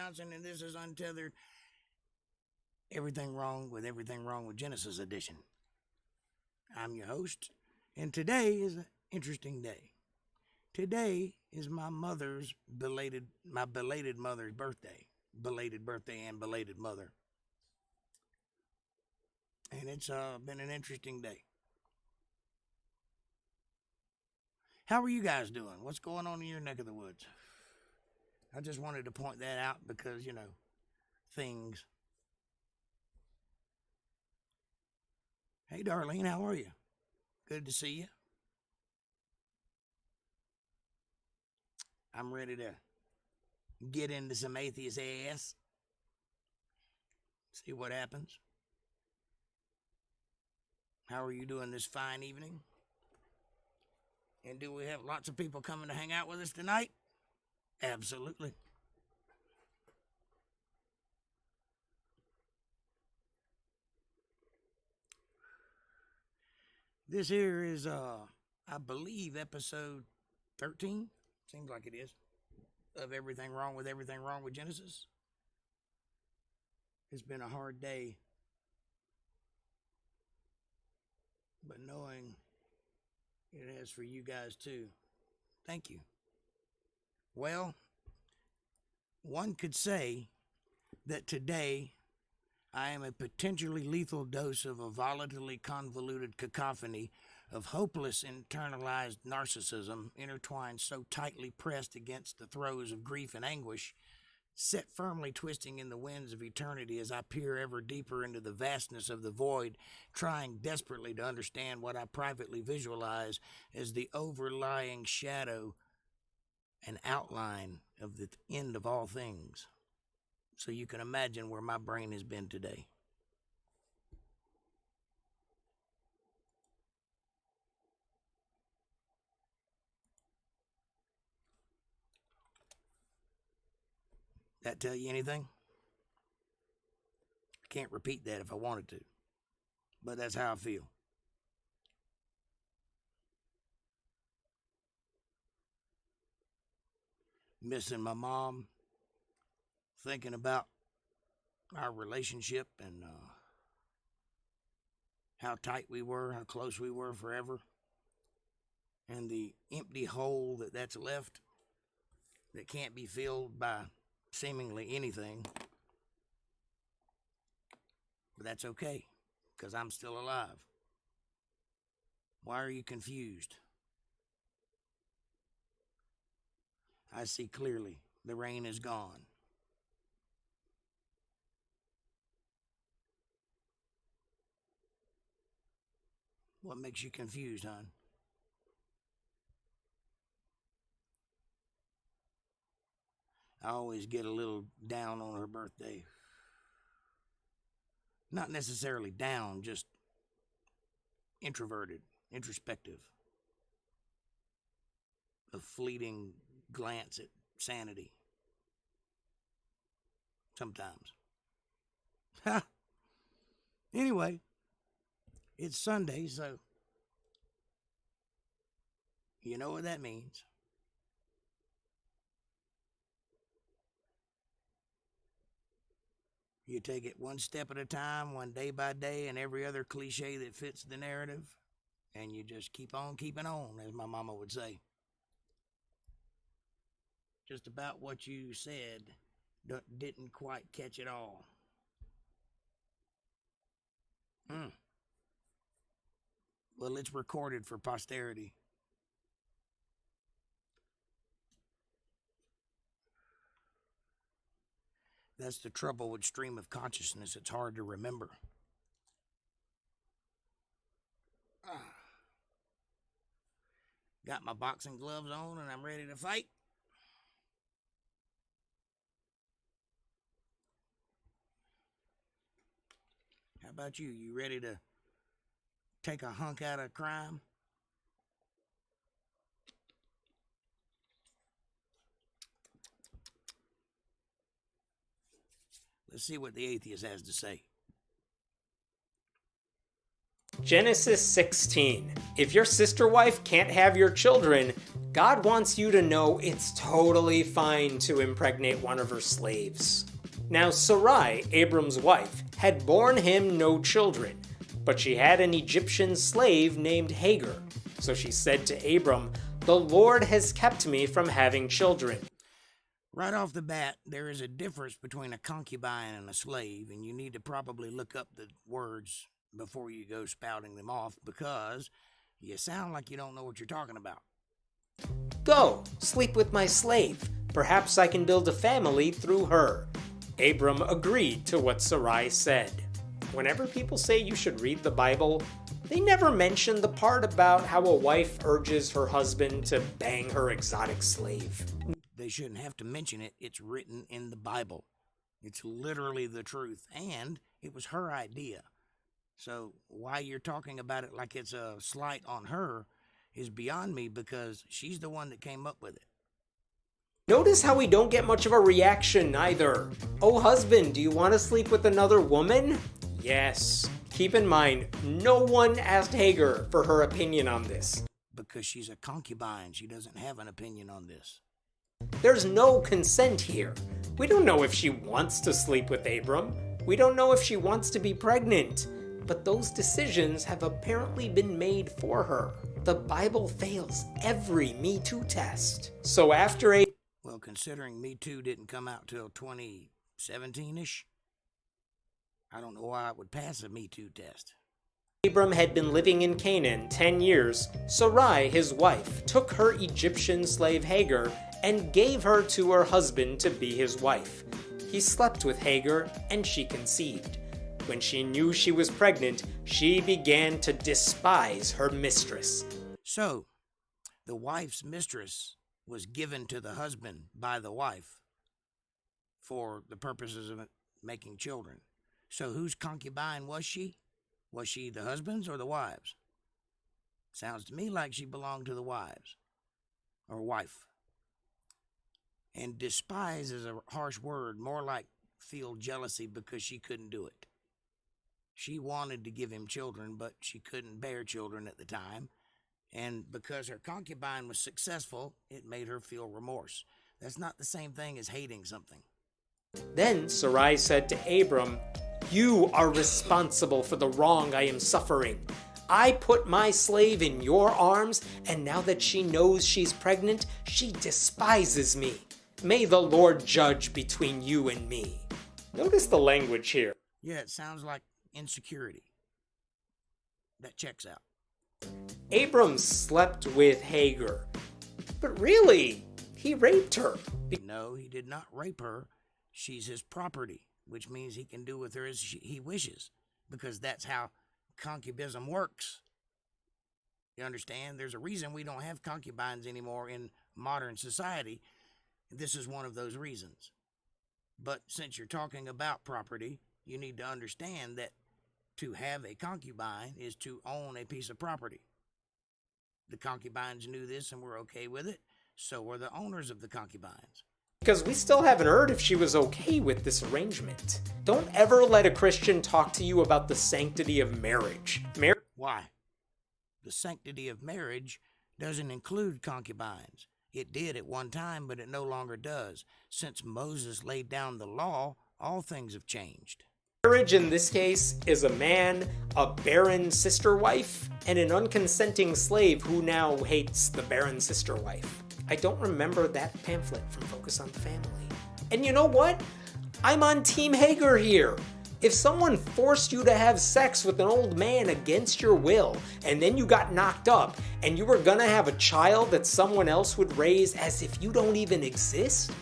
Johnson, and this is Untethered. Everything wrong with Genesis edition. I'm your host, and today is an interesting day. Today is my belated mother's birthday. Belated birthday and belated mother. And it's been an interesting day. How are you guys doing? What's going on in your neck of the woods? I just wanted to point that out because, things. Hey, Darlene, how are you? Good to see you. I'm ready to get into some atheist ass. See what happens. How are you doing this fine evening? And do we have lots of people coming to hang out with us tonight? Absolutely. This here is, I believe, episode 13. Seems like it is. Of Everything Wrong with Genesis. It's been a hard day. But knowing it has for you guys too. Thank you. Well, one could say that today I am a potentially lethal dose of a volatilely convoluted cacophony of hopeless internalized narcissism intertwined so tightly pressed against the throes of grief and anguish, set firmly twisting in the winds of eternity as I peer ever deeper into the vastness of the void, trying desperately to understand what I privately visualize as the overlying shadow and outline of the end of all things. So you can imagine where my brain has been today. That tell you anything? I can't repeat that if I wanted to, but that's how I feel. Missing my mom, thinking about our relationship and how tight we were, how close we were forever, and the empty hole that's left that can't be filled by seemingly anything. But that's okay, because I'm still alive. Why are you confused? I see clearly. The rain is gone. What makes you confused, hon? I always get a little down on her birthday. Not necessarily down, just introverted, introspective. A fleeting glance at sanity. Sometimes. Ha! Anyway, it's Sunday, so you know what that means. You take it one step at a time, one day by day, and every other cliche that fits the narrative, and you just keep on keeping on, as my mama would say. Just about what you said didn't quite catch it all. Well, it's recorded for posterity. That's the trouble with stream of consciousness. It's hard to remember. Got my boxing gloves on and I'm ready to fight. How about you? You ready to take a hunk out of crime? Let's see what the atheist has to say. Genesis 16. If your sister wife can't have your children, God wants you to know it's totally fine to impregnate one of her slaves. Now Sarai, Abram's wife, had borne him no children, but she had an Egyptian slave named Hagar. So she said to Abram, "The Lord has kept me from having children." Right off the bat, there is a difference between a concubine and a slave, and you need to probably look up the words before you go spouting them off, because you sound like you don't know what you're talking about. Go, sleep with my slave. Perhaps I can build a family through her. Abram agreed to what Sarai said. Whenever people say you should read the Bible, they never mention the part about how a wife urges her husband to bang her exotic slave. They shouldn't have to mention it. It's written in the Bible. It's literally the truth, and it was her idea. So why you're talking about it like it's a slight on her is beyond me, because she's the one that came up with it. Notice how we don't get much of a reaction either. "Oh husband, do you want to sleep with another woman?" Yes. Keep in mind, no one asked Hagar for her opinion on this. Because she's a concubine, she doesn't have an opinion on this. There's no consent here. We don't know if she wants to sleep with Abram. We don't know if she wants to be pregnant. But those decisions have apparently been made for her. The Bible fails every Me Too test. So after Well, considering Me Too didn't come out till 2017-ish, I don't know why it would pass a Me Too test. Abram had been living in Canaan 10 years, Sarai, his wife, took her Egyptian slave Hagar and gave her to her husband to be his wife. He slept with Hagar, and she conceived. When she knew she was pregnant, she began to despise her mistress. So, the wife's mistress was given to the husband by the wife for the purposes of making children. So whose concubine was she? Was she the husband's or the wife's? Sounds to me like she belonged to the wives, or wife. And despise is a harsh word, more like feel jealousy because she couldn't do it. She wanted to give him children, but she couldn't bear children at the time. And because her concubine was successful, it made her feel remorse. That's not the same thing as hating something. Then Sarai said to Abram, "You are responsible for the wrong I am suffering. I put my slave in your arms, and now that she knows she's pregnant, she despises me. May the Lord judge between you and me." Notice the language here. Yeah, it sounds like insecurity. That checks out. Abram slept with Hagar, but really, he raped her. No, he did not rape her. She's his property, which means he can do with her as he wishes, because that's how concubism works. You understand? There's a reason we don't have concubines anymore in modern society. This is one of those reasons. But since you're talking about property, you need to understand that to have a concubine is to own a piece of property. The concubines knew this and were okay with it. So were the owners of the concubines. Because we still haven't heard if she was okay with this arrangement. Don't ever let a Christian talk to you about the sanctity of marriage. Why? The sanctity of marriage doesn't include concubines. It did at one time, but it no longer does. Since Moses laid down the law, all things have changed. Marriage in this case is a man, a barren sister wife, and an unconsenting slave who now hates the barren sister wife. I don't remember that pamphlet from Focus on the Family. And you know what? I'm on Team Hagar here. If someone forced you to have sex with an old man against your will, and then you got knocked up, and you were gonna have a child that someone else would raise as if you don't even exist,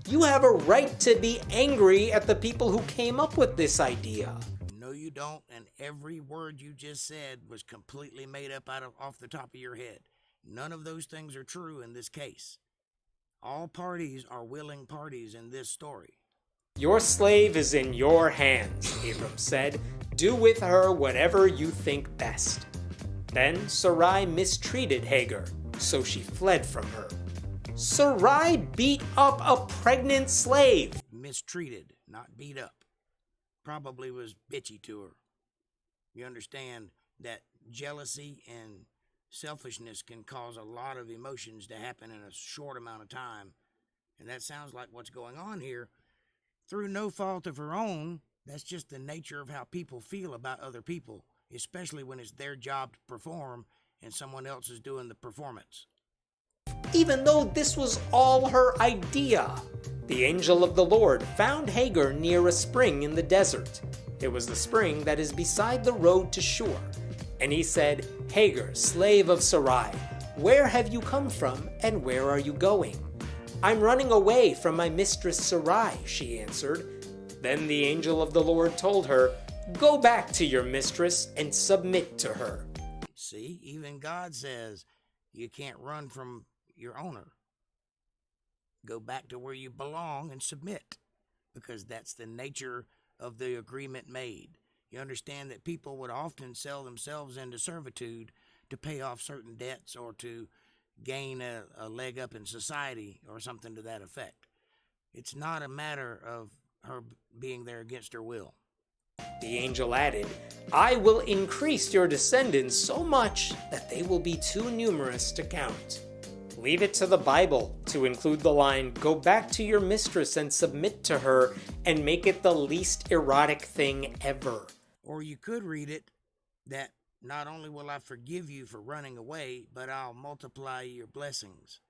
you have a right to be angry at the people who came up with this idea. No, you don't, and every word you just said was completely made up off the top of your head. None of those things are true in this case. All parties are willing parties in this story. Your slave is in your hands, Abram said. Do with her whatever you think best. Then Sarai mistreated Hagar, so she fled from her. Sarai beat up a pregnant slave. Mistreated, not beat up. Probably was bitchy to her. You understand, that jealousy and selfishness can cause a lot of emotions to happen in a short amount of time. And that sounds like what's going on here. Through no fault of her own, that's just the nature of how people feel about other people, especially when it's their job to perform and someone else is doing the performance. Even though this was all her idea, the angel of the Lord found Hagar near a spring in the desert. It was the spring that is beside the road to Shur. And he said, "Hagar, slave of Sarai, where have you come from and where are you going?" "I'm running away from my mistress Sarai," she answered. Then the angel of the Lord told her, "Go back to your mistress and submit to her." See, even God says you can't run from your owner. Go back to where you belong and submit, because that's the nature of the agreement made. You understand that people would often sell themselves into servitude to pay off certain debts or to gain a leg up in society or something to that effect. It's not a matter of her being there against her will. The angel added, "I will increase your descendants so much that they will be too numerous to count." Leave it to the Bible to include the line, "Go back to your mistress and submit to her," and make it the least erotic thing ever. Or you could read it that not only will I forgive you for running away, but I'll multiply your blessings.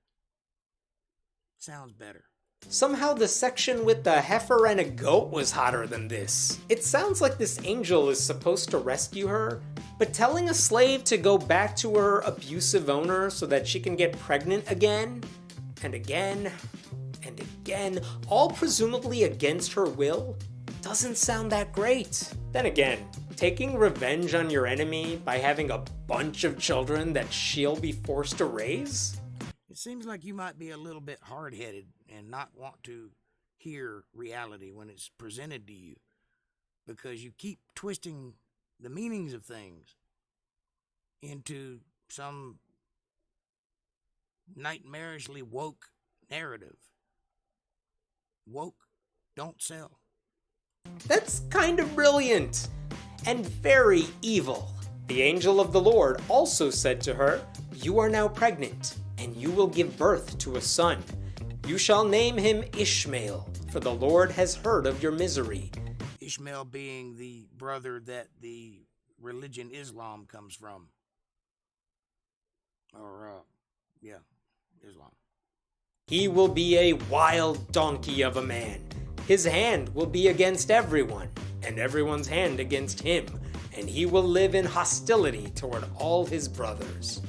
Sounds better. Somehow the section with the heifer and a goat was hotter than this. It sounds like this angel is supposed to rescue her, but telling a slave to go back to her abusive owner so that she can get pregnant again, and again, and again, all presumably against her will, doesn't sound that great. Then again, taking revenge on your enemy by having a bunch of children that she'll be forced to raise? It seems like you might be a little bit hard-headed and not want to hear reality when it's presented to you, because you keep twisting the meanings of things into some nightmarishly woke narrative. Woke don't sell. That's kind of brilliant and very evil. The angel of the Lord also said to her, "You are now pregnant, and you will give birth to a son. You shall name him Ishmael, for the Lord has heard of your misery." Ishmael being the brother that the religion Islam comes from. Islam. "He will be a wild donkey of a man. His hand will be against everyone, and everyone's hand against him, and he will live in hostility toward all his brothers."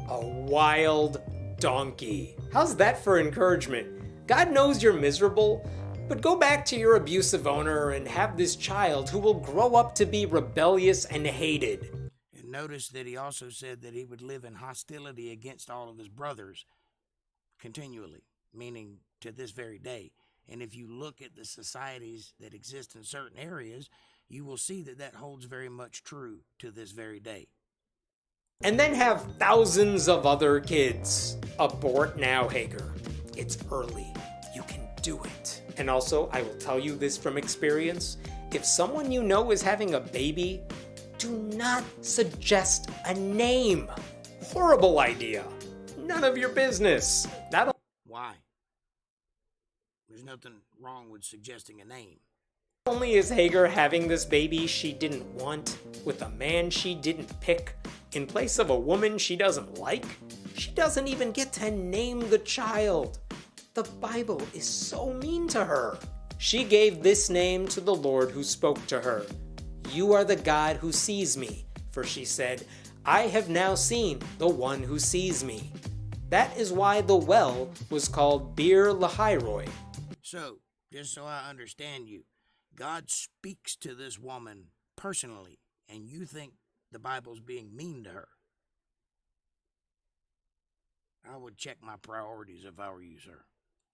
A wild donkey. How's that for encouragement? God knows you're miserable, but go back to your abusive owner and have this child who will grow up to be rebellious and hated. And notice that he also said that he would live in hostility against all of his brothers continually, meaning to this very day. And if you look at the societies that exist in certain areas, you will see that that holds very much true to this very day. And then have thousands of other kids. Abort now, Hagar. It's early. You can do it. And also, I will tell you this from experience. If someone you know is having a baby, do not suggest a name. Horrible idea. None of your business. Why? There's nothing wrong with suggesting a name. Not only is Hagar having this baby she didn't want, with a man she didn't pick, in place of a woman she doesn't like, she doesn't even get to name the child. The Bible is so mean to her. She gave this name to the Lord who spoke to her. "You are the God who sees me," for she said, "I have now seen the one who sees me." That is why the well was called Bir Lahairoi. So, just so I understand you, God speaks to this woman personally, and you think the Bible's being mean to her. I would check my priorities if I were you, sir.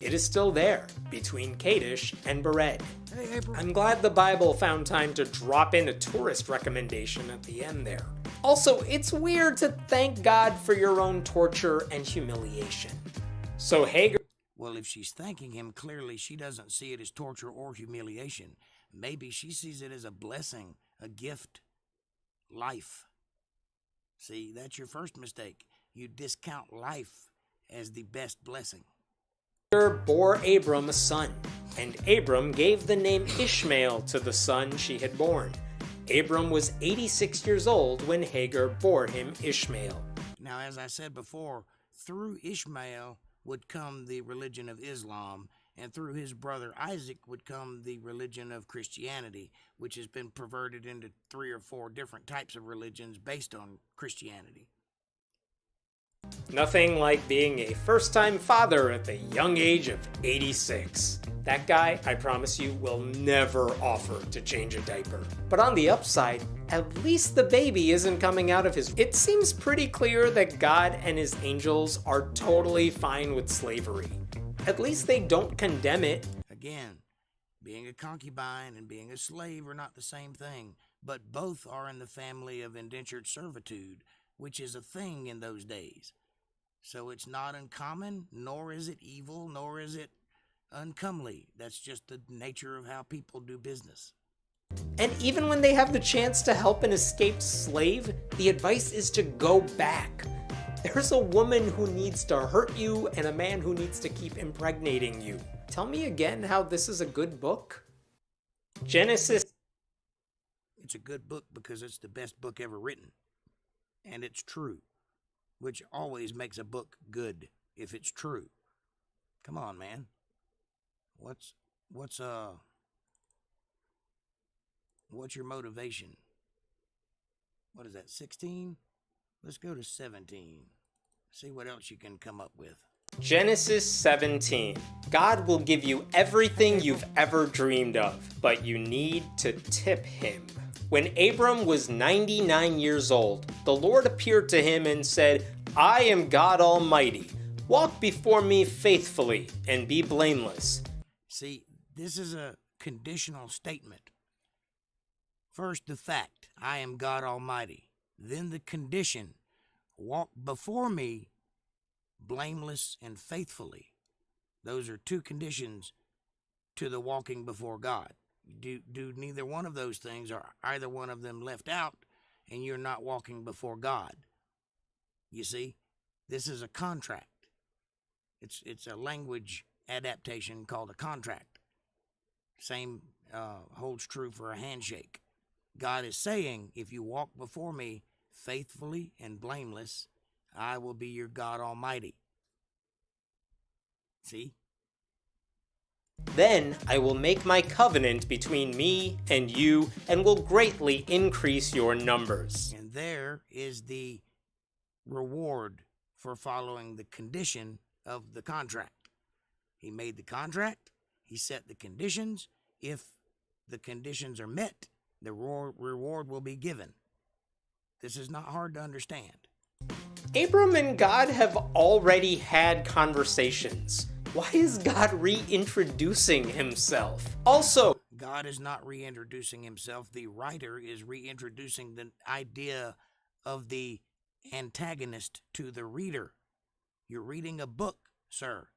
It is still there, between Kadesh and Mired. Hey, April. I'm glad the Bible found time to drop in a tourist recommendation at the end there. Also, it's weird to thank God for your own torture and humiliation. So Hagar... Well, if she's thanking him, clearly she doesn't see it as torture or humiliation. Maybe she sees it as a blessing, a gift, life. See, that's your first mistake. You discount life as the best blessing. Bore Abram a son, and Abram gave the name Ishmael to the son she had born. Abram was 86 years old when Hagar bore him Ishmael. Now, as I said before, through Ishmael would come the religion of Islam, and through his brother Isaac would come the religion of Christianity, which has been perverted into 3 or 4 different types of religions based on Christianity. Nothing like being a first-time father at the young age of 86. That guy, I promise you, will never offer to change a diaper. But on the upside, at least the baby isn't coming out of his... It seems pretty clear that God and his angels are totally fine with slavery. At least they don't condemn it. Again, being a concubine and being a slave are not the same thing, but both are in the family of indentured servitude, which is a thing in those days. So it's not uncommon, nor is it evil, nor is it uncomely. That's just the nature of how people do business. And even when they have the chance to help an escaped slave, the advice is to go back. There's a woman who needs to hurt you and a man who needs to keep impregnating you. Tell me again how this is a good book? Genesis. It's a good book because it's the best book ever written. And it's true, which always makes a book good if it's true. Come on, man. What's your motivation? What is that, 16? Let's go to 17. See what else you can come up with. Genesis 17. God will give you everything you've ever dreamed of, but you need to tip him. When Abram was 99 years old, the Lord appeared to him and said, I am God Almighty. Walk before me faithfully and be blameless. See, this is a conditional statement. First, the fact, I am God Almighty. Then the condition, walk before me blameless and faithfully. Those are 2 conditions to the walking before God. Do neither one of those things or either one of them left out, and you're not walking before God. You see, this is a contract. It's a language adaptation called a contract. Same holds true for a handshake. God is saying, if you walk before me faithfully and blameless, I will be your God Almighty. See? Then I will make my covenant between me and you and will greatly increase your numbers. And there is the reward for following the condition of the contract. He made the contract. He set the conditions. If the conditions are met, the reward will be given. This is not hard to understand. Abram and God have already had conversations. Why is God reintroducing himself? Also, God is not reintroducing himself. The writer is reintroducing the idea of the antagonist to the reader. You're reading a book, sir.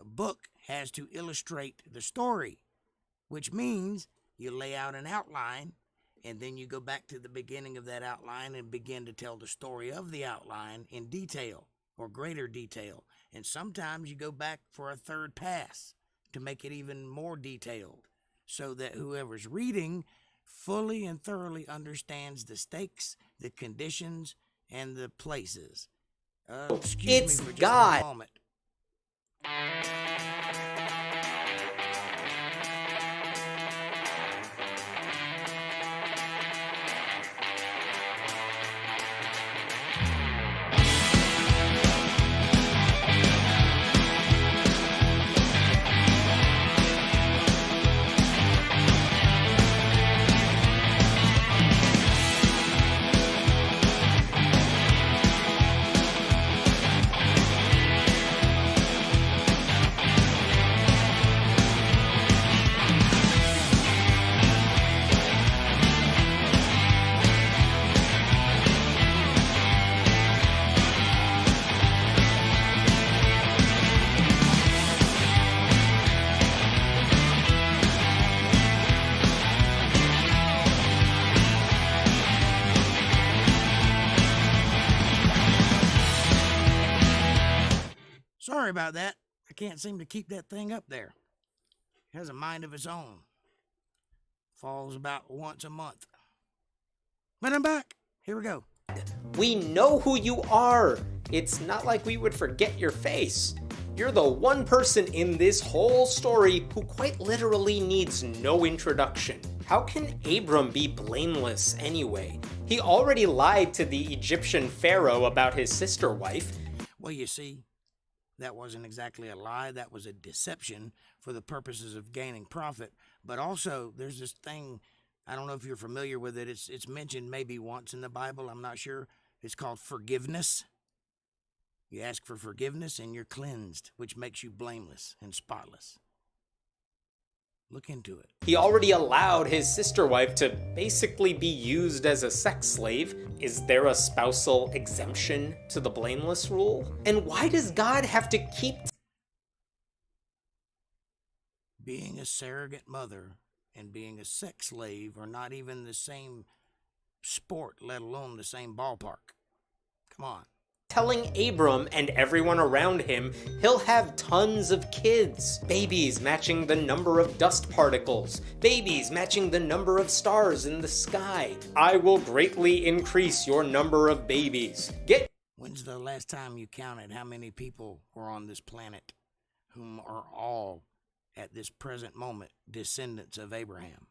A book has to illustrate the story, which means you lay out an outline, and then you go back to the beginning of that outline and begin to tell the story of the outline in detail or greater detail. And sometimes you go back for a third pass to make it even more detailed so that whoever's reading fully and thoroughly understands the stakes, the conditions, and the places. Excuse me for just God. a moment. Sorry about that. I can't seem to keep that thing up there. It has a mind of its own. Falls about once a month. But I'm back. Here we go. We know who you are. It's not like we would forget your face. You're the one person in this whole story who quite literally needs no introduction. How can Abram be blameless anyway? He already lied to the Egyptian pharaoh about his sister wife. Well, you see, that wasn't exactly a lie. That was a deception for the purposes of gaining profit. But also, there's this thing, I don't know if you're familiar with it. It's mentioned maybe once in the Bible. I'm not sure. It's called forgiveness. You ask for forgiveness and you're cleansed, which makes you blameless and spotless. Look into it. He already allowed his sister wife to basically be used as a sex slave. Is there a spousal exemption to the blameless rule? And why does God have to keep Being a surrogate mother and being a sex slave are not even the same sport, let alone the same ballpark. Come on. telling Abram and everyone around him he'll have tons of kids? Babies matching the number of dust particles. Babies matching the number of stars in the sky. I will greatly increase your number of babies. When's the last time you counted how many people were on this planet whom are all, at this present moment, descendants of Abraham?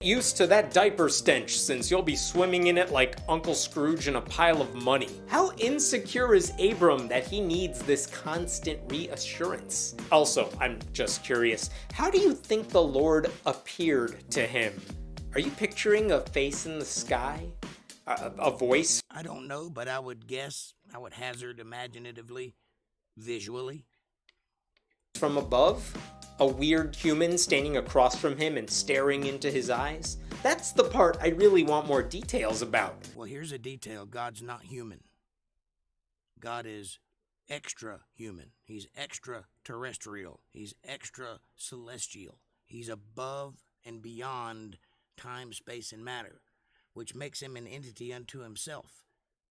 Used to that diaper stench, since you'll be swimming in it like Uncle Scrooge in a pile of money. How insecure is Abram that he needs this constant reassurance? Also, I'm just curious, how do you think the Lord appeared to him? Are you picturing a face in the sky? A voice? I don't know, but I would guess, I would hazard imaginatively, visually. From above? A weird human standing across from him and staring into his eyes? That's the part I really want more details about. Well, here's a detail. God's not human. God is extra-human. He's extraterrestrial. He's extra-celestial. He's above and beyond time, space, and matter, which makes him an entity unto himself,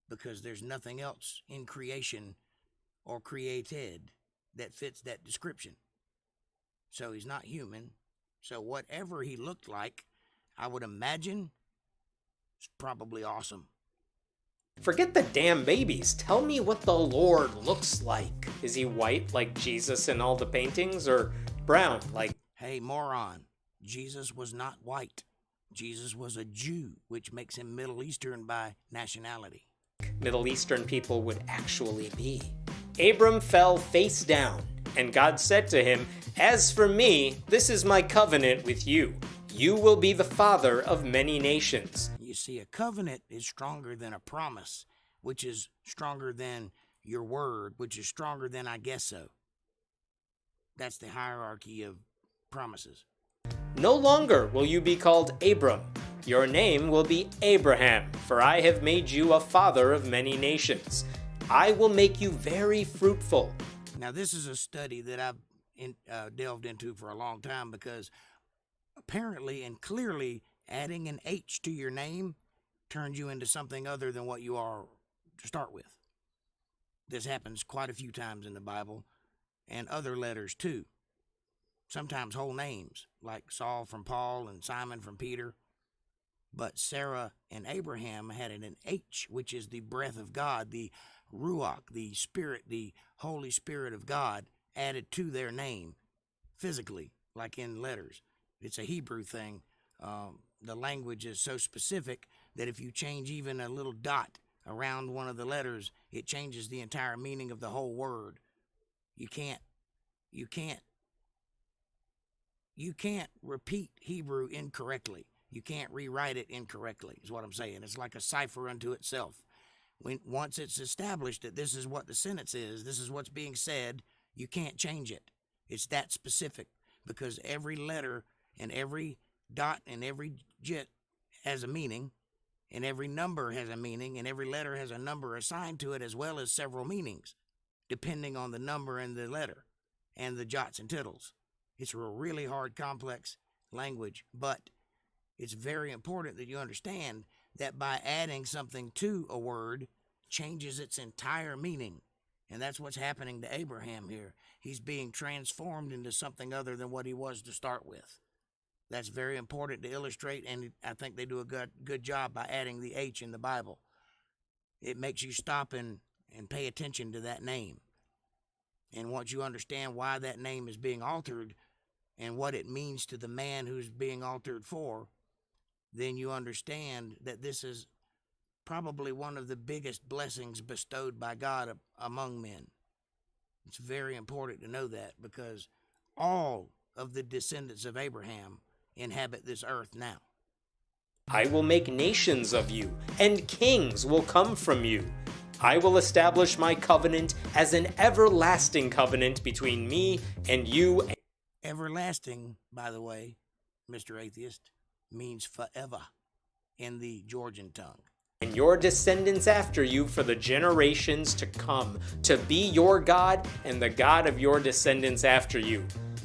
because there's nothing else in creation or created that fits that description. So he's not human. So whatever he looked like, I would imagine, is probably awesome. Forget the damn babies. Tell me what the Lord looks like. Is he white like Jesus in all the paintings, or brown like... Hey, moron. Jesus was not white. Jesus was a Jew, which makes him Middle Eastern by nationality. Middle Eastern people would actually be. Abram fell face down, and God said to him, "As for me, this is my covenant with you. You will be the father of many nations." You see, a covenant is stronger than a promise, which is stronger than your word, which is stronger than I guess so. That's the hierarchy of promises. No longer will you be called Abram. Your name will be Abraham, for I have made you a father of many nations. I will make you very fruitful. Now, this is a study that I've delved into for a long time, because apparently and clearly adding an H to your name turns you into something other than what you are to start with. This happens quite a few times in the Bible, and other letters too. Sometimes whole names, like Saul from Paul and Simon from Peter. But Sarah and Abraham had an H, which is the breath of God, the Ruach, the Spirit, the Holy Spirit of God, added to their name physically, like in letters. It's a Hebrew thing. The language is so specific that if you change even a little dot around one of the letters, it changes the entire meaning of the whole word. You can't repeat Hebrew incorrectly. You can't rewrite it incorrectly, is what I'm saying. It's like a cipher unto itself. Once it's established that this is what the sentence is, this is what's being said, you can't change it. It's that specific, because every letter and every dot and every jet has a meaning, and every number has a meaning, and every letter has a number assigned to it, as well as several meanings, depending on the number and the letter and the jots and tittles. It's a really hard, complex language, but it's very important that you understand that by adding something to a word changes its entire meaning. And that's what's happening to Abraham here. He's being transformed into something other than what he was to start with. That's very important to illustrate, and I think they do a good job by adding the H in the Bible. It makes you stop and pay attention to that name. And once you understand why that name is being altered and what it means to the man who's being altered for, then you understand that this is probably one of the biggest blessings bestowed by God among men. It's very important to know that, because all of the descendants of Abraham inhabit this earth now. I will make nations of you, and kings will come from you. I will establish my covenant as an everlasting covenant between me and you. Everlasting, by the way, Mr. Atheist, means forever in the Georgian tongue. And your descendants after you for the generations to come, to be your God and the God of your descendants after you.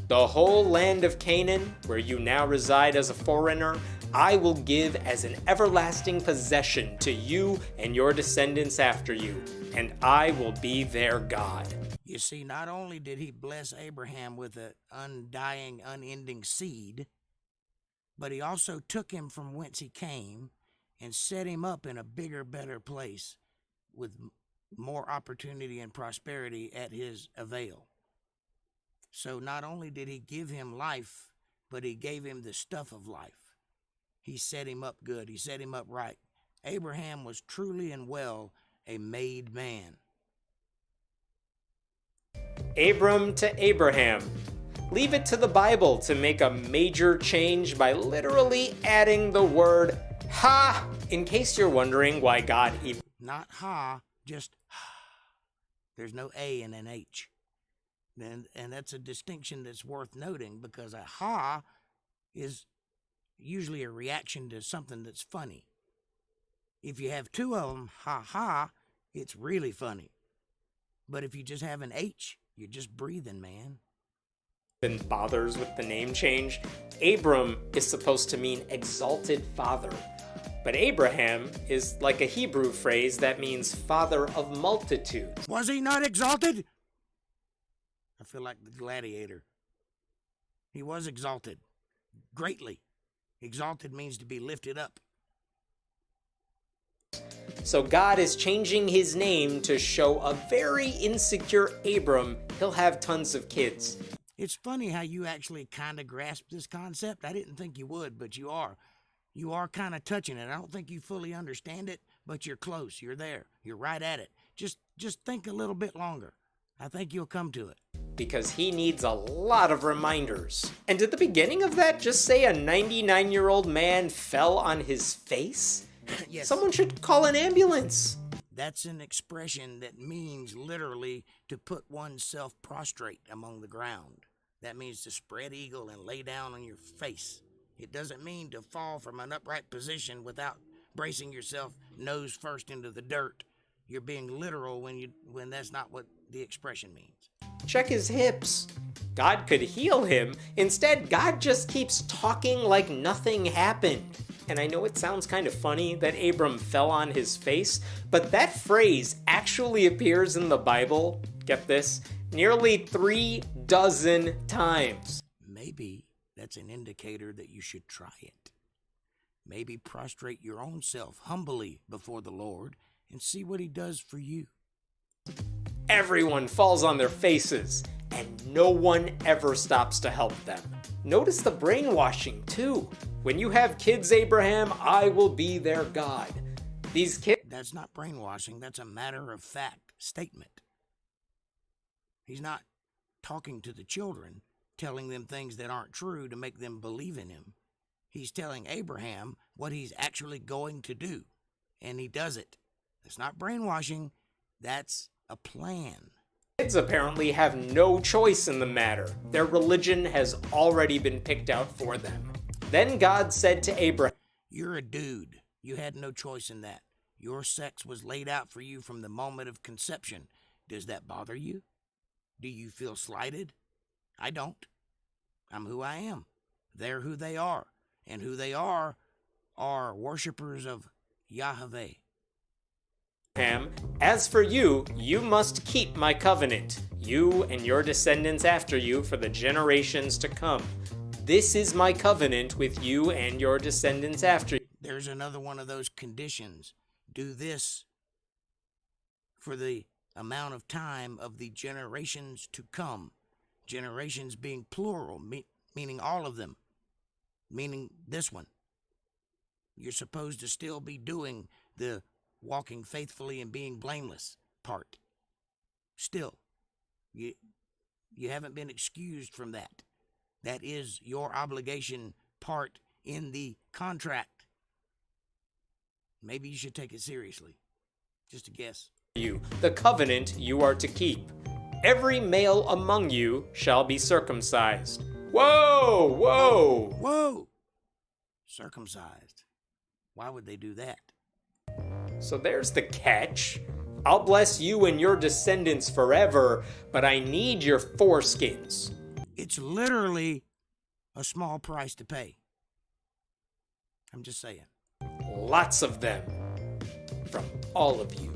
The whole land of Canaan, where you now reside as a foreigner, I will give as an everlasting possession to you and your descendants after you, and I will be their God. You see, not only did he bless Abraham with an undying, unending seed, but he also took him from whence he came and set him up in a bigger, better place with more opportunity and prosperity at his avail. So not only did he give him life, but he gave him the stuff of life. He set him up good. He set him up right. Abraham was truly and well a made man. Abram to Abraham. Leave it to the Bible to make a major change by literally adding the word ha, in case you're wondering why God even... Not ha, just ha. There's no A and an H. And that's a distinction that's worth noting, because a ha is usually a reaction to something that's funny. If you have two of them, ha ha, it's really funny. But if you just have an H, you're just breathing, man. bothers with the name change. Abram is supposed to mean exalted father. But Abraham is like a Hebrew phrase that means father of multitudes. Was he not exalted? I feel like the gladiator. He was exalted. Greatly. Exalted means to be lifted up. So God is changing his name to show a very insecure Abram he'll have tons of kids. It's funny how you actually kind of grasp this concept. I didn't think you would, but you are. You are kind of touching it. I don't think you fully understand it, but you're close. You're there. You're right at it. Just think a little bit longer. I think you'll come to it. Because he needs a lot of reminders. And did the beginning of that just say a 99-year-old man fell on his face? Yes. Someone should call an ambulance. That's an expression that means literally to put oneself prostrate among the ground. That means to spread eagle and lay down on your face. It doesn't mean to fall from an upright position without bracing yourself nose first into the dirt. You're being literal when that's not what the expression means. Check his hips. God could heal him. Instead, God just keeps talking like nothing happened. And I know it sounds kind of funny that Abram fell on his face, but that phrase actually appears in the Bible, get this, nearly 36 times. Maybe that's an indicator that you should try it. Maybe prostrate your own self humbly before the Lord and see what he does for you. Everyone falls on their faces, and no one ever stops to help them. Notice the brainwashing, too. When you have kids, Abraham, I will be their God. These kids... That's not brainwashing. That's a matter-of-fact statement. He's not talking to the children, telling them things that aren't true to make them believe in him. He's telling Abraham what he's actually going to do, and he does it. That's not brainwashing. That's a plan. Kids apparently have no choice in the matter. Their religion has already been picked out for them. Then God said to Abraham, "You're a dude. You had no choice in that. Your sex was laid out for you from the moment of conception. Does that bother you? Do you feel slighted? I don't. I'm who I am. They're who they are. And who they are worshipers of Yahweh." Abraham, as for you, you must keep my covenant, you and your descendants after you for the generations to come. This is my covenant with you and your descendants after you. There's another one of those conditions. Do this for the amount of time of the generations to come. Generations being plural, meaning all of them, meaning this one. You're supposed to still be doing the walking faithfully and being blameless part. Still, you haven't been excused from that. That is your obligation part in the contract. Maybe you should take it seriously. Just a guess. You, the covenant you are to keep. Every male among you shall be circumcised. Whoa, whoa, whoa! Circumcised. Why would they do that? So there's the catch. I'll bless you and your descendants forever, but I need your foreskins. It's literally a small price to pay. I'm just saying. Lots of them. From all of you.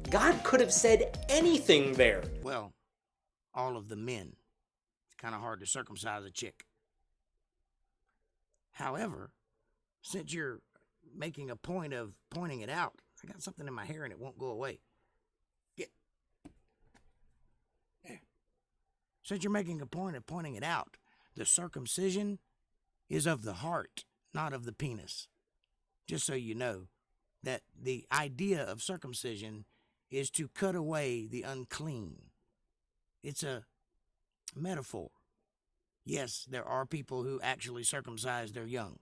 God could have said anything there. Well, all of the men. It's kind of hard to circumcise a chick. However, since you're making a point of pointing it out, I got something in my hair and it won't go away. Since you're making a point of pointing it out, the circumcision is of the heart, not of the penis. Just so you know that the idea of circumcision is to cut away the unclean. It's a metaphor. Yes, there are people who actually circumcise their young,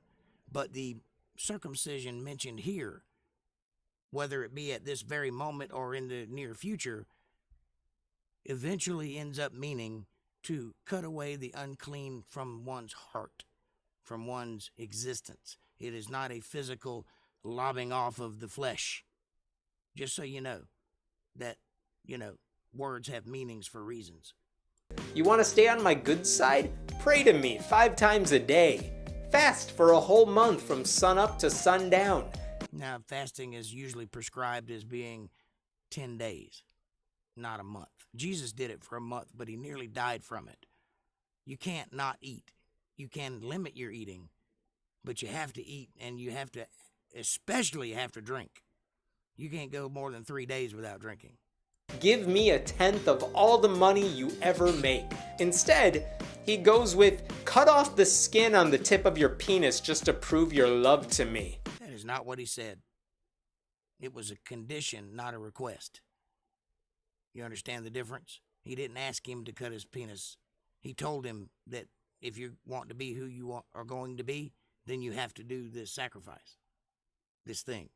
but the circumcision mentioned here, whether it be at this very moment or in the near future, eventually ends up meaning to cut away the unclean from one's heart, from one's existence. It is not a physical lobbing off of the flesh. Just so you know that, words have meanings for reasons. You want to stay on my good side? Pray to me 5 times a day. Fast for a whole month from sunup to sundown. Now, fasting is usually prescribed as being 10 days, not a month. Jesus did it for a month, but he nearly died from it. You can't not eat. You can limit your eating, but you have to eat, and you have to, especially have to drink. You can't go more than 3 days without drinking. Give me 1/10 of all the money you ever make. Instead, he goes with, cut off the skin on the tip of your penis just to prove your love to me. That is not what he said. It was a condition, not a request. You understand the difference? He didn't ask him to cut his penis. He told him that if you want to be who you are going to be, then you have to do this sacrifice, this thing.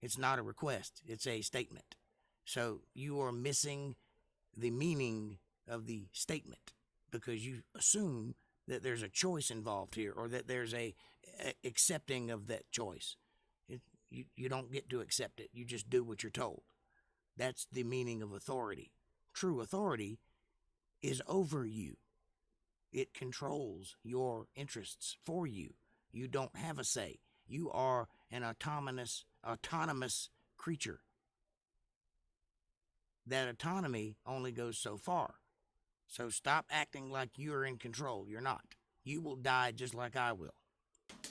It's not a request. It's a statement. So you are missing the meaning of the statement because you assume that there's a choice involved here or that there's a accepting of that choice. You don't get to accept it. You just do what you're told. That's the meaning of authority. True authority is over you. It controls your interests for you. You don't have a say. You are an autonomous creature. That autonomy only goes so far. So stop acting like you're in control. You're not. You will die just like I will.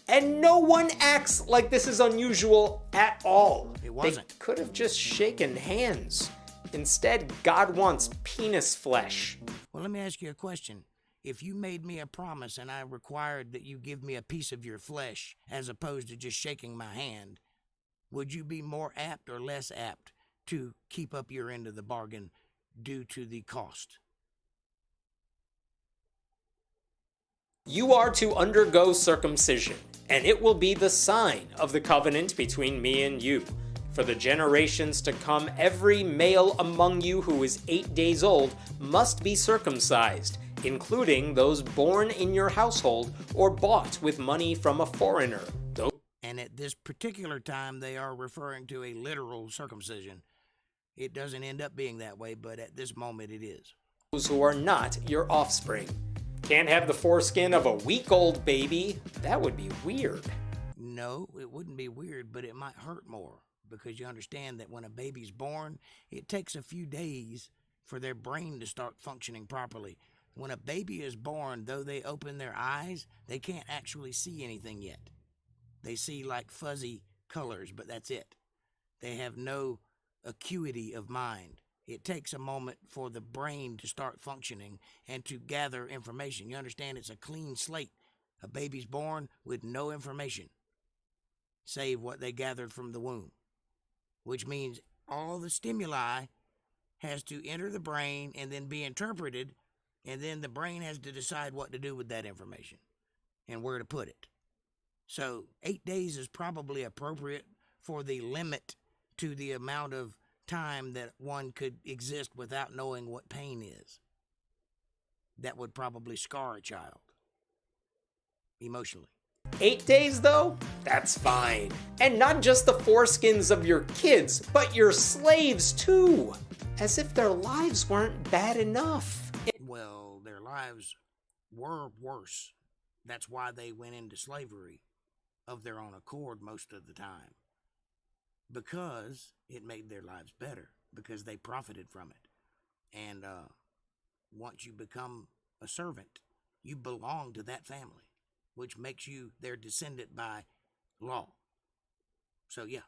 And no one acts like this is unusual at all. It wasn't. They could have just shaken hands. Instead, God wants penis flesh. Well, let me ask you a question. If you made me a promise and I required that you give me a piece of your flesh as opposed to just shaking my hand, would you be more apt or less apt to keep up your end of the bargain due to the cost? You are to undergo circumcision, and it will be the sign of the covenant between me and you. For the generations to come, every male among you who is 8 days old must be circumcised, including those born in your household or bought with money from a foreigner. And at this particular time, they are referring to a literal circumcision. It doesn't end up being that way, but at this moment it is. Those who are not your offspring. Can't have the foreskin of a week-old baby. That would be weird. No, it wouldn't be weird, but it might hurt more because you understand that when a baby's born, it takes a few days for their brain to start functioning properly. When a baby is born, though they open their eyes, they can't actually see anything yet. They see like fuzzy colors, but that's it. They have no acuity of mind. It takes a moment for the brain to start functioning and to gather information. You understand, it's a clean slate. A baby's born with no information, save what they gathered from the womb, which means all the stimuli has to enter the brain and then be interpreted, and then the brain has to decide what to do with that information and where to put it. So 8 days is probably appropriate for the limit to the amount of time that one could exist without knowing what pain is. That would probably scar a child emotionally. 8 days, though? That's fine. And not just the foreskins of your kids, but your slaves, too. As if their lives weren't bad enough. Well, their lives were worse. That's why they went into slavery of their own accord most of the time. Because it made their lives better. Because they profited from it. And once you become a servant, you belong to that family, which makes you their descendant by law. So yeah,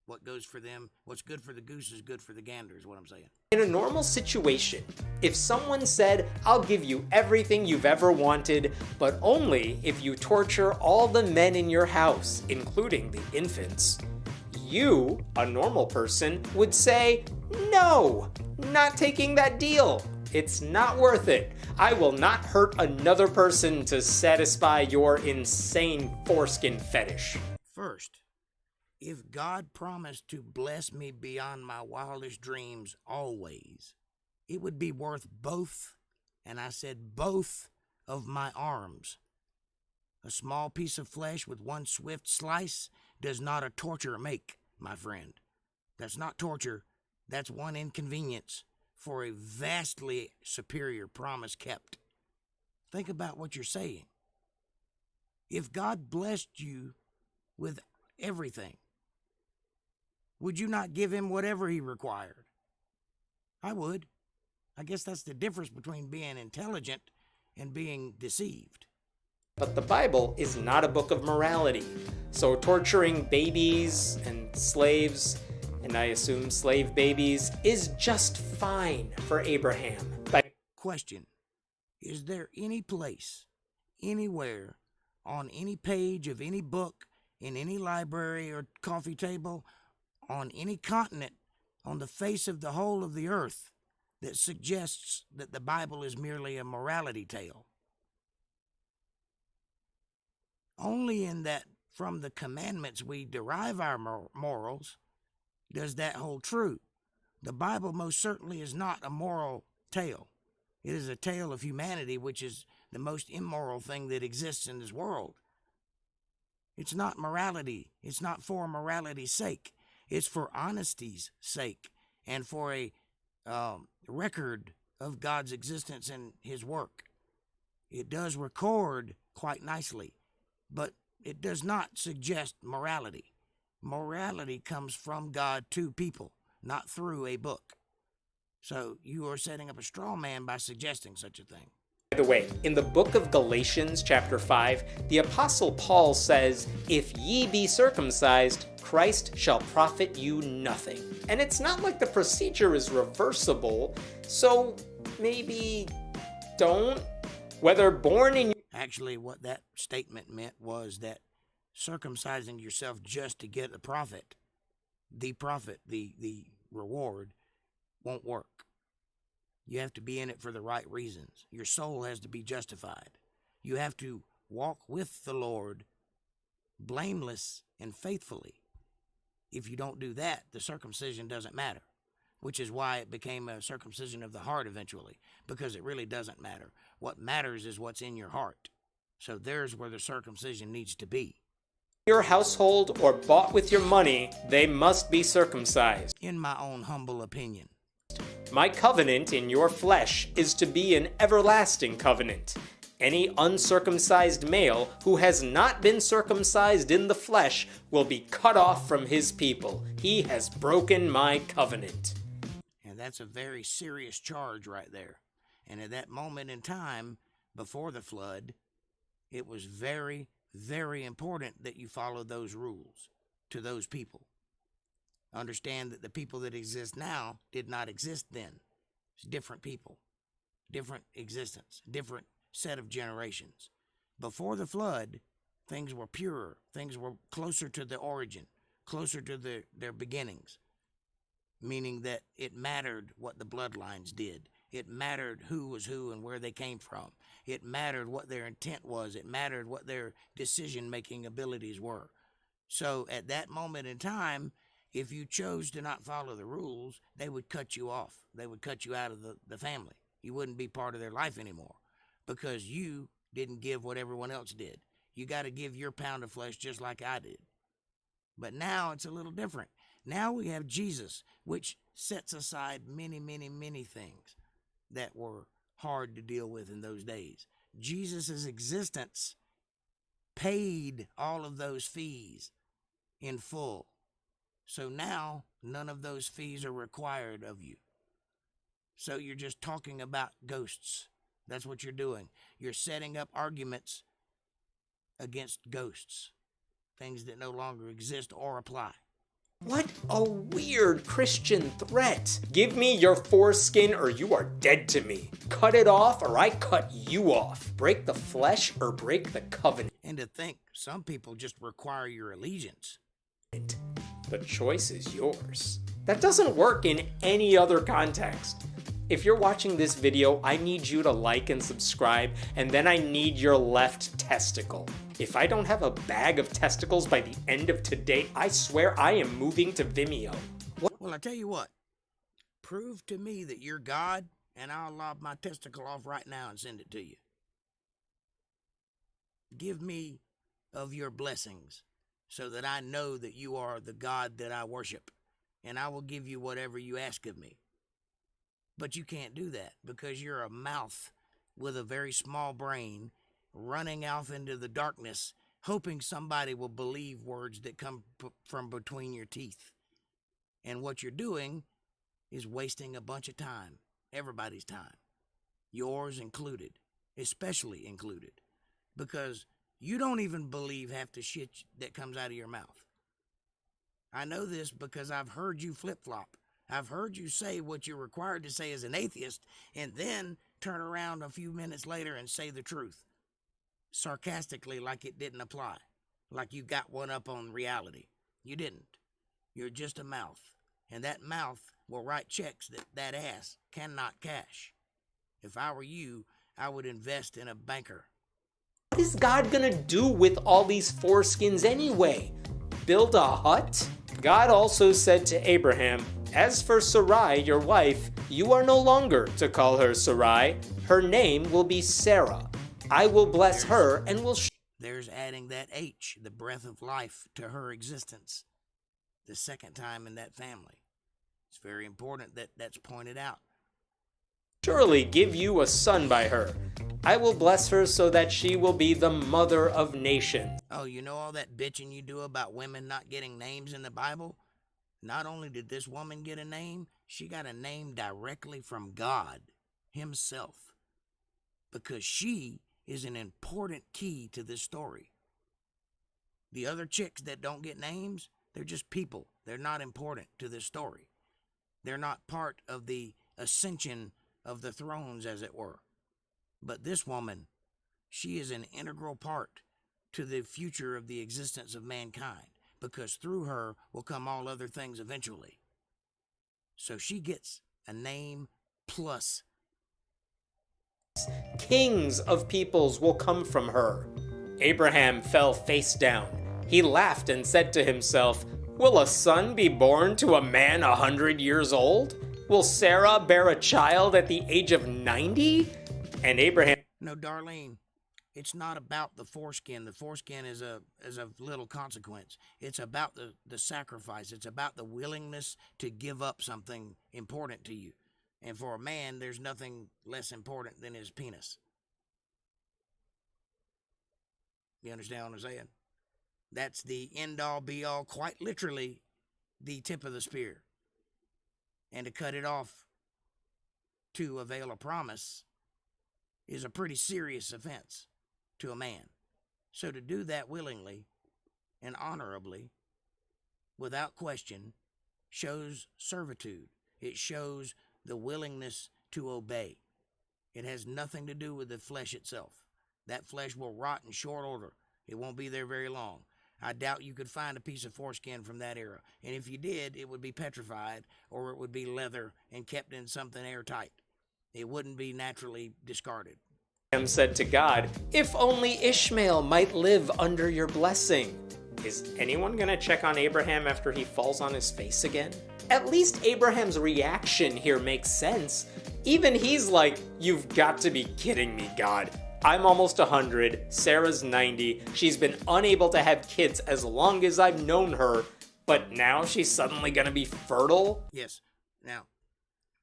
what goes for them, what's good for the goose is good for the gander, is what I'm saying. In a normal situation, if someone said, I'll give you everything you've ever wanted, but only if you torture all the men in your house, including the infants, you, a normal person, would say, no, not taking that deal. It's not worth it. I will not hurt another person to satisfy your insane foreskin fetish. First, if God promised to bless me beyond my wildest dreams always, it would be worth both, and I said both, of my arms. A small piece of flesh with one swift slice does not a torture make, my friend. That's not torture. That's one inconvenience for a vastly superior promise kept. Think about what you're saying. If God blessed you with everything, would you not give him whatever he required? I would. I guess that's the difference between being intelligent and being deceived. But the Bible is not a book of morality. So torturing babies and slaves, and I assume slave babies, is just fine for Abraham. Question: is there any place, anywhere, on any page of any book, in any library or coffee table, on any continent, on the face of the whole of the earth, that suggests that the Bible is merely a morality tale? Only in that from the commandments we derive our morals does that hold true. The Bible most certainly is not a moral tale. It is a tale of humanity, which is the most immoral thing that exists in this world. It's not morality. It's not for morality's sake. It's for honesty's sake and for a record of God's existence and his work. It does record quite nicely, but it does not suggest morality. Morality comes from God to people, not through a book. So you are setting up a straw man by suggesting such a thing. By the way, in the book of Galatians, chapter 5, the Apostle Paul says, if ye be circumcised, Christ shall profit you nothing. And it's not like the procedure is reversible, so maybe don't. Whether born in... Actually, what that statement meant was that circumcising yourself just to get the profit, the reward, won't work. You have to be in it for the right reasons. Your soul has to be justified. You have to walk with the Lord blameless and faithfully. If you don't do that, the circumcision doesn't matter, which is why it became a circumcision of the heart eventually, because it really doesn't matter. What matters is what's in your heart. So there's where the circumcision needs to be. Your household or bought with your money, they must be circumcised. In my own humble opinion. My covenant in your flesh is to be an everlasting covenant. Any uncircumcised male who has not been circumcised in the flesh will be cut off from his people. He has broken my covenant. And that's a very serious charge right there. And at that moment in time, before the flood, it was very, very important that you follow those rules to those people. Understand that the people that exist now did not exist then. It's different people, different existence, different set of generations. Before the flood, things were purer. Things were closer to the origin, closer to their beginnings, meaning that it mattered what the bloodlines did. It mattered who was who and where they came from. It mattered what their intent was. It mattered what their decision-making abilities were. So at that moment in time, if you chose to not follow the rules, they would cut you off. They would cut you out of the family. You wouldn't be part of their life anymore because you didn't give what everyone else did. You got to give your pound of flesh just like I did. But now it's a little different. Now we have Jesus, which sets aside many, many, many things that were hard to deal with in those days. Jesus' existence paid all of those fees in full. So now none of those fees are required of you. So you're just talking about ghosts. That's what you're doing. You're setting up arguments against ghosts, things that no longer exist or apply. What a weird Christian threat. Give me your foreskin or you are dead to me. Cut it off or I cut you off. Break the flesh or break the covenant. And to think, some people just require your allegiance. The choice is yours. That doesn't work in any other context. If you're watching this video, I need you to like and subscribe, and then I need your left testicle. If I don't have a bag of testicles by the end of today, I swear I am moving to Vimeo. Well, I tell you what, prove to me that you're God, and I'll lob my testicle off right now and send it to you. Give me of your blessings, so that I know that you are the God that I worship, and I will give you whatever you ask of me. But you can't do that because you're a mouth with a very small brain running off into the darkness, hoping somebody will believe words that come from between your teeth. And what you're doing is wasting a bunch of time, everybody's time, yours included, especially included, because you don't even believe half the shit that comes out of your mouth. I know this because I've heard you flip-flop. I've heard you say what you're required to say as an atheist and then turn around a few minutes later and say the truth, sarcastically, like it didn't apply, like you got one up on reality. You didn't. You're just a mouth, and that mouth will write checks that ass cannot cash. If I were you, I would invest in a banker. What is God gonna do with all these foreskins anyway? Build a hut? God also said to Abraham, "As for Sarai, your wife, you are no longer to call her Sarai. Her name will be Sarah. I will bless her and will..." There's adding that H, the breath of life, to her existence. The second time in that family. It's very important that that's pointed out. "Surely give you a son by her. I will bless her so that she will be the mother of nations." Oh, you know all that bitching you do about women not getting names in the Bible? Not only did this woman get a name, she got a name directly from God himself. Because she is an important key to this story. The other chicks that don't get names, they're just people. They're not important to this story. They're not part of the ascension of the thrones, as it were. But this woman, she is an integral part to the future of the existence of mankind, because through her will come all other things eventually. So she gets a name plus. Kings of peoples will come from her. Abraham fell face down. He laughed and said to himself, "Will a son be born to a man 100 years old? Will Sarah bear a child at the age of 90? And Abraham... No, Darlene, it's not about the foreskin. The foreskin is of little consequence. It's about the sacrifice. It's about the willingness to give up something important to you. And for a man, there's nothing less important than his penis. You understand what I'm saying? That's the end-all, be-all, quite literally the tip of the spear. And to cut it off to avail a promise is a pretty serious offense to a man. So to do that willingly and honorably, without question, shows servitude. It shows the willingness to obey. It has nothing to do with the flesh itself. That flesh will rot in short order. It won't be there very long. I doubt you could find a piece of foreskin from that era. And if you did, it would be petrified, or it would be leather and kept in something airtight. It wouldn't be naturally discarded. Abraham said to God, "If only Ishmael might live under your blessing." Is anyone going to check on Abraham after he falls on his face again? At least Abraham's reaction here makes sense. Even he's like, "You've got to be kidding me, God. I'm almost 100, Sarah's 90, she's been unable to have kids as long as I've known her, but now she's suddenly going to be fertile?" Yes. Now,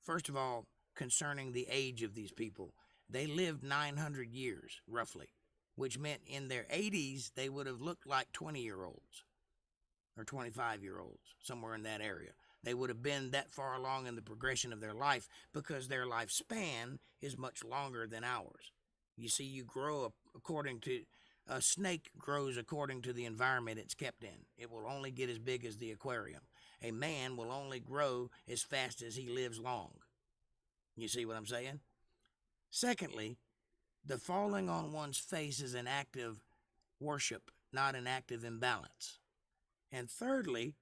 first of all, concerning the age of these people, they lived 900 years, roughly, which meant in their 80s, they would have looked like 20-year-olds or 25-year-olds, somewhere in that area. They would have been that far along in the progression of their life because their lifespan is much longer than ours. You see, you grow according to, a snake grows according to the environment it's kept in. It will only get as big as the aquarium. A man will only grow as fast as he lives long. You see what I'm saying? Secondly, the falling on one's face is an act of worship, not an act of imbalance. And thirdly,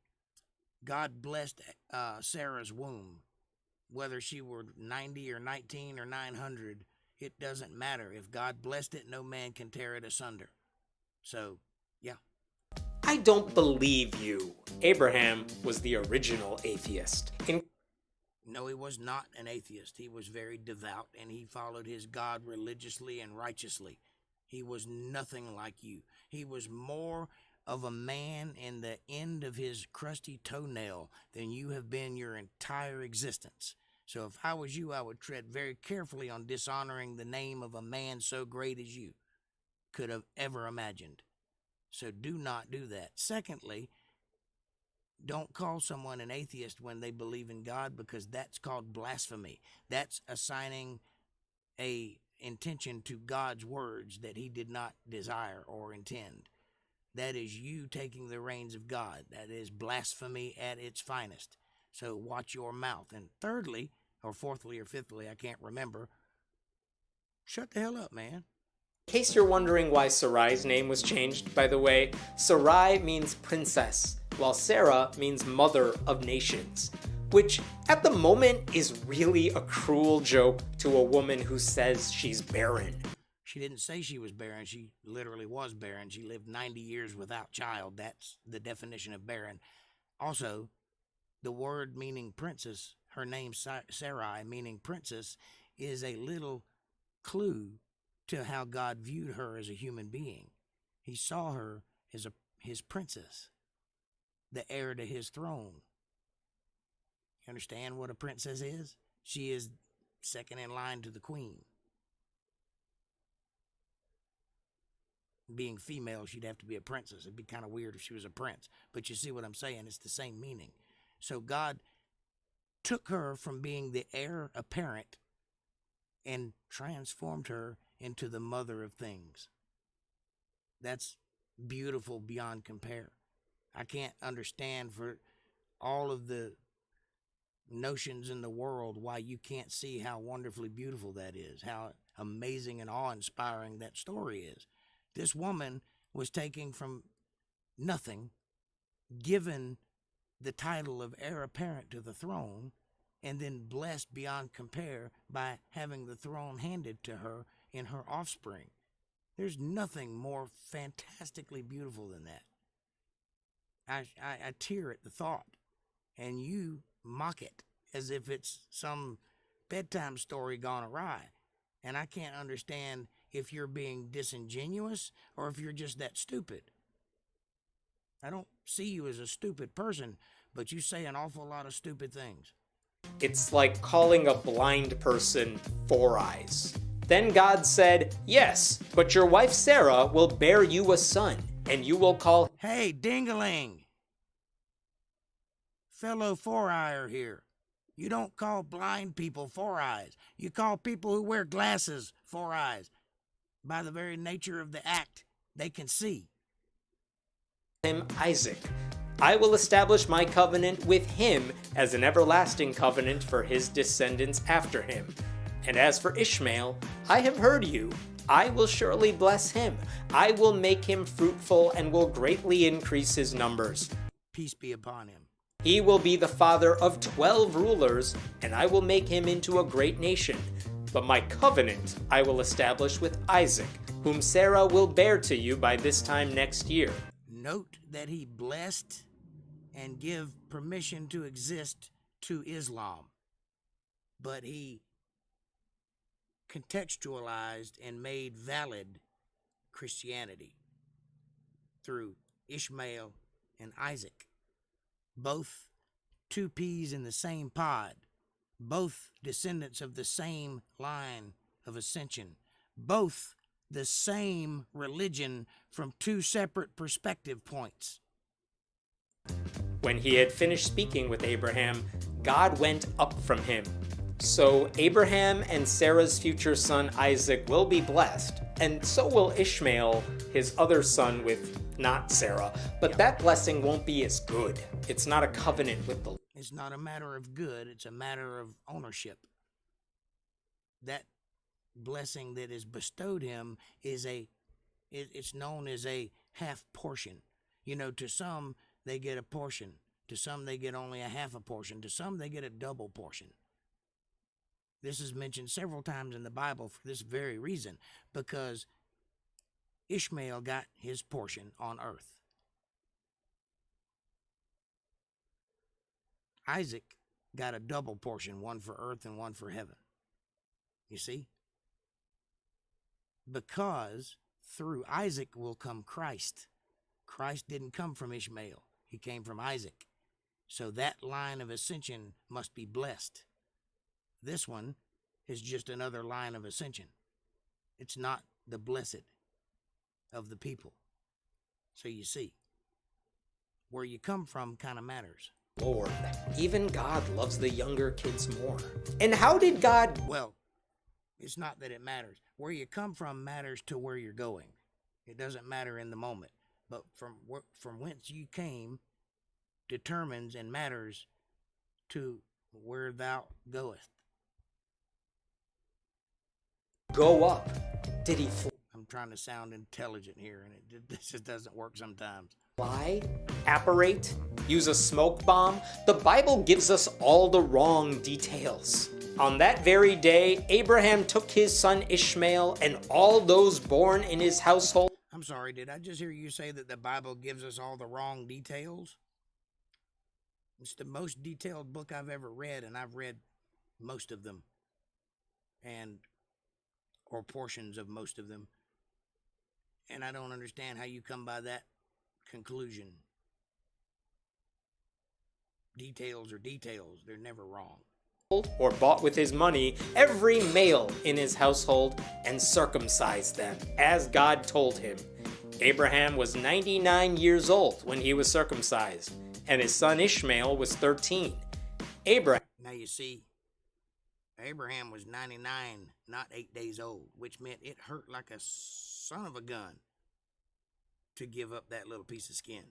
God blessed Sarah's womb. Whether she were 90 or 19 or 900, it doesn't matter. If God blessed it, no man can tear it asunder. So, yeah. I don't believe you. Abraham was the original atheist. No, he was not an atheist. He was very devout, and he followed his God religiously and righteously. He was nothing like you. He was more of a man in the end of his crusty toenail than you have been your entire existence. So if I was you, I would tread very carefully on dishonoring the name of a man so great as you could have ever imagined. So do not do that. Secondly, don't call someone an atheist when they believe in God, because that's called blasphemy. That's assigning a intention to God's words that he did not desire or intend. That is you taking the reins of God. That is blasphemy at its finest. So watch your mouth. And thirdly, or fourthly or fifthly, I can't remember, shut the hell up, man. In case you're wondering why Sarai's name was changed, by the way, Sarai means princess, while Sarah means mother of nations, which at the moment is really a cruel joke to a woman who says she's barren. She didn't say she was barren. She literally was barren. She lived 90 years without child. That's the definition of barren. Also, the word meaning princess, her name Sarai meaning princess, is a little clue to how God viewed her as a human being. He saw her as his princess, the heir to his throne. You understand what a princess is? She is second in line to the queen. Being female, she'd have to be a princess. It'd be kind of weird if she was a prince. But you see what I'm saying? It's the same meaning. So God took her from being the heir apparent and transformed her into the mother of things. That's beautiful beyond compare. I can't understand for all of the notions in the world why you can't see how wonderfully beautiful that is, how amazing and awe-inspiring that story is. This woman was taken from nothing, given the title of heir apparent to the throne, and then blessed beyond compare by having the throne handed to her in her offspring. There's nothing more fantastically beautiful than that. I tear at the thought, and you mock it as if it's some bedtime story gone awry. And I can't understand if you're being disingenuous or if you're just that stupid. I don't see you as a stupid person, but you say an awful lot of stupid things. It's like calling a blind person Four Eyes. Then God said, "Yes, but your wife Sarah will bear you a son, and you will call..." Hey, dingaling! Fellow four-eyer here. You don't call blind people four eyes. You call people who wear glasses four eyes. By the very nature of the act, they can see. Him Isaac. I will establish my covenant with him as an everlasting covenant for his descendants after him. And as for Ishmael, I have heard you. I will surely bless him. I will make him fruitful and will greatly increase his numbers. Peace be upon him. He will be the father of 12 rulers, and I will make him into a great nation. But my covenant I will establish with Isaac, whom Sarah will bear to you by this time next year. Note that he blessed and give permission to exist to Islam, but he contextualized and made valid Christianity through Ishmael and Isaac, both two peas in the same pod, both descendants of the same line of ascension, both the same religion from two separate perspective points. When he had finished speaking with Abraham, God went up from him. So Abraham and Sarah's future son Isaac will be blessed, and so will Ishmael, his other son with not Sarah. But that blessing won't be as good. It's not a covenant with the... It's not a matter of good, it's a matter of ownership. That blessing that is bestowed him is it's known as a half portion. You know, to some they get a portion, to some they get only a half a portion, to some they get a double portion. This is mentioned several times in the Bible for this very reason, because Ishmael got his portion on earth. Isaac got a double portion, one for earth and one for heaven. You see? Because through Isaac will come Christ. Christ didn't come from Ishmael. He came from Isaac. So that line of ascension must be blessed. This one is just another line of ascension. It's not the blessed of the people. So you see, where you come from kind of matters. Lord, even God loves the younger kids more. And how did God... Well, it's not that it matters. Where you come from matters to where you're going. It doesn't matter in the moment. But from whence you came determines and matters to where thou goest. Go up? Did he I'm trying to sound intelligent here, and this just doesn't work sometimes. fly? Apparate? Use a smoke bomb? The Bible gives us all the wrong details. On that very day, Abraham took his son Ishmael and all those born in his household. I'm sorry, did I just hear you say that the Bible gives us all the wrong details? It's the most detailed book I've ever read, and I've read most of them. Or portions of most of them. And I don't understand how you come by that conclusion. Details are details. They're never wrong. Or bought with his money every male in his household and circumcised them, as God told him. Abraham was 99 years old when he was circumcised, and his son Ishmael was 13. Now you see, Abraham was 99, not 8 days old, which meant it hurt like a son of a gun to give up that little piece of skin.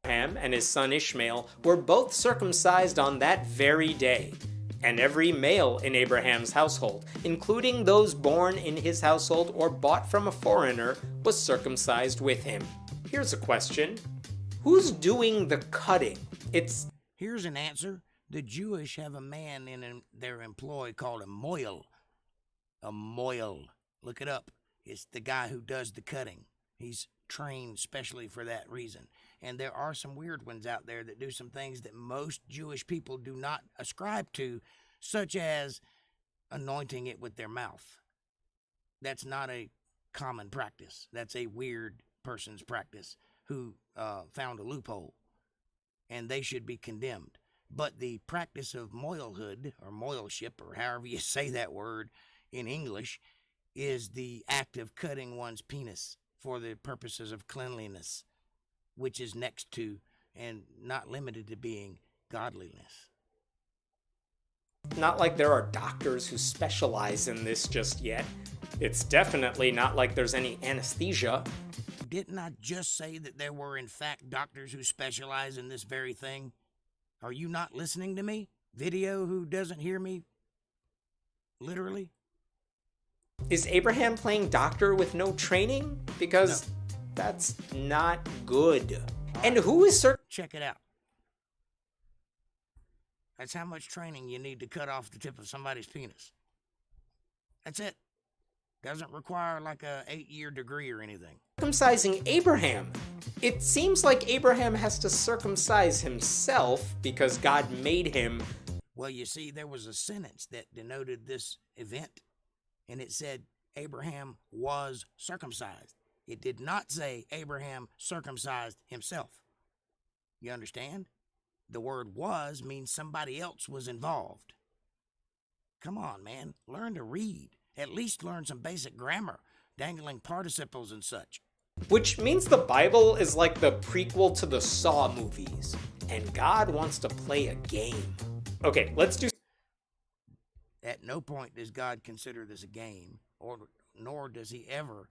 Abraham and his son Ishmael were both circumcised on that very day, and every male in Abraham's household, including those born in his household or bought from a foreigner, was circumcised with him. Here's a question. Who's doing the cutting? Here's an answer. The Jewish have a man in their employ called a moil. A moil. Look it up. It's the guy who does the cutting. He's trained specially for that reason. And there are some weird ones out there that do some things that most Jewish people do not ascribe to, such as anointing it with their mouth. That's not a common practice. That's a weird person's practice who found a loophole, and they should be condemned. But the practice of moilhood, or moilship, or however you say that word in English, is the act of cutting one's penis for the purposes of cleanliness, which is next to and not limited to being godliness. Not like there are doctors who specialize in this just yet. It's definitely not like there's any anesthesia. Didn't I just say that there were in fact doctors who specialize in this very thing? Are you not listening to me? Video who doesn't hear me? Literally? Is Abraham playing doctor with no training? Because that's not good. And who is Check it out. That's how much training you need to cut off the tip of somebody's penis. That's it. Doesn't require like a 8-year degree or anything. circumcising Abraham? It seems like Abraham has to circumcise himself because God made him. Well, you see, there was a sentence that denoted this event, and it said Abraham was circumcised. It did not say Abraham circumcised himself. You understand? The word was means somebody else was involved. Come on, man. Learn to read. At least learn some basic grammar, dangling participles and such. Which means the Bible is like the prequel to the Saw movies, and God wants to play a game. Okay, let's do... At no point does God consider this a game, nor does he ever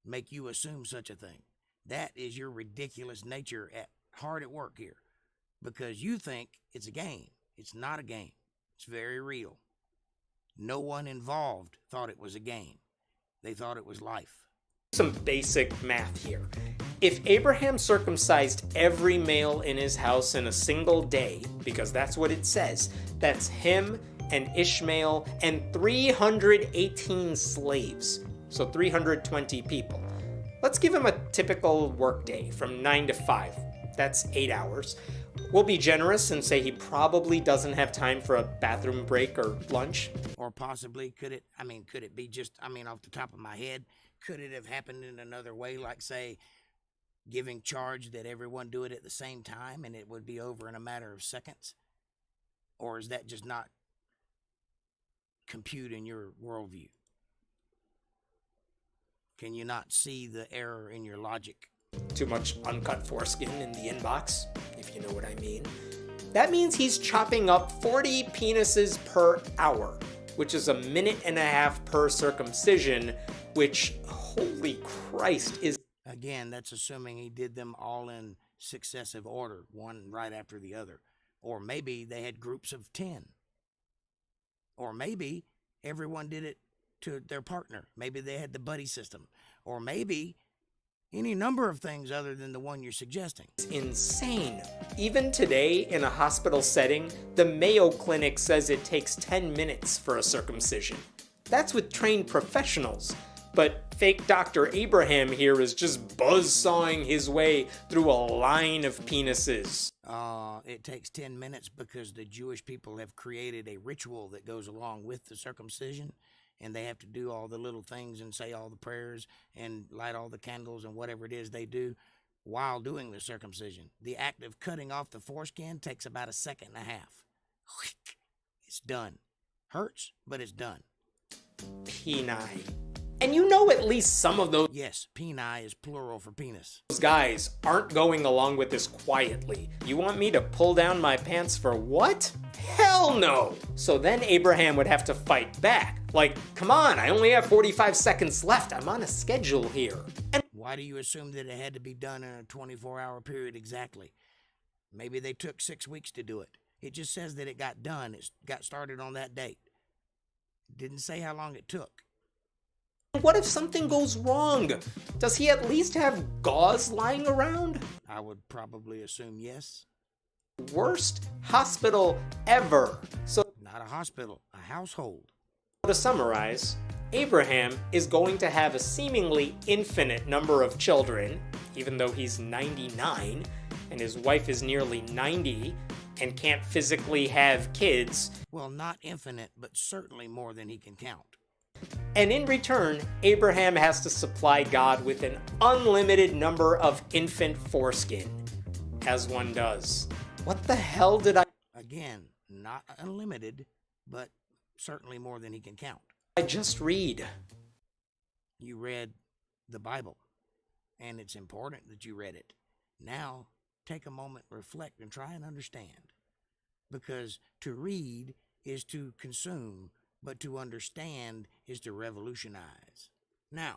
make you assume such a thing. That is your ridiculous nature hard at work here, because you think it's a game. It's not a game. It's very real. No one involved thought it was a game. They thought it was life. Some basic math here. If Abraham circumcised every male in his house in a single day, because that's what it says, that's him and Ishmael and 318 slaves. So 320 people. Let's give him a typical workday from 9 to 5. That's 8 hours. We'll be generous and say he probably doesn't have time for a bathroom break or lunch. Or possibly, could it be just, off the top of my head, could it have happened in another way, like, say, giving charge that everyone do it at the same time and it would be over in a matter of seconds? Or is that just not compute in your worldview? Can you not see the error in your logic? Too much uncut foreskin in the inbox, if you know what I mean. That means he's chopping up 40 penises per hour, which is 1.5 minutes per circumcision, which, holy Christ, is... Again, that's assuming he did them all in successive order, one right after the other. Or maybe they had groups of 10. Or maybe everyone did it to their partner. Maybe they had the buddy system. Or maybe any number of things other than the one you're suggesting. It's insane. Even today, in a hospital setting, the Mayo Clinic says it takes 10 minutes for a circumcision. That's with trained professionals. But fake Dr. Abraham here is just buzzsawing his way through a line of penises. It takes 10 minutes because the Jewish people have created a ritual that goes along with the circumcision, and they have to do all the little things and say all the prayers and light all the candles and whatever it is they do while doing the circumcision. The act of cutting off the foreskin takes about 1.5 seconds. It's done. Hurts, but it's done. Peni. And you know at least some of those... Yes, peni is plural for penis. Those guys aren't going along with this quietly. You want me to pull down my pants for what? Hell no! So then Abraham would have to fight back. Like, come on, I only have 45 seconds left. I'm on a schedule here. And why do you assume that it had to be done in a 24-hour period exactly? Maybe they took 6 weeks to do it. It just says that it got done. It got started on that date. It didn't say how long it took. What if something goes wrong? Does he at least have gauze lying around? I would probably assume yes. Worst hospital ever. So, not a hospital, a household. To summarize, Abraham is going to have a seemingly infinite number of children, even though he's 99, and his wife is nearly 90, and can't physically have kids. Well, not infinite, but certainly more than he can count. And in return, Abraham has to supply God with an unlimited number of infant foreskin, as one does. What the hell did I... Again, not unlimited, but certainly more than he can count. I just read? You read the Bible, and it's important that you read it. Now, take a moment, reflect, and try and understand. Because to read is to consume, but to understand is to revolutionize. Now,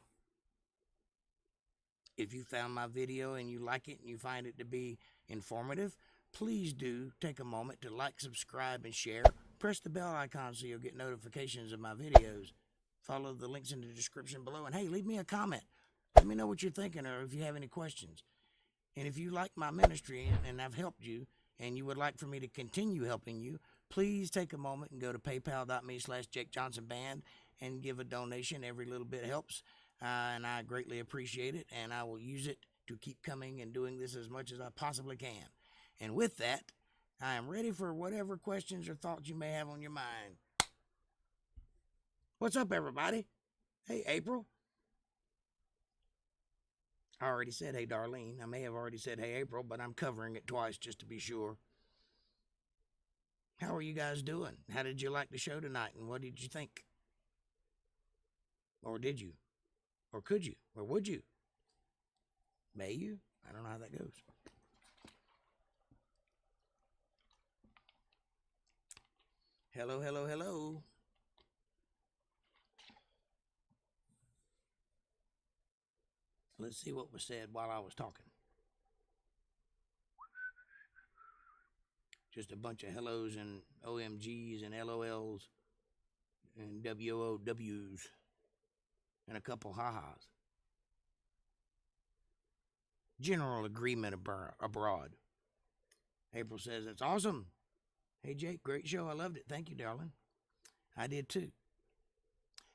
if you found my video and you like it and you find it to be informative, please do take a moment to like, subscribe, and share. Press the bell icon so you'll get notifications of my videos. Follow the links in the description below. And hey, leave me a comment. Let me know what you're thinking or if you have any questions. And if you like my ministry and I've helped you and you would like for me to continue helping you, please take a moment and go to paypal.me/JakeJohnsonBand and give a donation. Every little bit helps, and I greatly appreciate it, and I will use it to keep coming and doing this as much as I possibly can. And with that, I am ready for whatever questions or thoughts you may have on your mind. What's up, everybody? Hey, April. I already said, hey, Darlene. I may have already said, hey, April, but I'm covering it twice just to be sure. How are you guys doing? How did you like the show tonight, and what did you think? Or did you? Or could you? Or would you? May you? I don't know how that goes. Hello, hello, hello. Let's see what was said while I was talking. Just a bunch of hellos and OMGs and LOLs and WOWs and a couple ha-has. General agreement abroad. April says, that's awesome. Hey, Jake, great show. I loved it. Thank you, darling. I did too.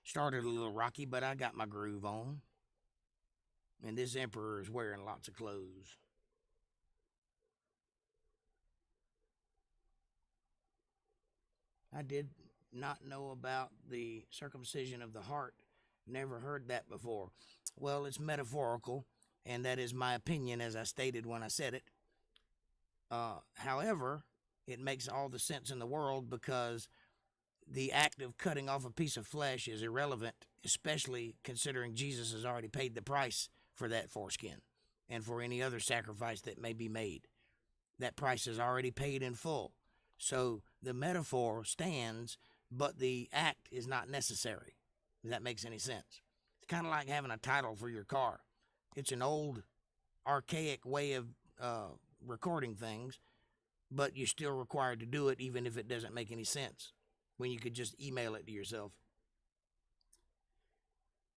Started a little rocky, but I got my groove on. And this emperor is wearing lots of clothes. I did not know about the circumcision of the heart. Never heard that before. Well, it's metaphorical, and that is my opinion as I stated when I said it. However, it makes all the sense in the world because the act of cutting off a piece of flesh is irrelevant, especially considering Jesus has already paid the price for that foreskin and for any other sacrifice that may be made. That price is already paid in full. So the metaphor stands, but the act is not necessary. If that makes any sense. It's kind of like having a title for your car. It's an old, archaic way of recording things, but you're still required to do it even if it doesn't make any sense, when you could just email it to yourself.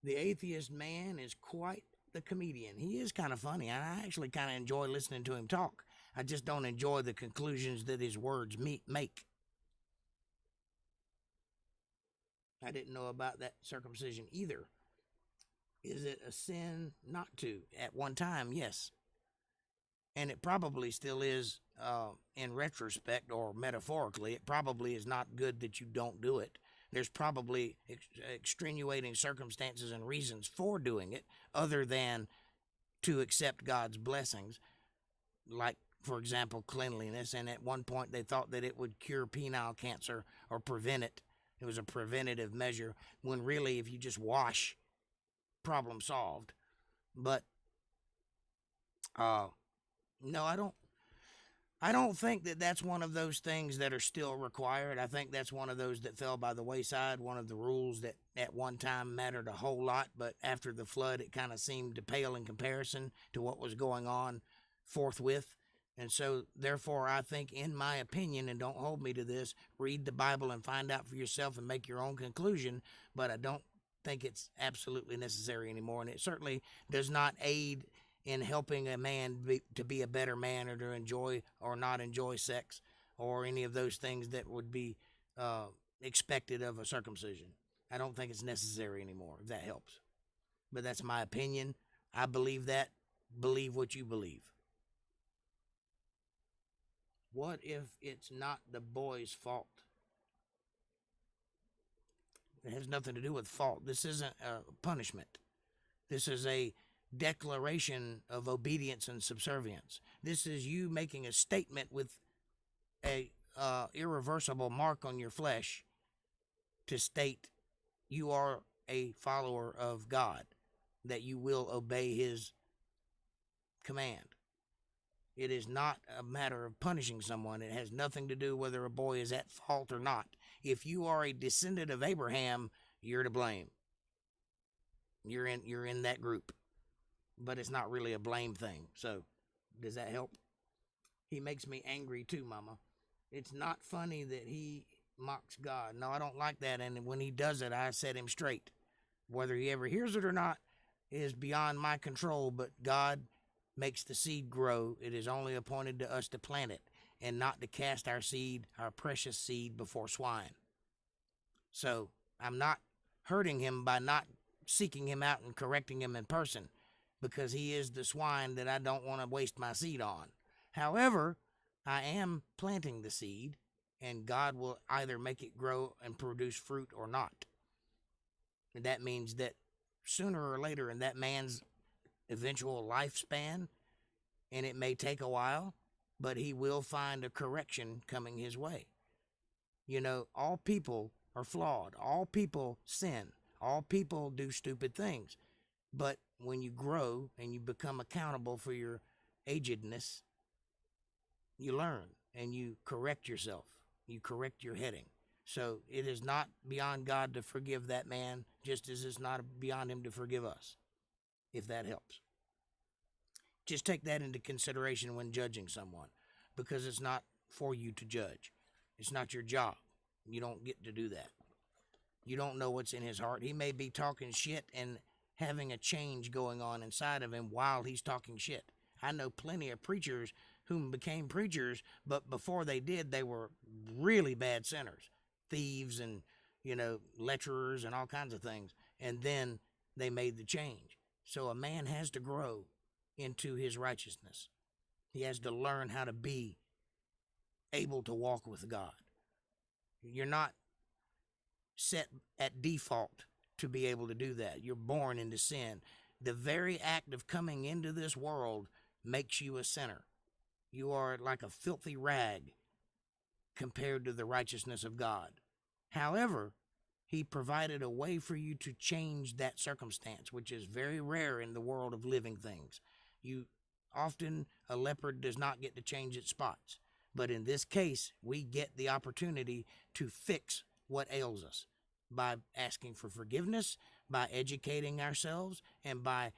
The atheist man is quite the comedian. He is kind of funny. I actually kind of enjoy listening to him talk. I just don't enjoy the conclusions that his words make. I didn't know about that circumcision either. Is it a sin not to? At one time, yes. And it probably still is, in retrospect or metaphorically, it probably is not good that you don't do it. There's probably extenuating circumstances and reasons for doing it other than to accept God's blessings, like, for example, cleanliness. And at one point they thought that it would cure penile cancer or prevent it. It was a preventative measure, when really if you just wash, problem solved. But no, I don't think that that's one of those things that are still required. I think that's one of those that fell by the wayside, one of the rules that at one time mattered a whole lot, but after the flood it kind of seemed to pale in comparison to what was going on forthwith. And so, therefore, I think, in my opinion, and don't hold me to this, read the Bible and find out for yourself and make your own conclusion, but I don't think it's absolutely necessary anymore, and it certainly does not aid in helping a man to be a better man or to enjoy or not enjoy sex or any of those things that would be expected of a circumcision. I don't think it's necessary anymore, if that helps. But that's my opinion. I believe that. Believe what you believe. What if it's not the boy's fault? It has nothing to do with fault. This isn't a punishment. This is a declaration of obedience and subservience. This is you making a statement with a irreversible mark on your flesh to state you are a follower of God. that you will obey his command. It is not a matter of punishing someone. It has nothing to do whether a boy is at fault or not. If you are a descendant of Abraham, you're to blame. You're in that group. But it's not really a blame thing. So, does that help? He makes me angry too, Mama. It's not funny that he mocks God. No, I don't like that. And when he does it, I set him straight. Whether he ever hears it or not is beyond my control, but God makes the seed grow. It is only appointed to us to plant it and not to cast our seed, our precious seed, before swine. So I'm not hurting him by not seeking him out and correcting him in person, because he is the swine that I don't want to waste my seed on. However, I am planting the seed, and God will either make it grow and produce fruit or not. And that means that sooner or later in that man's eventual lifespan, and it may take a while, but he will find a correction coming his way. You know, all people are flawed. All people sin. All people do stupid things. But when you grow and you become accountable for your agedness, you learn and you correct yourself. You correct your heading. So it is not beyond God to forgive that man, just as it's not beyond him to forgive us, if that helps. Just take that into consideration when judging someone, because it's not for you to judge. It's not your job. You don't get to do that. You don't know what's in his heart. He may be talking shit and having a change going on inside of him while he's talking shit. I know plenty of preachers whom became preachers, but before they did, they were really bad sinners, thieves and, lecherers and all kinds of things. And then they made the change. So a man has to grow into his righteousness. He has to learn how to be able to walk with God. You're not set at default to be able to do that. You're born into sin. The very act of coming into this world makes you a sinner. You are like a filthy rag compared to the righteousness of God. However, he provided a way for you to change that circumstance, which is very rare in the world of living things. A leopard does not get to change its spots. But in this case, we get the opportunity to fix what ails us by asking for forgiveness, by educating ourselves, and by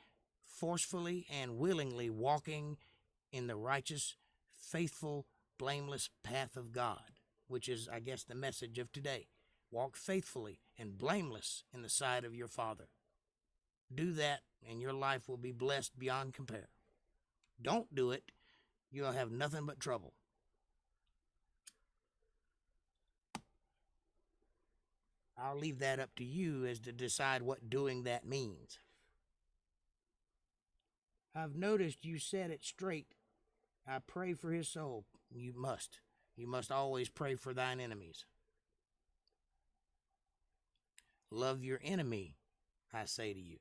forcefully and willingly walking in the righteous, faithful, blameless path of God, which is, I guess, the message of today. Walk faithfully and blameless in the sight of your Father. Do that, and your life will be blessed beyond compare. Don't do it, you'll have nothing but trouble. I'll leave that up to you as to decide what doing that means. I've noticed you said it straight. I pray for his soul. You must. You must always pray for thine enemies. Love your enemy, I say to you.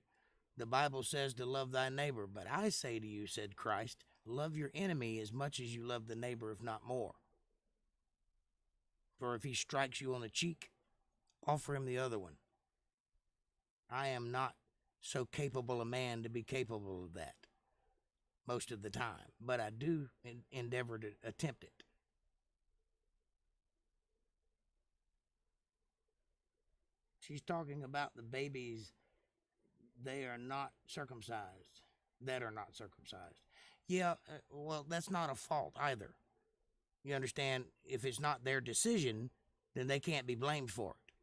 The Bible says to love thy neighbor, but I say to you, said Christ, love your enemy as much as you love the neighbor, if not more. For if he strikes you on the cheek, offer him the other one. I am not so capable a man to be capable of that most of the time, but I do endeavor to attempt it. She's talking about the babies, they are not circumcised, that are not circumcised. Yeah, well, that's not a fault either. You understand, if it's not their decision, then they can't be blamed for it.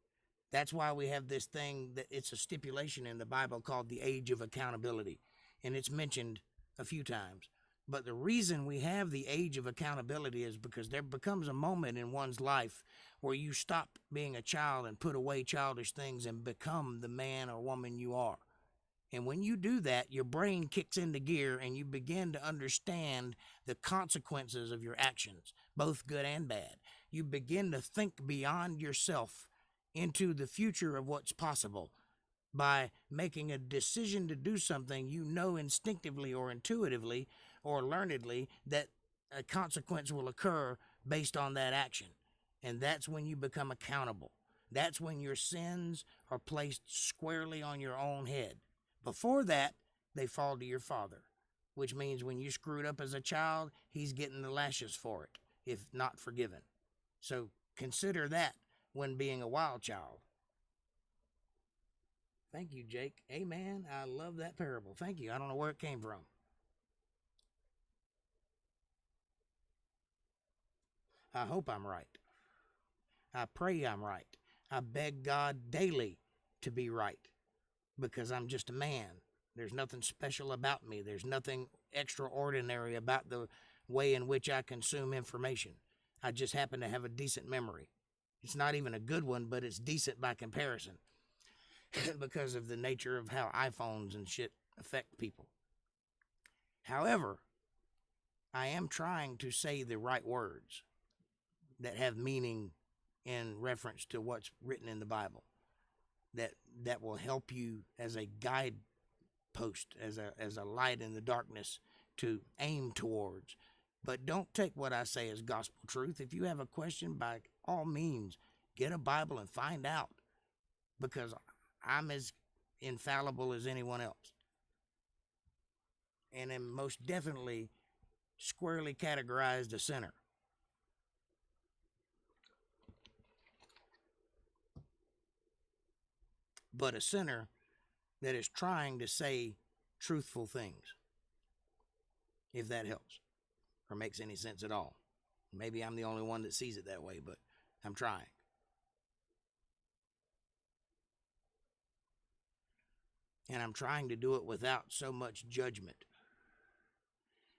That's why we have this thing that it's a stipulation in the Bible called the age of accountability. And it's mentioned a few times. But the reason we have the age of accountability is because there becomes a moment in one's life where you stop being a child and put away childish things and become the man or woman you are. And when you do that, your brain kicks into gear and you begin to understand the consequences of your actions, both good and bad. You begin to think beyond yourself into the future of what's possible by making a decision to do something you know instinctively or intuitively or learnedly that a consequence will occur based on that action. And that's when you become accountable. That's when your sins are placed squarely on your own head. Before that, they fall to your father, which means when you screwed up as a child, he's getting the lashes for it, if not forgiven. So consider that when being a wild child. Thank you, Jake. Amen. I love that parable. Thank you. I don't know where it came from. I hope I'm right. I pray I'm right. I beg God daily to be right, because I'm just a man. There's nothing special about me. There's nothing extraordinary about the way in which I consume information. I just happen to have a decent memory. It's not even a good one, but it's decent by comparison because of the nature of how iPhones and shit affect people. However, I am trying to say the right words that have meaning in reference to what's written in the Bible, that will help you as a guidepost, as a light in the darkness to aim towards. But don't take what I say as gospel truth. If you have a question, by all means, get a Bible and find out, because I'm as infallible as anyone else, and am most definitely squarely categorized a sinner. But a sinner that is trying to say truthful things, if that helps or makes any sense at all. Maybe I'm the only one that sees it that way, but I'm trying. And I'm trying to do it without so much judgment,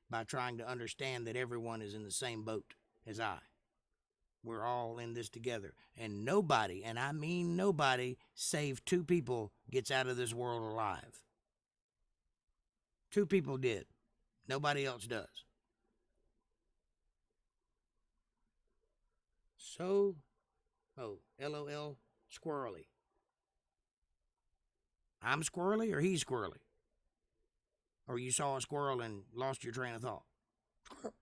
by trying to understand that everyone is in the same boat as I. We're all in this together. And nobody, and I mean nobody, save 2 people gets out of this world alive. 2 people did. Nobody else does. So, LOL, squirrely. I'm squirrely or he's squirrely? Or you saw a squirrel and lost your train of thought? Squirrel.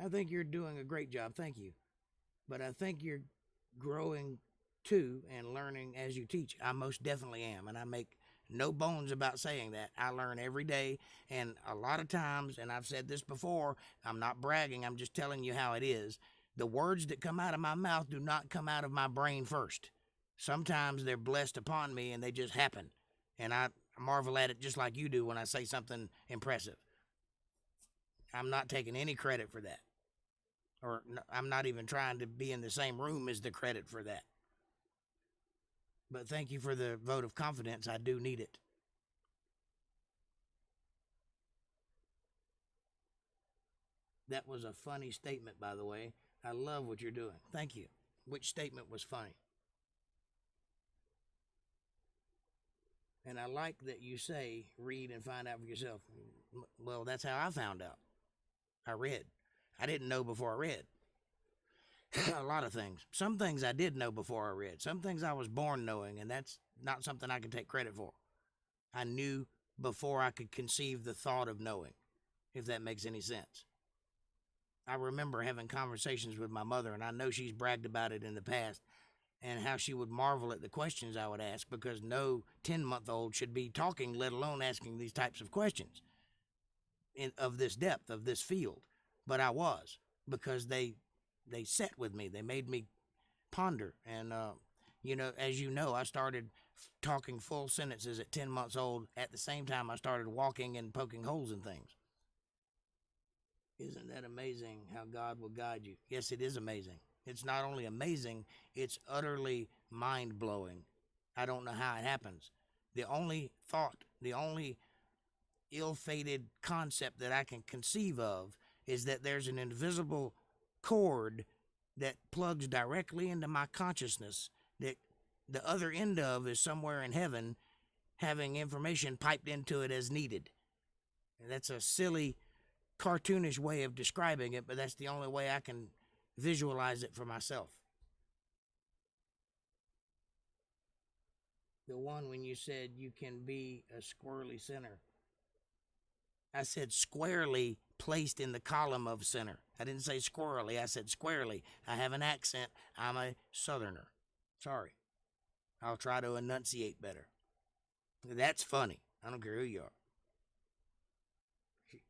I think you're doing a great job, thank you. But I think you're growing too and learning as you teach. I most definitely am, and I make no bones about saying that. I learn every day, and a lot of times, and I've said this before, I'm not bragging, I'm just telling you how it is. The words that come out of my mouth do not come out of my brain first. Sometimes they're blessed upon me and they just happen. And I marvel at it just like you do when I say something impressive. I'm not taking any credit for that. Or I'm not even trying to be in the same room as the credit for that. But thank you for the vote of confidence. I do need it. That was a funny statement, by the way. I love what you're doing. Thank you. Which statement was funny? And I like that you say, read and find out for yourself. Well, that's how I found out. I read. I didn't know before I read. A lot of things. Some things I did know before I read. Some things I was born knowing, and that's not something I can take credit for. I knew before I could conceive the thought of knowing, if that makes any sense. I remember having conversations with my mother, and I know she's bragged about it in the past, and how she would marvel at the questions I would ask, because no 10-month-old should be talking, let alone asking these types of questions of this depth, of this field. But I was, because they sat with me. They made me ponder. And, as you know, I started talking full sentences at 10 months old. At the same time, I started walking and poking holes in things. Isn't that amazing how God will guide you? Yes, it is amazing. It's not only amazing, it's utterly mind-blowing. I don't know how it happens. The only thought, the only ill-fated concept that I can conceive of is that there's an invisible cord that plugs directly into my consciousness that the other end of is somewhere in heaven, having information piped into it as needed. And that's a silly, cartoonish way of describing it, but that's the only way I can visualize it for myself. The one when you said you can be a squirrely sinner. I said squarely placed in the column of sinner. I didn't say squirrely, I said squarely. I have an accent. I'm a southerner. Sorry. I'll try to enunciate better. That's funny. I don't care who you are.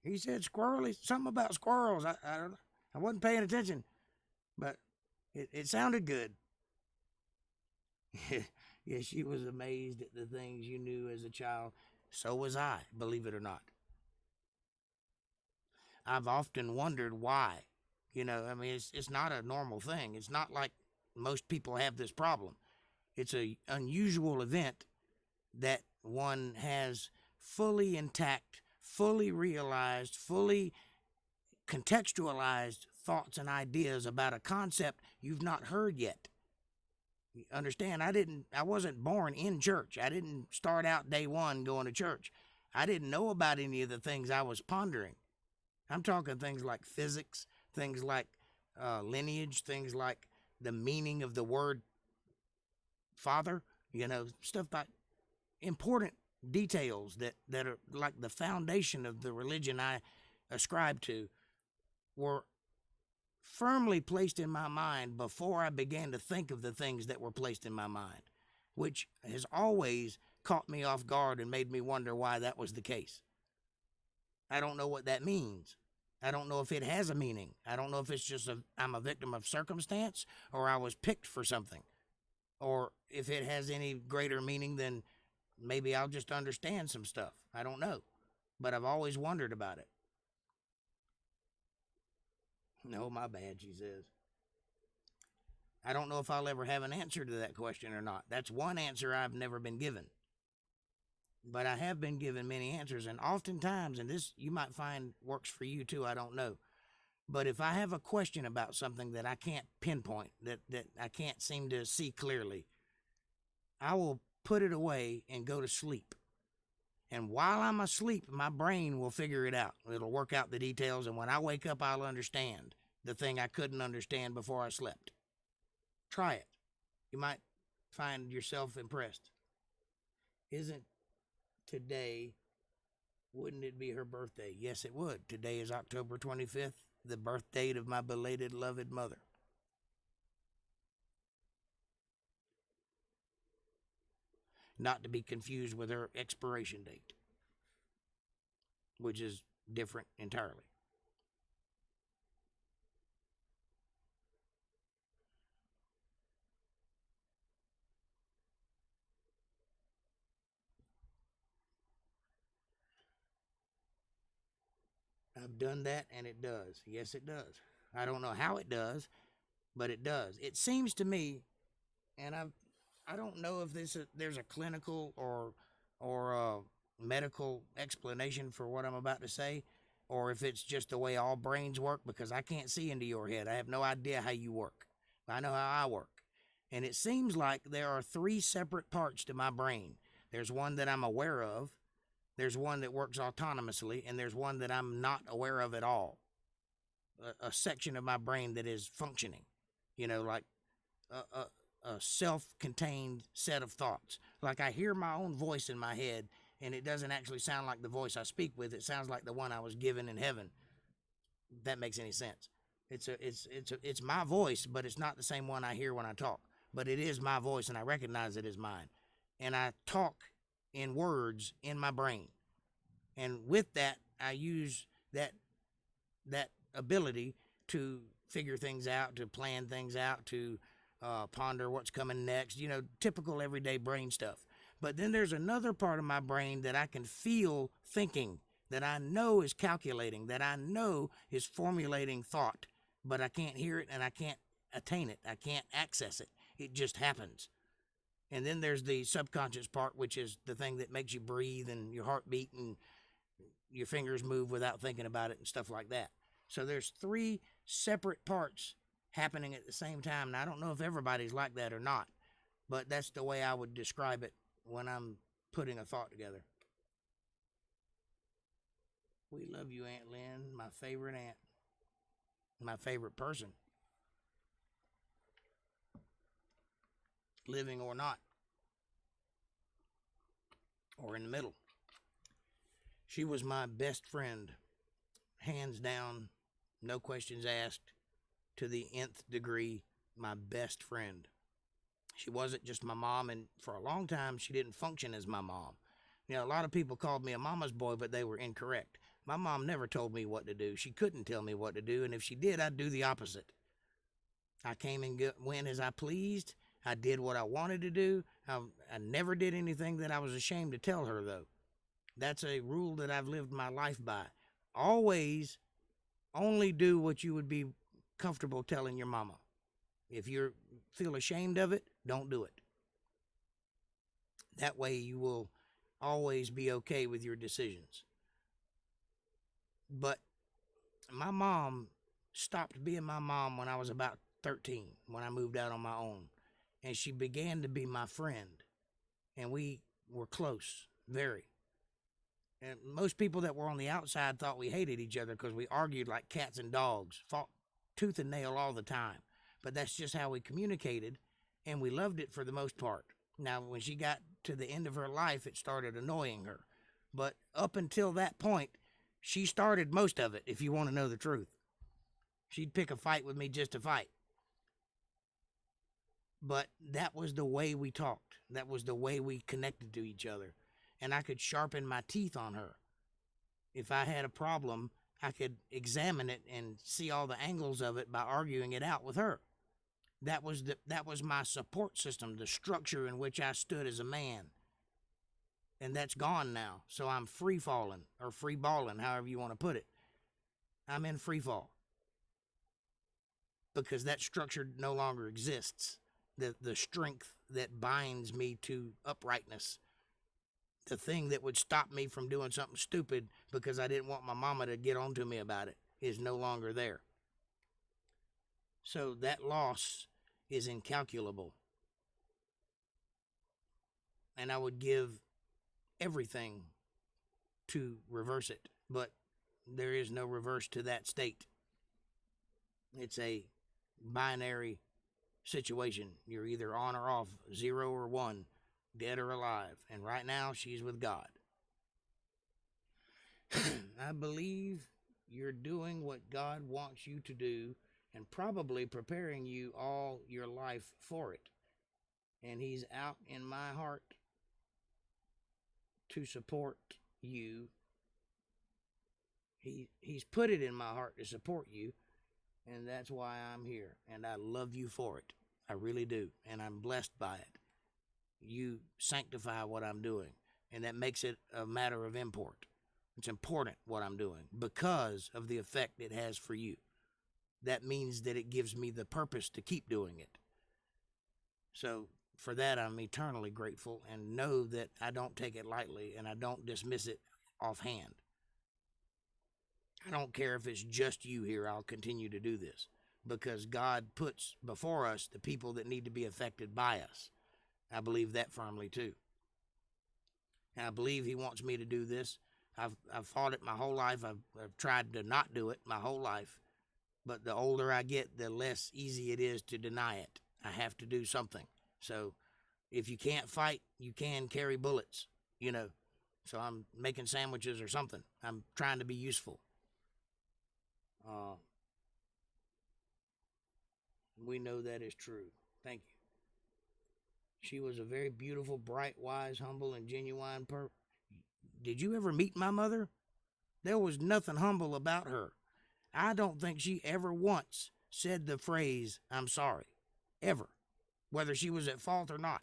He said squirrely, something about squirrels. I don't know. I wasn't paying attention, but it sounded good. Yeah, she was amazed at the things you knew as a child. So was I, believe it or not. I've often wondered why. You know, I mean, it's not a normal thing. It's not like most people have this problem. It's an unusual event that one has fully intact, fully realized, fully contextualized thoughts and ideas about a concept you've not heard yet. You understand, I wasn't born in church. I didn't start out day one going to church. I didn't know about any of the things I was pondering. I'm talking things like physics, things like lineage, things like the meaning of the word father, you know, stuff like important details that are like the foundation of the religion I ascribe to were firmly placed in my mind before I began to think of the things that were placed in my mind, which has always caught me off guard and made me wonder why that was the case. I don't know what that means. I don't know if it has a meaning. I don't know if it's just I'm a victim of circumstance, or I was picked for something, or if it has any greater meaning than maybe I'll just understand some stuff. I don't know, but I've always wondered about it. No, my bad, she says. I don't know if I'll ever have an answer to that question or not. That's one answer I've never been given. But I have been given many answers, and oftentimes, and this you might find works for you too, I don't know. But if I have a question about something that I can't pinpoint, that I can't seem to see clearly, I will put it away and go to sleep. And while I'm asleep, my brain will figure it out. It'll work out the details, and when I wake up, I'll understand the thing I couldn't understand before I slept. Try it. You might find yourself impressed. Isn't today, wouldn't it be her birthday? Yes, it would. Today is October 25th, the birth date of my belated, loved mother. Not to be confused with her expiration date, which is different entirely. I've done that, and it does. Yes, it does. I don't know how it does, but it does. It seems to me, and I don't know if there's a clinical or a medical explanation for what I'm about to say, or if it's just the way all brains work, because I can't see into your head. I have no idea how you work. I know how I work. And it seems like there are 3 separate parts to my brain. There's one that I'm aware of, there's one that works autonomously, and there's one that I'm not aware of at all. A section of my brain that is functioning, you know, like a self-contained set of thoughts. Like I hear my own voice in my head, and it doesn't actually sound like the voice I speak with. It sounds like the one I was given in heaven. If that makes any sense. It's my voice, but it's not the same one I hear when I talk. But it is my voice, and I recognize it as mine. And I talk in words in my brain. And with that, I use that ability to figure things out, to plan things out, to ponder what's coming next, you know, typical everyday brain stuff. But then there's another part of my brain that I can feel thinking, that I know is calculating, that I know is formulating thought, but I can't hear it and I can't attain it. I can't access it. It just happens. And then there's the subconscious part, which is the thing that makes you breathe and your heart beat and your fingers move without thinking about it and stuff like that. So there's 3 separate parts happening at the same time. And I don't know if everybody's like that or not, but that's the way I would describe it when I'm putting a thought together. We love you, Aunt Lynn, my favorite aunt, my favorite person, living or not, or in the middle. She was my best friend, hands down, no questions asked, to the nth degree, my best friend. She wasn't just my mom, and for a long time, she didn't function as my mom. You know, a lot of people called me a mama's boy, but they were incorrect. My mom never told me what to do. She couldn't tell me what to do, and if she did, I'd do the opposite. I came and went as I pleased. I did what I wanted to do. I never did anything that I was ashamed to tell her, though. That's a rule that I've lived my life by. Always only do what you would be comfortable telling your mama. If you feel ashamed of it, don't do it. That way you will always be okay with your decisions. But my mom stopped being my mom when I was about 13, when I moved out on my own. And she began to be my friend. And we were close, very. And most people that were on the outside thought we hated each other because we argued like cats and dogs, fought tooth and nail all the time. But that's just how we communicated, and we loved it for the most part. Now, when she got to the end of her life, it started annoying her. But up until that point, she started most of it, if you want to know the truth. She'd pick a fight with me just to fight. But that was the way we talked. That was the way we connected to each other. And I could sharpen my teeth on her. If I had a problem, I could examine it and see all the angles of it by arguing it out with her. That was my support system, the structure in which I stood as a man. And that's gone now. So I'm free falling, or free balling, however you want to put it. I'm in free fall. Because that structure no longer exists. The strength that binds me to uprightness. The thing that would stop me from doing something stupid because I didn't want my mama to get on to me about it is no longer there. So that loss is incalculable. And I would give everything to reverse it, but there is no reverse to that state. It's a binary situation. You're either on or off, 0 or 1, dead or alive. And right now, she's with God. I believe you're doing what God wants you to do and probably preparing you all your life for it. And he's out in my heart to support you. He's put it in my heart to support you, and that's why I'm here. And I love you for it. I really do. And I'm blessed by it. You sanctify what I'm doing, and that makes it a matter of import. It's important what I'm doing because of the effect it has for you. That means that it gives me the purpose to keep doing it. So for that, I'm eternally grateful and know that I don't take it lightly and I don't dismiss it offhand. I don't care if it's just you here. I'll continue to do this because God puts before us the people that need to be affected by us. I believe that firmly too. And I believe he wants me to do this. I've fought it my whole life. I've tried to not do it my whole life. But the older I get, the less easy it is to deny it. I have to do something. So if you can't fight, you can carry bullets, you know. So I'm making sandwiches or something. I'm trying to be useful. We know that is true. Thank you. She was a very beautiful, bright, wise, humble, and genuine Did you ever meet my mother? There was nothing humble about her. I don't think she ever once said the phrase, "I'm sorry." Ever. Whether she was at fault or not.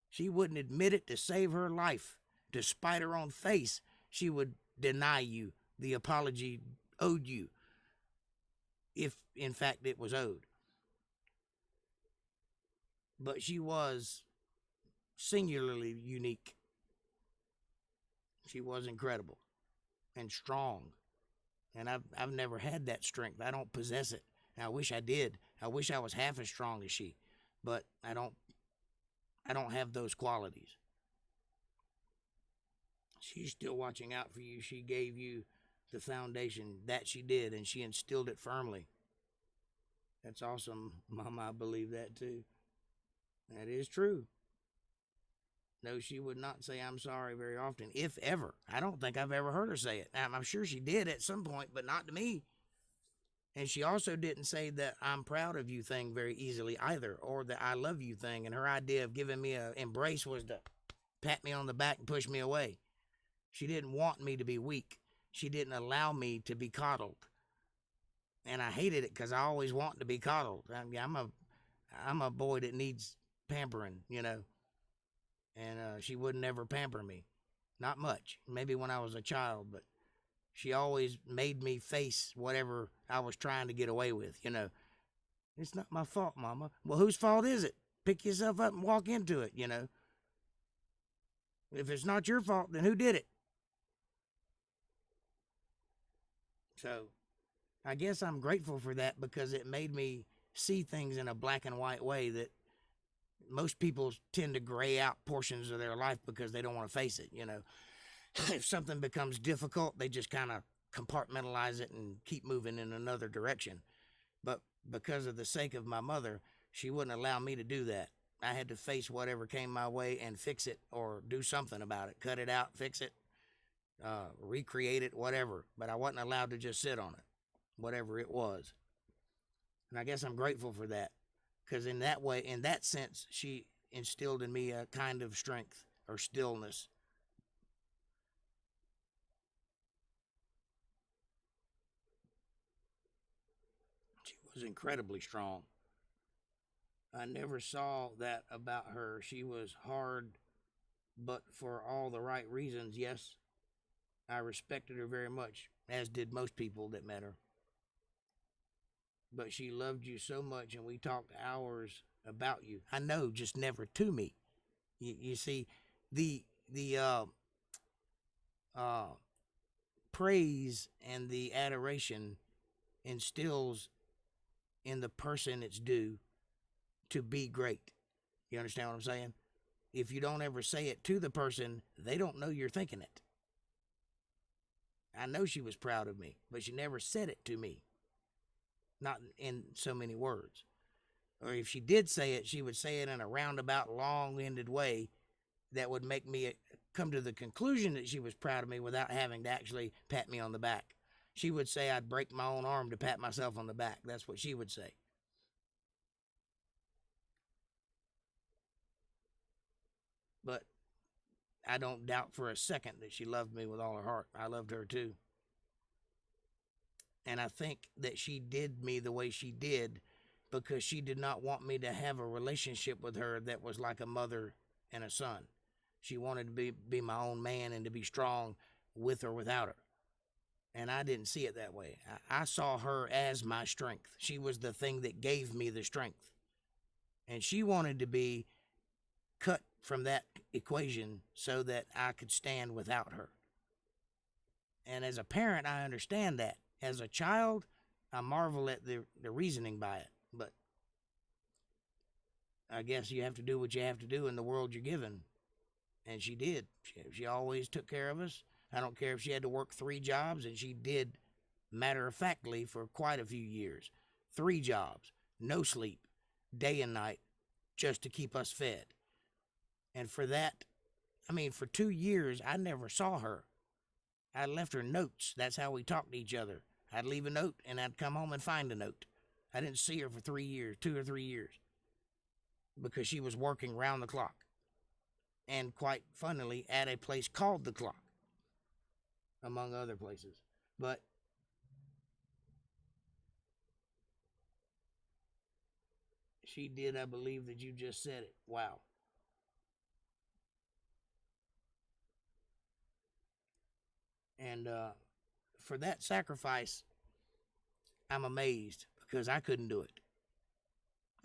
She wouldn't admit it to save her life. To spite her own face, she would deny you the apology owed you. If, in fact, it was owed. But she was singularly unique. She was incredible and strong. And I've never had that strength. I don't possess it. And I wish I did. I wish I was half as strong as she. But I don't have those qualities. She's still watching out for you. She gave you the foundation. That she did, and she instilled it firmly. That's awesome, Mama. I believe that too. That is true. No, she would not say "I'm sorry" very often, if ever. I don't think I've ever heard her say it. I'm sure she did at some point, but not to me. And she also didn't say that "I'm proud of you" thing very easily either, or the "I love you" thing. And her idea of giving me an embrace was to pat me on the back and push me away. She didn't want me to be weak. She didn't allow me to be coddled. And I hated it because I always want to be coddled. I'm a boy that needs pampering, you know. And she would never pamper me. Not much. Maybe when I was a child, but she always made me face whatever I was trying to get away with, you know. It's not my fault, Mama. Well, whose fault is it? Pick yourself up and walk into it, you know. If it's not your fault, then who did it? So, I guess I'm grateful for that because it made me see things in a black and white way that most people tend to gray out portions of their life because they don't want to face it, you know. If something becomes difficult, they just kind of compartmentalize it and keep moving in another direction. But because of the sake of my mother, she wouldn't allow me to do that. I had to face whatever came my way and fix it or do something about it. Cut it out, fix it, recreate it, whatever. But I wasn't allowed to just sit on it, whatever it was. And I guess I'm grateful for that. Because in that way, in that sense, she instilled in me a kind of strength or stillness. She was incredibly strong. I never saw that about her. She was hard, but for all the right reasons, yes. I respected her very much, as did most people that met her. But she loved you so much, and we talked hours about you. I know, just never to me. You see, the praise and the adoration instills in the person it's due to be great. You understand what I'm saying? If you don't ever say it to the person, they don't know you're thinking it. I know she was proud of me, but she never said it to me. Not in so many words. Or if she did say it, she would say it in a roundabout, long-winded way that would make me come to the conclusion that she was proud of me without having to actually pat me on the back. She would say I'd break my own arm to pat myself on the back. That's what she would say. But I don't doubt for a second that she loved me with all her heart. I loved her too. And I think that she did me the way she did because she did not want me to have a relationship with her that was like a mother and a son. She wanted to be my own man and to be strong with or without her. And I didn't see it that way. I saw her as my strength. She was the thing that gave me the strength. And she wanted to be cut from that equation so that I could stand without her. And as a parent, I understand that. As a child, I marvel at the reasoning by it. But I guess you have to do what you have to do in the world you're given. And she did. She always took care of us. I don't care if she had to work 3 jobs, and she did matter-of-factly for quite a few years. 3 jobs, no sleep, day and night, just to keep us fed. And for that, for 2 years, I never saw her. I left her notes. That's how we talked to each other. I'd leave a note, and I'd come home and find a note. I didn't see her for 3 years, 2 or 3 years, because she was working round the clock. And quite funnily, at a place called The Clock, among other places. But she did, I believe that you just said it. Wow. And for that sacrifice, I'm amazed because I couldn't do it.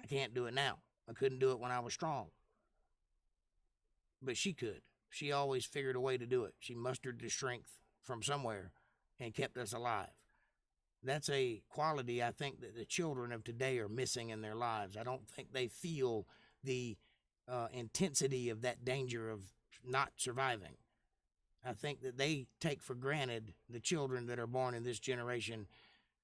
I can't do it now. I couldn't do it when I was strong. But she could. She always figured a way to do it. She mustered the strength from somewhere and kept us alive. That's a quality I think that the children of today are missing in their lives. I don't think they feel the intensity of that danger of not surviving. I think that they take for granted, the children that are born in this generation,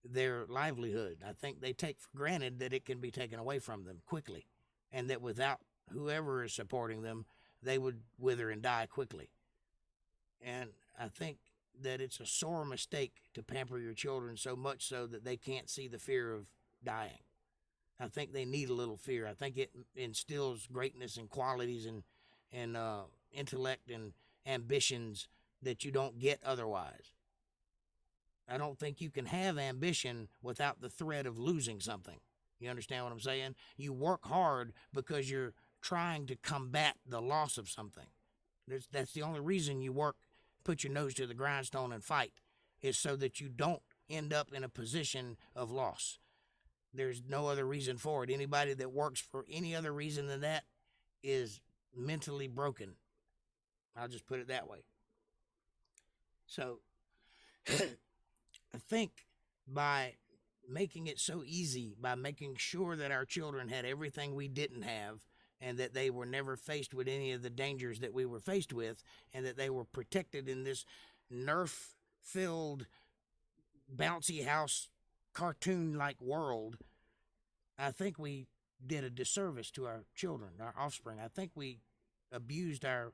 their livelihood. I think they take for granted that it can be taken away from them quickly, and that without whoever is supporting them, they would wither and die quickly. And I think that it's a sore mistake to pamper your children so much so that they can't see the fear of dying. I think they need a little fear. I think it instills greatness and qualities and intellect and ambitions that you don't get otherwise. I don't think you can have ambition without the threat of losing something. You understand what I'm saying? You work hard because you're trying to combat the loss of something. That's the only reason you work, put your nose to the grindstone and fight, is so that you don't end up in a position of loss. There's no other reason for it. Anybody that works for any other reason than that is mentally broken. I'll just put it that way. So, I think by making it so easy, by making sure that our children had everything we didn't have, and that they were never faced with any of the dangers that we were faced with, and that they were protected in this Nerf-filled, bouncy house, cartoon-like world, I think we did a disservice to our children, our offspring. I think we abused our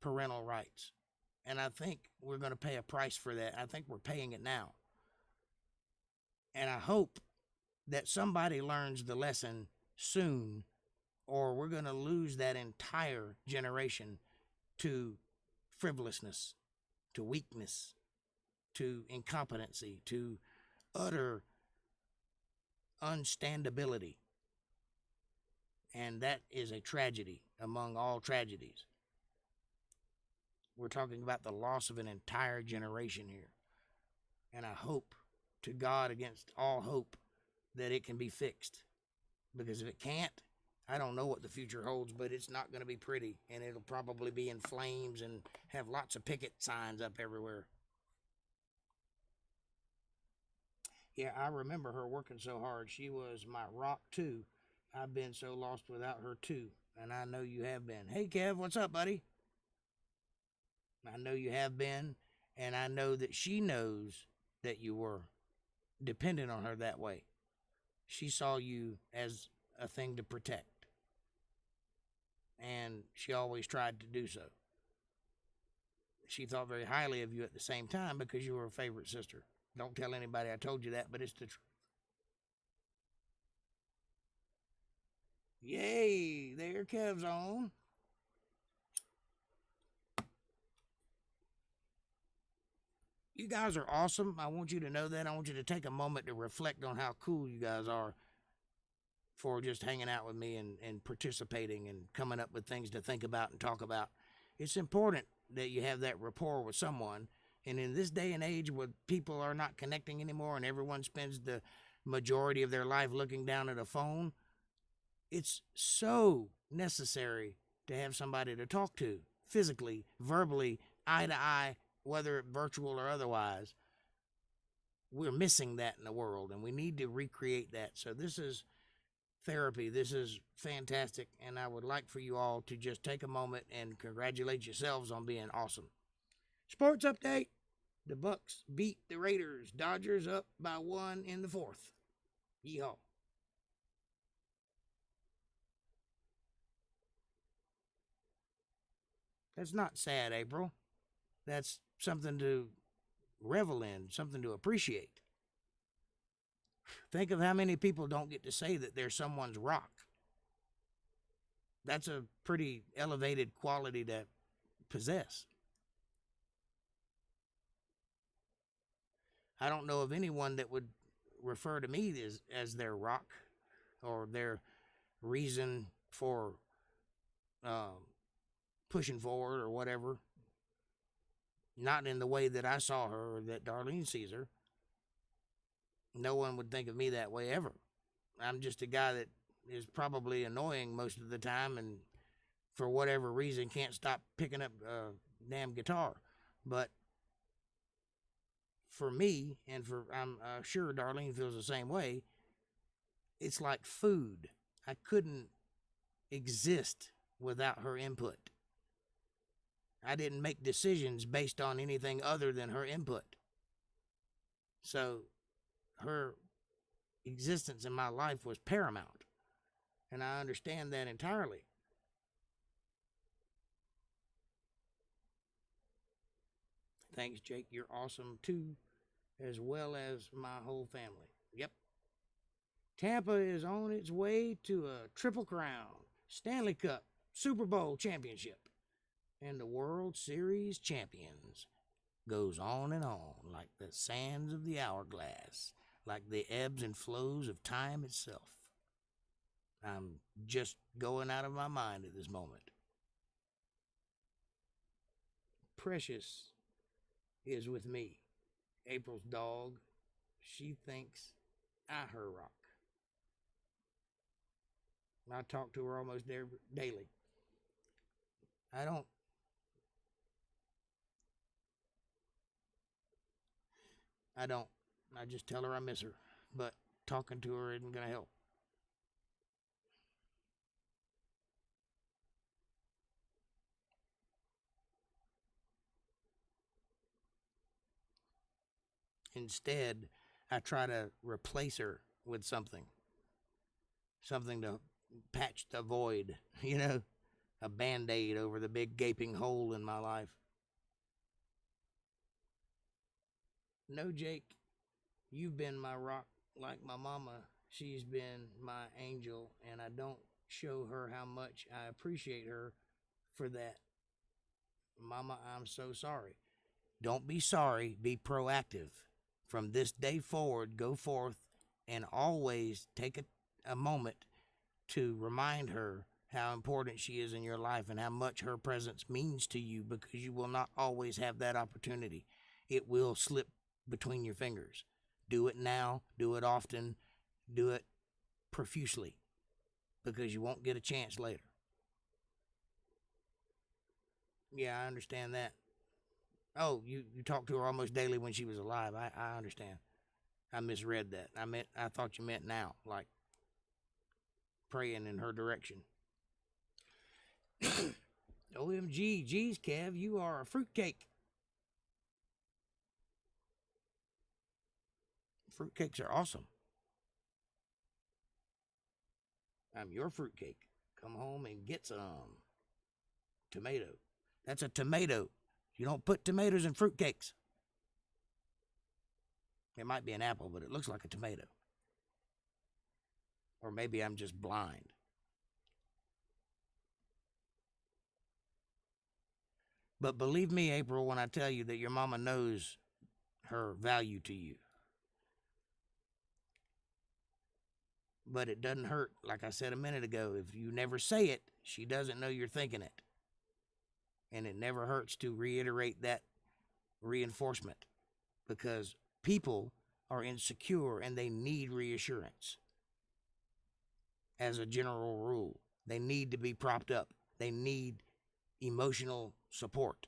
parental rights. And I think we're going to pay a price for that. I think we're paying it now. And I hope that somebody learns the lesson soon, or we're going to lose that entire generation to frivolousness, to weakness, to incompetency, to utter unstandability. And that is a tragedy among all tragedies. We're talking about the loss of an entire generation here. And I hope to God against all hope that it can be fixed. Because if it can't, I don't know what the future holds, but it's not going to be pretty. And it'll probably be in flames and have lots of picket signs up everywhere. Yeah, I remember her working so hard. She was my rock too. I've been so lost without her too. And I know you have been. Hey, Kev, what's up, buddy? I know you have been, and I know that she knows that you were dependent on her that way. She saw you as a thing to protect, and she always tried to do so. She thought very highly of you at the same time because you were her favorite sister. Don't tell anybody I told you that, but it's the truth. Yay, there Kev's on. You guys are awesome. I want you to know that. I want you to take a moment to reflect on how cool you guys are for just hanging out with me and participating and coming up with things to think about and talk about. It's important that you have that rapport with someone. And in this day and age where people are not connecting anymore and everyone spends the majority of their life looking down at a phone, it's so necessary to have somebody to talk to physically, verbally, eye to eye, whether virtual or otherwise. We're missing that in the world, and we need to recreate that. So this is therapy. This is fantastic, and I would like for you all to just take a moment and congratulate yourselves on being awesome. Sports update. The Bucks beat the Raiders. Dodgers up by 1 in the 4th. Yeehaw. That's not sad, April. That's something to revel in, something to appreciate. Think of how many people don't get to say that they're someone's rock. That's a pretty elevated quality to possess. I don't know of anyone that would refer to me as their rock or their reason for pushing forward or whatever. Not in the way that I saw her or that Darlene sees her. No one would think of me that way ever. I'm just a guy that is probably annoying most of the time and for whatever reason can't stop picking up a damn guitar. But for me, and for I'm sure Darlene feels the same way, it's like food. I couldn't exist without her input. I didn't make decisions based on anything other than her input. So her existence in my life was paramount. And I understand that entirely. Thanks, Jake. You're awesome too, as well as my whole family. Yep. Tampa is on its way to a Triple Crown, Stanley Cup, Super Bowl championship. and the World Series champions goes on and on like the sands of the hourglass, like the ebbs and flows of time itself. I'm just going out of my mind at this moment. Precious is with me, April's dog. She thinks I her rock. I talk to her almost daily. I don't. I just tell her I miss her, but talking to her isn't going to help. Instead, I try to replace her with something to patch the void, a Band-Aid over the big gaping hole in my life. No, Jake, you've been my rock like my mama. She's been my angel, and I don't show her how much I appreciate her for that. Mama, I'm so sorry. Don't be sorry, be proactive. From this day forward, go forth and always take a moment to remind her how important she is in your life and how much her presence means to you, because you will not always have that opportunity. It will slip between your fingers. Do it now, do it often, do it profusely, because you won't get a chance later. Yeah, I understand that. Oh, you talked to her almost daily when she was alive. I understand. I misread that. I thought you meant now, like praying in her direction. OMG, geez, Kev, you are a fruitcake. Fruitcakes are awesome. I'm your fruitcake. Come home and get some. Tomato. That's a tomato. You don't put tomatoes in fruitcakes. It might be an apple, but it looks like a tomato. Or maybe I'm just blind. But believe me, April, when I tell you that your mama knows her value to you. But it doesn't hurt, like I said a minute ago. If you never say it, she doesn't know you're thinking it. And it never hurts to reiterate that reinforcement, because people are insecure and they need reassurance. As a general rule, they need to be propped up. They need emotional support.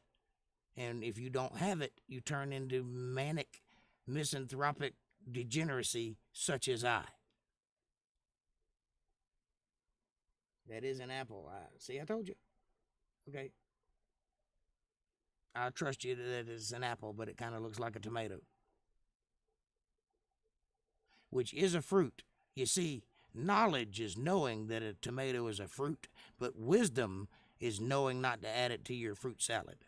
And if you don't have it, you turn into manic, misanthropic degeneracy such as I. That is an apple. See, I told you. Okay. I trust you that it's an apple, but it kind of looks like a tomato. Which is a fruit. You see, knowledge is knowing that a tomato is a fruit, but wisdom is knowing not to add it to your fruit salad.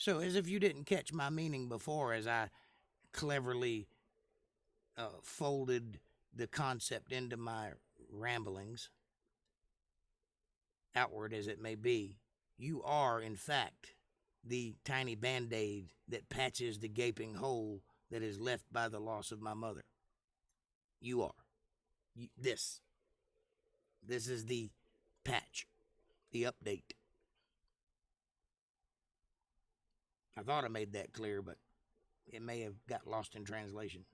So, as if you didn't catch my meaning before, as I cleverly folded the concept into my ramblings, outward as it may be, you are, in fact, the tiny Band-Aid that patches the gaping hole that is left by the loss of my mother. You are. This is the patch, the update. I thought I made that clear, but it may have got lost in translation.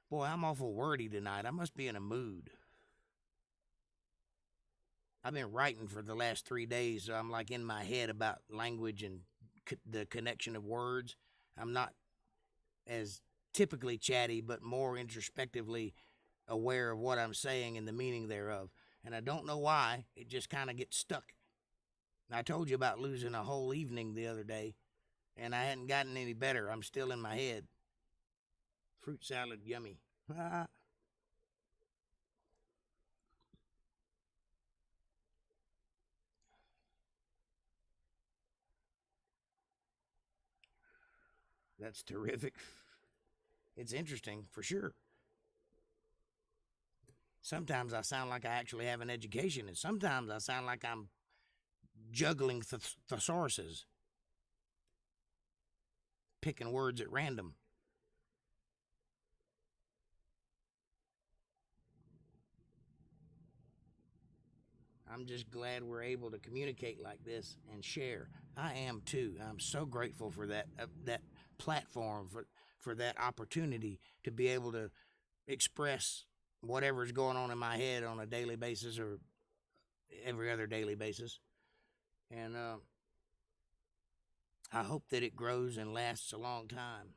Boy, I'm awful wordy tonight. I must be in a mood. I've been writing for the last 3 days, so I'm like in my head about language and the connection of words. I'm not as typically chatty, but more introspectively aware of what I'm saying and the meaning thereof. And I don't know why, it just kind of gets stuck. I told you about losing a whole evening the other day, and I hadn't gotten any better. I'm still in my head. Fruit salad, yummy. That's terrific. It's interesting, for sure. Sometimes I sound like I actually have an education, and sometimes I sound like I'm juggling thesauruses, picking words at random. I'm just glad we're able to communicate like this and share. I am too. I'm so grateful for that platform, for that opportunity to be able to express whatever's going on in my head on a daily basis or every other daily basis. And I hope that it grows and lasts a long time.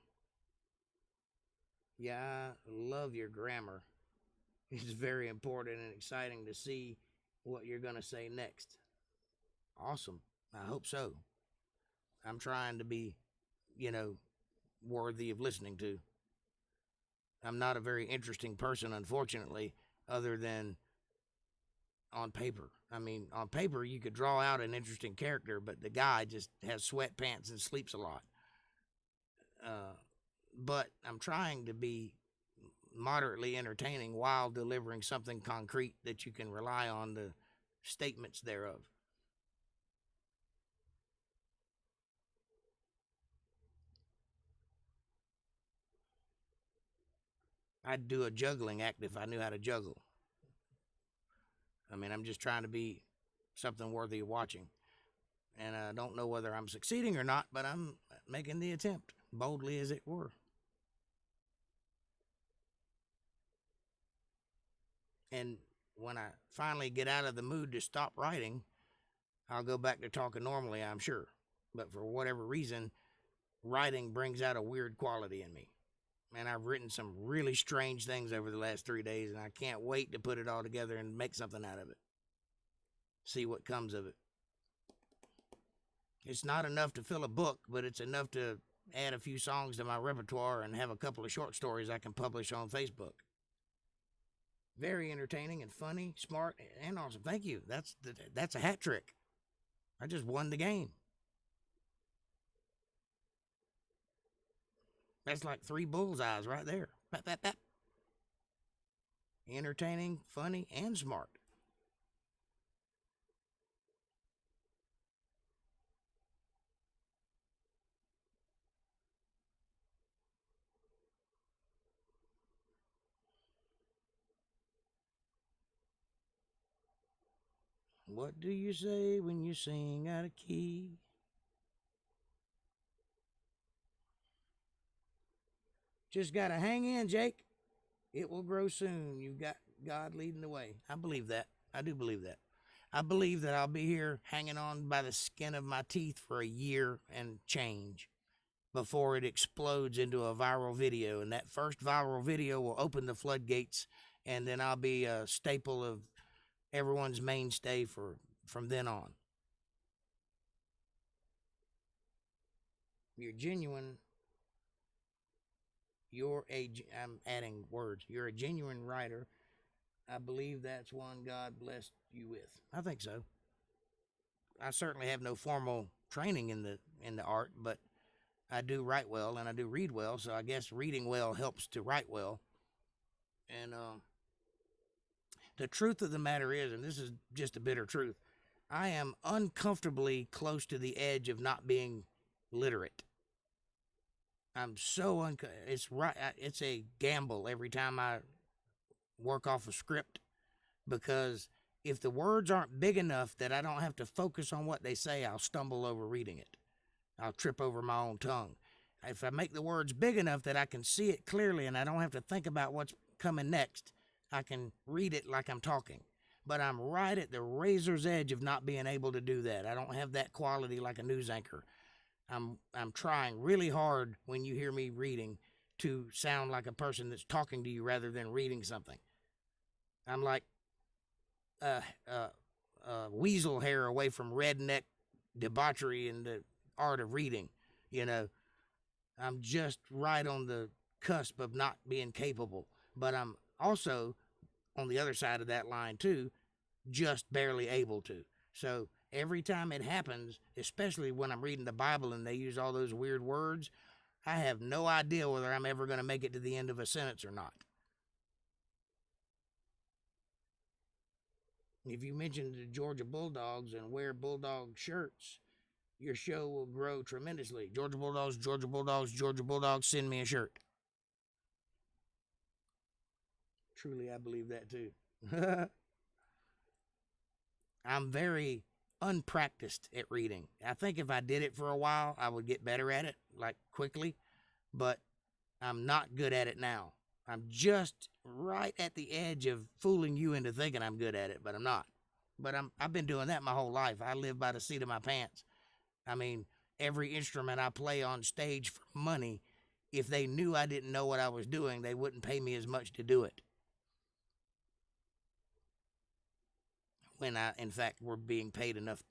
Yeah, I love your grammar. It's very important and exciting to see what you're going to say next. Awesome. I hope so. I'm trying to be, worthy of listening to. I'm not a very interesting person, unfortunately, other than on paper. I mean, on paper, you could draw out an interesting character, but the guy just has sweatpants and sleeps a lot. But I'm trying to be moderately entertaining while delivering something concrete that you can rely on the statements thereof. I'd do a juggling act if I knew how to juggle. I mean, I'm just trying to be something worthy of watching. And I don't know whether I'm succeeding or not, but I'm making the attempt, boldly as it were. And when I finally get out of the mood to stop writing, I'll go back to talking normally, I'm sure. But for whatever reason, writing brings out a weird quality in me. And I've written some really strange things over the last 3 days, and I can't wait to put it all together and make something out of it. See what comes of it. It's not enough to fill a book, but it's enough to add a few songs to my repertoire and have a couple of short stories I can publish on Facebook. Very entertaining and funny, smart, and awesome. Thank you. That's a hat trick. I just won the game. That's like 3 bullseyes right there. Bap, bap, bap. Entertaining, funny, and smart. What do you say when you sing out of key? Just gotta hang in, Jake. It will grow soon. You've got God leading the way. I believe that. I do believe that. I believe that I'll be here hanging on by the skin of my teeth for a year and change before it explodes into a viral video. And that first viral video will open the floodgates, and then I'll be a staple of everyone's mainstay from then on. You're genuine. I'm adding words. You're a genuine writer. I believe that's one God blessed you with. I think so. I certainly have no formal training in the art, but I do write well and I do read well, so I guess reading well helps to write well. And the truth of the matter is, and this is just a bitter truth, I am uncomfortably close to the edge of not being literate. I'm so it's a gamble every time I work off a script, because if the words aren't big enough that I don't have to focus on what they say, I'll stumble over reading it. I'll trip over my own tongue. If I make the words big enough that I can see it clearly and I don't have to think about what's coming next, I can read it like I'm talking. But I'm right at the razor's edge of not being able to do that. I don't have that quality like a news anchor. I'm trying really hard when you hear me reading to sound like a person that's talking to you rather than reading something. I'm like weasel hair away from redneck debauchery in the art of reading. I'm just right on the cusp of not being capable. But I'm also on the other side of that line too, just barely able to. So every time it happens, especially when I'm reading the Bible and they use all those weird words, I have no idea whether I'm ever going to make it to the end of a sentence or not. If you mention the Georgia Bulldogs and wear Bulldog shirts, your show will grow tremendously. Georgia Bulldogs, Georgia Bulldogs, Georgia Bulldogs, send me a shirt. Truly, I believe that too. I'm very unpracticed at reading. I think if I did it for a while, I would get better at it, like quickly, but I'm not good at it now. I'm just right at the edge of fooling you into thinking I'm good at it, but I'm not. But I've been doing that my whole life. I live by the seat of my pants. I mean, every instrument I play on stage for money, if they knew I didn't know what I was doing, they wouldn't pay me as much to do it. When I, in fact, were being paid enough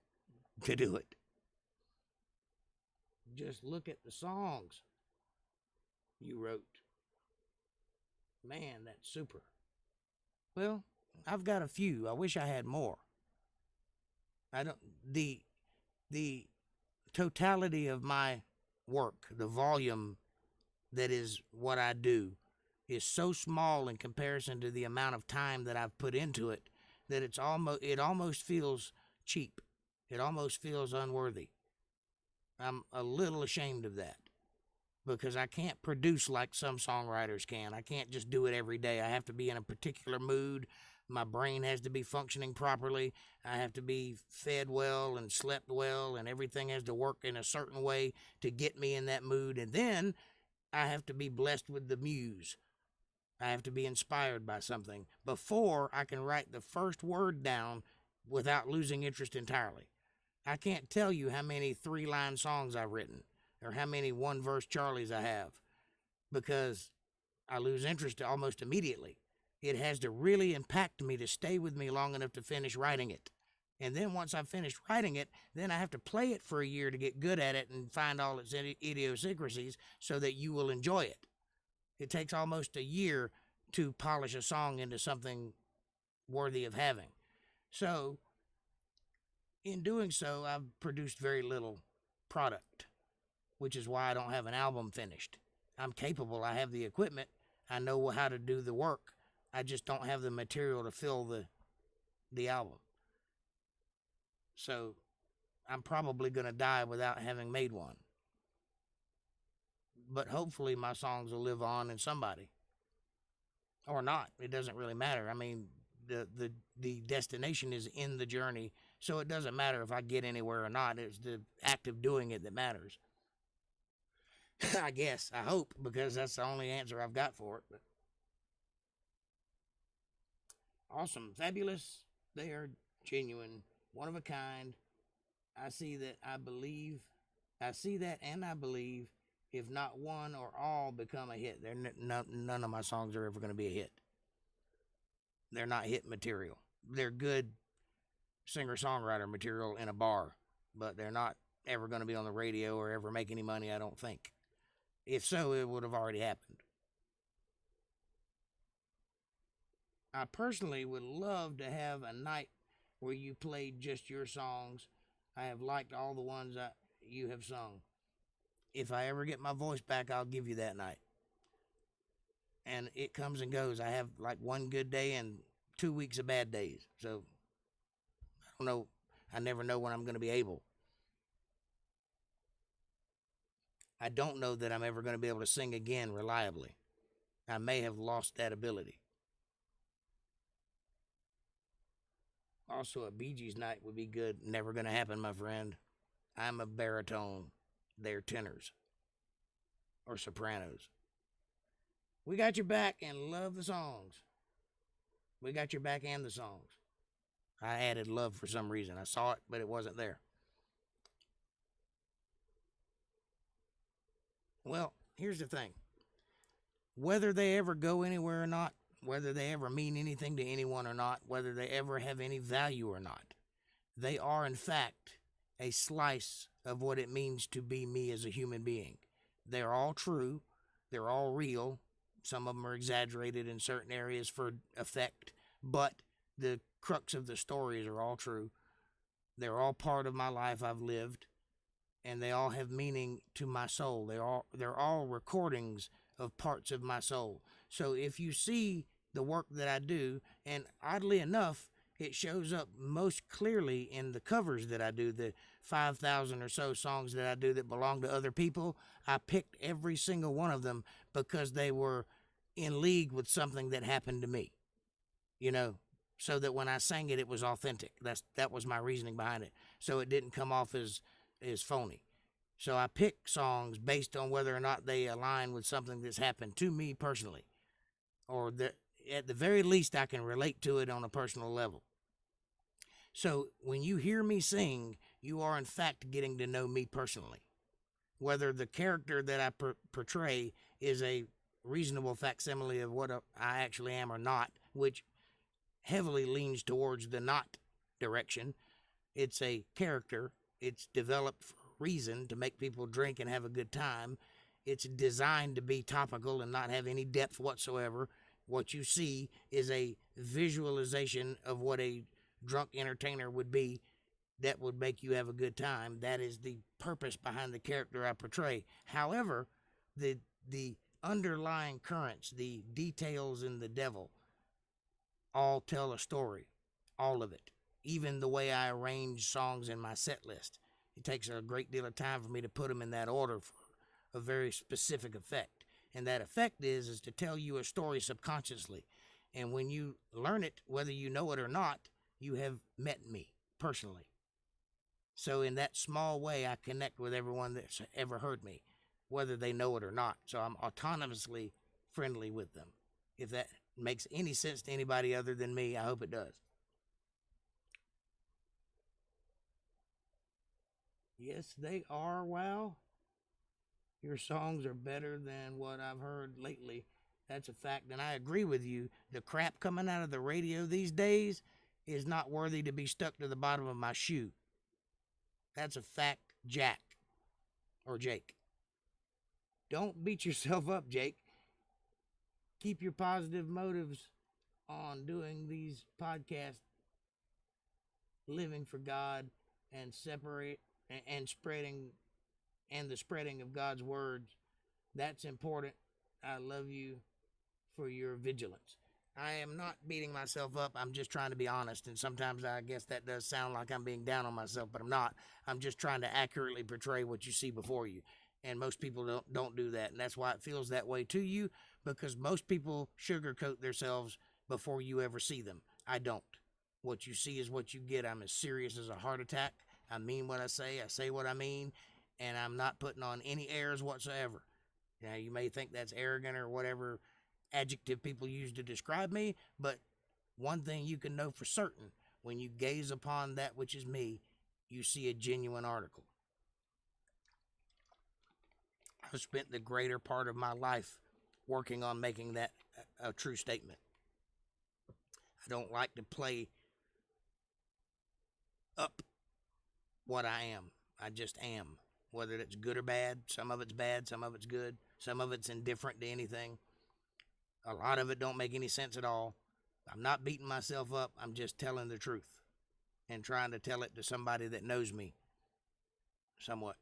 to do it. Just look at the songs you wrote. Man, that's super. Well, I've got a few. I wish I had more. The totality of my work, the volume that is what I do, is so small in comparison to the amount of time that I've put into it that it almost feels cheap. It almost feels unworthy. I'm a little ashamed of that because I can't produce like some songwriters can. I can't just do it every day. I have to be in a particular mood. My brain has to be functioning properly. I have to be fed well and slept well, and everything has to work in a certain way to get me in that mood. And then I have to be blessed with the muse. I have to be inspired by something before I can write the first word down without losing interest entirely. I can't tell you how many 3-line songs I've written or how many 1-verse Charlies I have because I lose interest almost immediately. It has to really impact me to stay with me long enough to finish writing it. And then once I've finished writing it, then I have to play it for a year to get good at it and find all its idiosyncrasies so that you will enjoy it. It takes almost a year to polish a song into something worthy of having. So, in doing so, I've produced very little product, which is why I don't have an album finished. I'm capable. I have the equipment. I know how to do the work. I just don't have the material to fill the album. So, I'm probably going to die without having made one. But hopefully my songs will live on in somebody. Or not. It doesn't really matter. I mean, the destination is in the journey, so it doesn't matter if I get anywhere or not. It's the act of doing it that matters. I guess. I hope, because that's the only answer I've got for it. But awesome. Fabulous. They are genuine. One of a kind. I see that and I believe if not one or all become a hit. None of my songs are ever going to be a hit. They're not hit material. They're good singer-songwriter material in a bar, but they're not ever going to be on the radio or ever make any money, I don't think. If so, it would have already happened. I personally would love to have a night where you played just your songs. I have liked all the ones that you have sung. If I ever get my voice back, I'll give you that night. And it comes and goes. I have like one good day and 2 weeks of bad days. So, I don't know. I never know when I'm going to be able. I don't know that I'm ever going to be able to sing again reliably. I may have lost that ability. Also, a Bee Gees night would be good. Never going to happen, my friend. I'm a baritone. They're tenors. Or sopranos. We got your back and love the songs. We got your back and the songs. I added love for some reason. I saw it, but it wasn't there. Well, here's the thing. Whether they ever go anywhere or not, whether they ever mean anything to anyone or not, whether they ever have any value or not, they are, in fact, a slice of what it means to be me as a human being. They're all true. They're all real. Some of them are exaggerated in certain areas for effect, but the crux of the stories are all true. They're all part of my life I've lived, and they all have meaning to my soul. They're all recordings of parts of my soul. So if you see the work that I do, and oddly enough, it shows up most clearly in the covers that I do, the 5,000 or so songs that I do that belong to other people. I picked every single one of them because they were in league with something that happened to me, you know, so that when I sang it, it was authentic. That was my reasoning behind it. So it didn't come off as phony. So I pick songs based on whether or not they align with something that's happened to me personally, or that at the very least I can relate to it on a personal level. So when you hear me sing, you are in fact getting to know me personally. Whether the character that I portray is a reasonable facsimile of what I actually am or not, which heavily leans towards the not direction. It's a character. It's developed for a reason, to make people drink and have a good time. It's designed to be topical and not have any depth whatsoever. What you see is a visualization of what a drunk entertainer would be that would make you have a good time. That is the purpose behind the character I portray. However, the underlying currents, the details in the devil, all tell a story. All of it. Even the way I arrange songs in my set list. It takes a great deal of time for me to put them in that order for a very specific effect. And that effect is to tell you a story subconsciously. And when you learn it, whether you know it or not, you have met me personally. So in that small way, I connect with everyone that's ever heard me, whether they know it or not. So I'm autonomously friendly with them. If that makes any sense to anybody other than me, I hope it does. Yes, they are. Wow. Your songs are better than what I've heard lately. That's a fact. And I agree with you. The crap coming out of the radio these days is not worthy to be stuck to the bottom of my shoe. That's a fact, Jack. Or Jake. Don't beat yourself up, Jake. Keep your positive motives on doing these podcasts, living for God, and the spreading of God's words. That's important. I love you for your vigilance. I am not beating myself up. I'm just trying to be honest. And sometimes I guess that does sound like I'm being down on myself, but I'm not. I'm just trying to accurately portray what you see before you. And most people don't do that. And that's why it feels that way to you, because most people sugarcoat themselves before you ever see them. I don't. What you see is what you get. I'm as serious as a heart attack. I mean what I say what I mean, and I'm not putting on any airs whatsoever. Now, you may think that's arrogant or whatever adjective people use to describe me, but one thing you can know for certain, when you gaze upon that which is me, you see a genuine article. I've spent the greater part of my life working on making that a true statement. I don't like to play up what I am. I just am. Whether it's good or bad, some of it's bad, some of it's good, some of it's indifferent to anything. A lot of it don't make any sense at all. I'm not beating myself up. I'm just telling the truth and trying to tell it to somebody that knows me somewhat.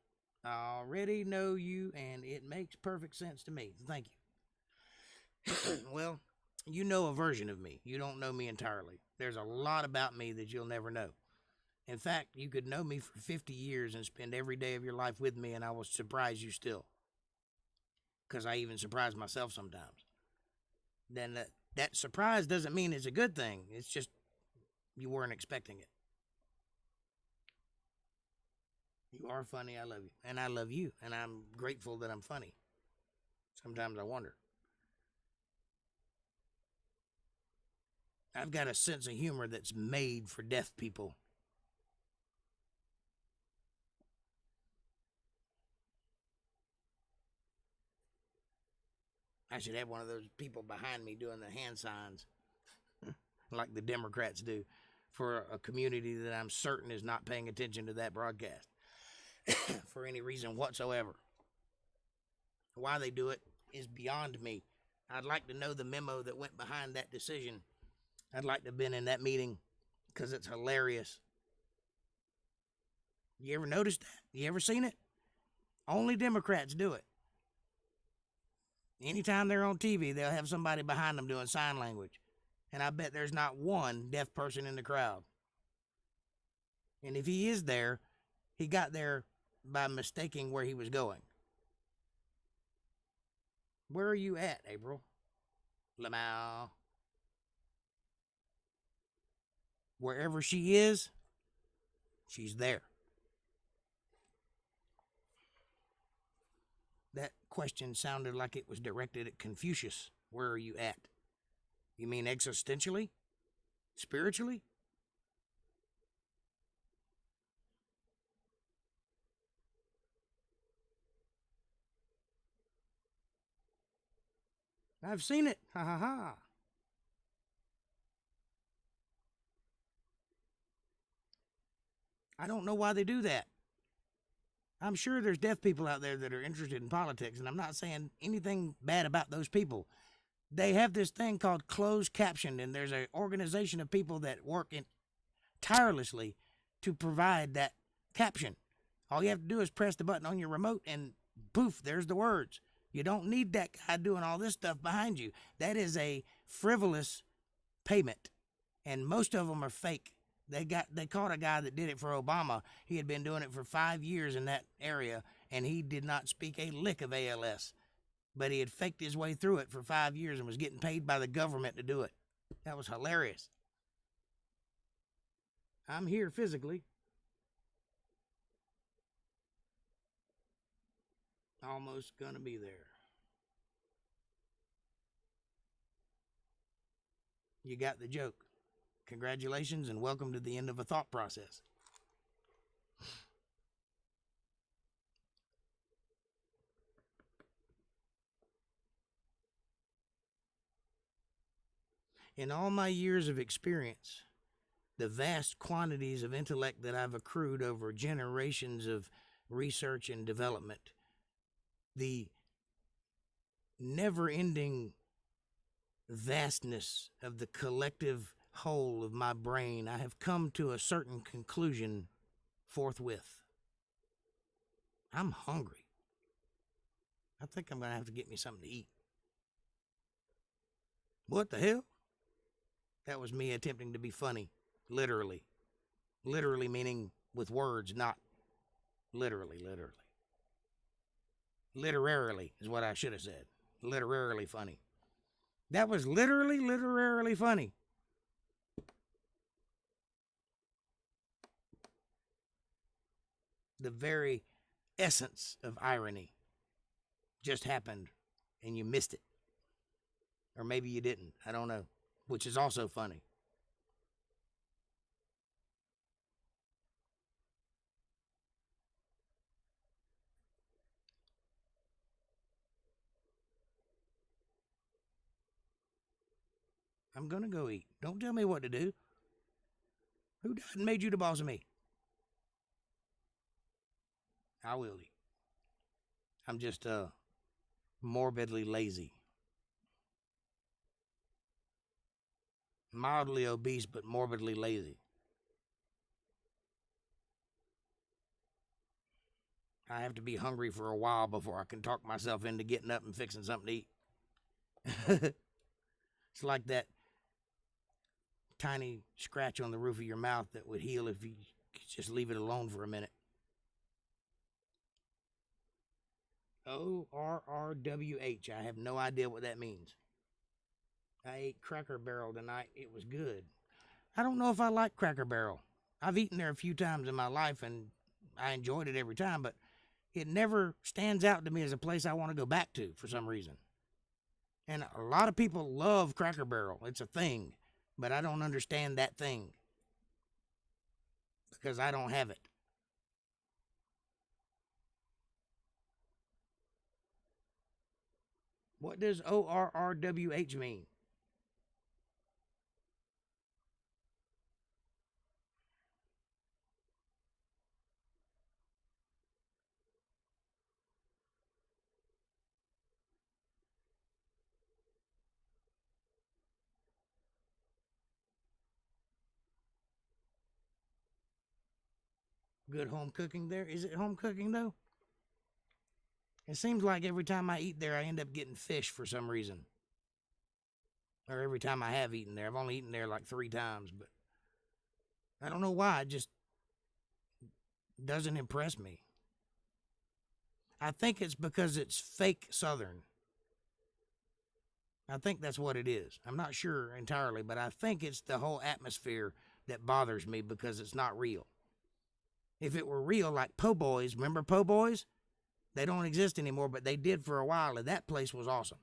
I already know you, and it makes perfect sense to me. Thank you. Well, you know a version of me. You don't know me entirely. There's a lot about me that you'll never know. In fact, you could know me for 50 years and spend every day of your life with me, and I will surprise you still. Because I even surprise myself sometimes. Then that surprise doesn't mean it's a good thing. It's just you weren't expecting it. You are funny. I love you. And I love you. And I'm grateful that I'm funny. Sometimes I wonder. I've got a sense of humor that's made for deaf people. I should have one of those people behind me doing the hand signs like the Democrats do for a community that I'm certain is not paying attention to that broadcast for any reason whatsoever. Why they do it is beyond me. I'd like to know the memo that went behind that decision. I'd like to have been in that meeting because it's hilarious. You ever noticed that? You ever seen it? Only Democrats do it. Anytime they're on TV, they'll have somebody behind them doing sign language. And I bet there's not one deaf person in the crowd. And if he is there, he got there by mistaking where he was going. Where are you at, April? Lamau. Wherever she is, she's there. That question sounded like it was directed at Confucius. Where are you at? You mean existentially? Spiritually? I've seen it. Ha ha ha. I don't know why they do that. I'm sure there's deaf people out there that are interested in politics, and I'm not saying anything bad about those people. They have this thing called closed captioned, and there's an organization of people that work tirelessly to provide that caption. All you have to do is press the button on your remote, and poof, there's the words. You don't need that guy doing all this stuff behind you. That is a frivolous payment, and most of them are fake. They caught a guy that did it for Obama. He had been doing it for 5 years in that area, and he did not speak a lick of ALS. But he had faked his way through it for 5 years and was getting paid by the government to do it. That was hilarious. I'm here physically. Almost gonna be there. You got the joke. Congratulations and welcome to the end of a thought process. In all my years of experience, the vast quantities of intellect that I've accrued over generations of research and development, the never-ending vastness of the collective whole of my brain, I have come to a certain conclusion forthwith. I'm hungry. I think I'm going to have to get me something to eat. What the hell? That was me attempting to be funny, literally. Literally meaning with words, not literally. Literarily is what I should have said. Literarily funny. That was literally funny. The very essence of irony just happened and you missed it. Or maybe you didn't. I don't know. Which is also funny. I'm gonna go eat. Don't tell me what to do. Who died and made you the boss of me? I will eat. I'm just morbidly lazy. Mildly obese, but morbidly lazy. I have to be hungry for a while before I can talk myself into getting up and fixing something to eat. It's like that tiny scratch on the roof of your mouth that would heal if you could just leave it alone for a minute. ORRWH. I have no idea what that means. I ate Cracker Barrel tonight. It was good. I don't know if I like Cracker Barrel. I've eaten there a few times in my life and I enjoyed it every time, but it never stands out to me as a place I want to go back to for some reason. And a lot of people love Cracker Barrel. It's a thing, but I don't understand that thing because I don't have it. What does ORRWH mean? Good home cooking there. Is it home cooking though? It seems like every time I eat there, I end up getting fish for some reason. Or every time I have eaten there. I've only eaten there like 3 times, but I don't know why. It just doesn't impress me. I think it's because it's fake Southern. I think that's what it is. I'm not sure entirely, but I think it's the whole atmosphere that bothers me because it's not real. If it were real, like Po' Boys, remember Po' Boys? They don't exist anymore, but they did for a while, and that place was awesome.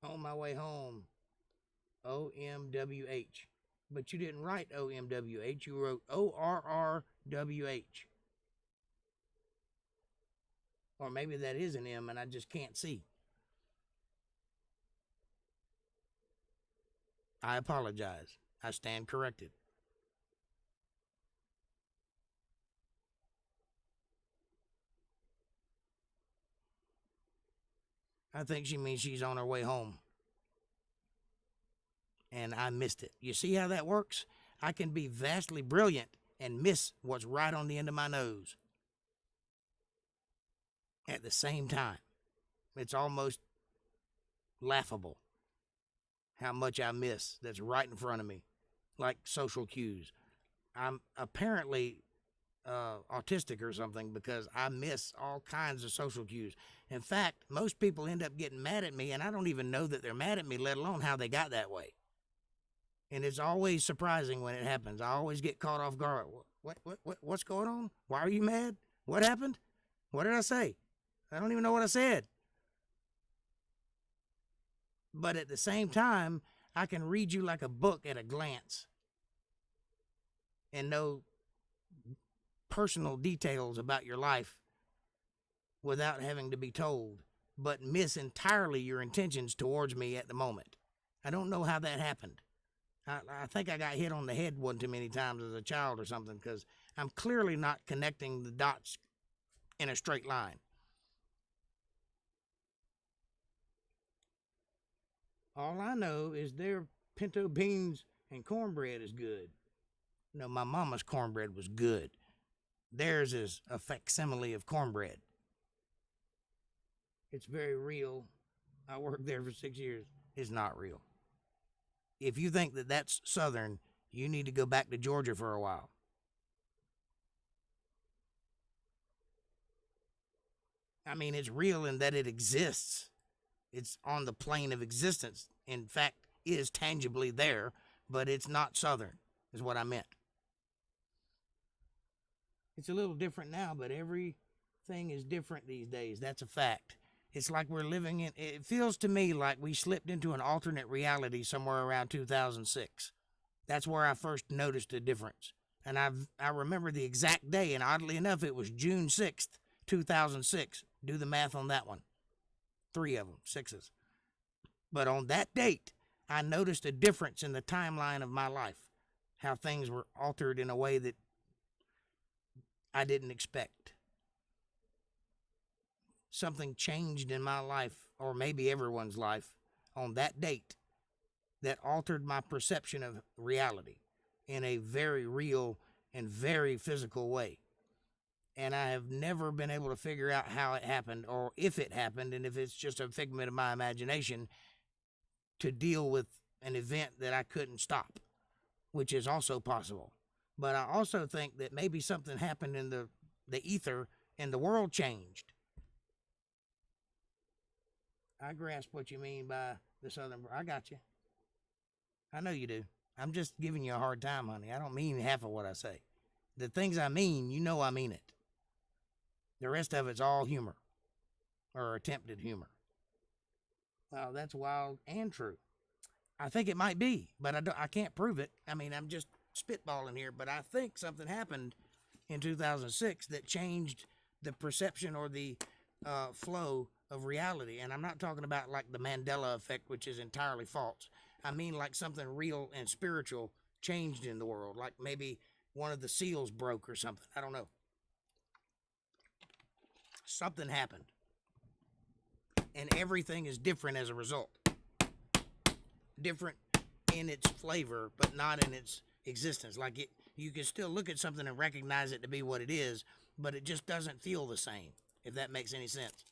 On my way home, OMWH. But you didn't write OMWH, you wrote ORRWH. Or maybe that is an M and I just can't see. I apologize. I stand corrected. I think she means she's on her way home. And I missed it. You see how that works? I can be vastly brilliant and miss what's right on the end of my nose at the same time. It's almost laughable how much I miss that's right in front of me, like social cues. I'm apparently autistic or something because I miss all kinds of social cues. In fact, most people end up getting mad at me, and I don't even know that they're mad at me, let alone how they got that way. And it's always surprising when it happens. I always get caught off guard. What's going on? Why are you mad? What happened? What did I say? I don't even know what I said. But at the same time, I can read you like a book at a glance and know personal details about your life without having to be told, but miss entirely your intentions towards me at the moment. I don't know how that happened. I think I got hit on the head one too many times as a child or something, because I'm clearly not connecting the dots in a straight line. All I know is their pinto beans and cornbread is good. No, my mama's cornbread was good. Theirs is a facsimile of cornbread. It's very real. I worked there for 6 years. It's not real. If you think that that's Southern, you need to go back to Georgia for a while. I mean, it's real in that it exists. It's on the plane of existence. In fact, is tangibly there, but it's not Southern, is what I meant. It's a little different now, but everything is different these days. That's a fact. It's like we're living in, it feels to me like we slipped into an alternate reality somewhere around 2006. That's where I first noticed a difference. And I remember the exact day, and oddly enough, it was June 6th, 2006. Do the math on that one. 3 of them, 6s. But on that date, I noticed a difference in the timeline of my life, how things were altered in a way that I didn't expect. Something changed in my life, or maybe everyone's life, on that date that altered my perception of reality in a very real and very physical way. And I have never been able to figure out how it happened, or if it happened, and if it's just a figment of my imagination to deal with an event that I couldn't stop, which is also possible. But I also think that maybe something happened in the ether and the world changed. I grasp what you mean by the Southern. I got you. I know you do. I'm just giving you a hard time, honey. I don't mean half of what I say. The things I mean, you know I mean it. The rest of it's all humor, or attempted humor. Well, that's wild and true. I think it might be, but I can't prove it. I mean, I'm just spitballing here, but I think something happened in 2006 that changed the perception or the flow of reality. And I'm not talking about like the Mandela effect, which is entirely false. I mean like something real and spiritual changed in the world, like maybe one of the seals broke or something. I don't know. Something happened. And everything is different as a result. Different in its flavor, but not in its existence. Like you can still look at something and recognize it to be what it is, but it just doesn't feel the same, if that makes any sense.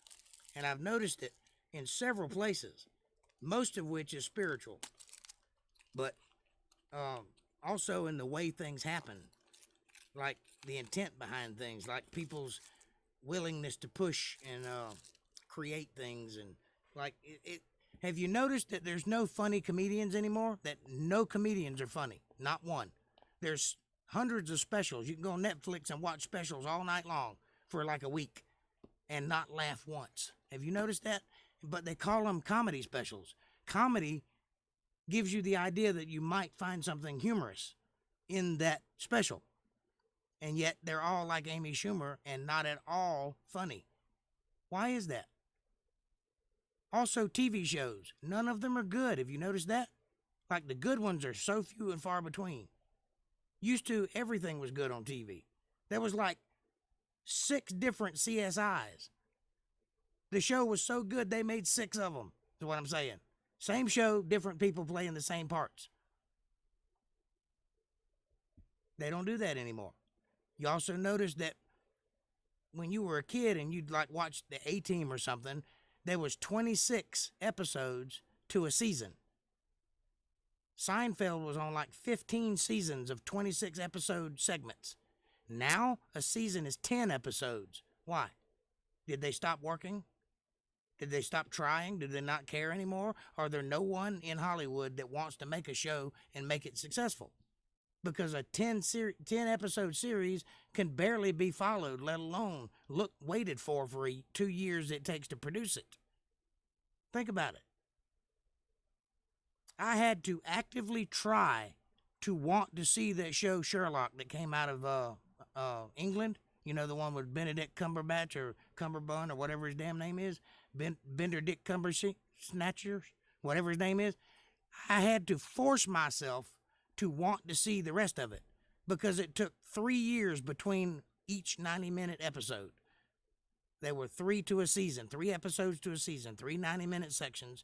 And I've noticed it in several places, most of which is spiritual, but also in the way things happen, like the intent behind things, like people's willingness to push and create things. And like have you noticed that there's no funny comedians anymore? That no comedians are funny, not one. There's hundreds of specials. You can go on Netflix and watch specials all night long for like a week and not laugh once. Have you noticed that? But they call them comedy specials. Comedy gives you the idea that you might find something humorous in that special. And yet they're all like Amy Schumer and not at all funny. Why is that? Also, TV shows. None of them are good. Have you noticed that? Like, the good ones are so few and far between. Used to, everything was good on TV. There was like 6 different CSIs. The show was so good, they made 6 of them, is what I'm saying. Same show, different people playing the same parts. They don't do that anymore. You also notice that when you were a kid and you'd like watch the A-Team or something, there was 26 episodes to a season. Seinfeld was on like 15 seasons of 26 episode segments. Now a season is 10 episodes. Why? Did they stop working? Did they stop trying? Did they not care anymore? Are there no one in Hollywood that wants to make a show and make it successful? Because a 10 episode series can barely be followed, let alone waited for 2 years it takes to produce it. Think about it. I had to actively try to want to see that show Sherlock that came out of England. You know, the one with Benedict Cumberbatch or Cumberbun or whatever his damn name is. Benedict Cumbersnatcher, whatever his name is. I had to force myself to want to see the rest of it because it took 3 years between each 90-minute episode. There were 3 to a season, 3 episodes to a season, 3 90-minute sections,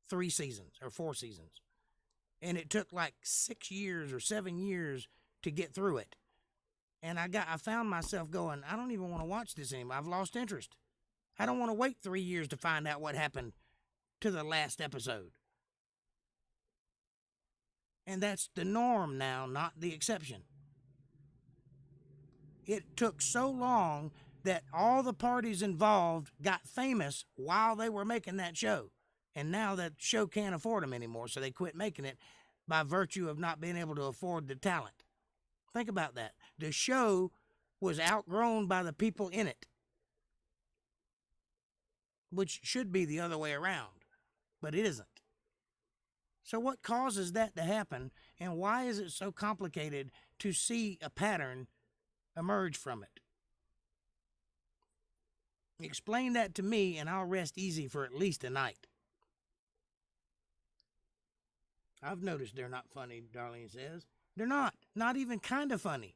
3 seasons or 4 seasons. And it took like 6 years or 7 years to get through it. And I found myself going, I don't even want to watch this anymore. I've lost interest. I don't want to wait 3 years to find out what happened to the last episode. And that's the norm now, not the exception. It took so long that all the parties involved got famous while they were making that show. And now that show can't afford them anymore, so they quit making it by virtue of not being able to afford the talent. Think about that. The show was outgrown by the people in it, which should be the other way around, but it isn't. So what causes that to happen, and why is it so complicated to see a pattern emerge from it? Explain that to me, and I'll rest easy for at least a night. I've noticed they're not funny, Darlene says. They're not. Not even kind of funny.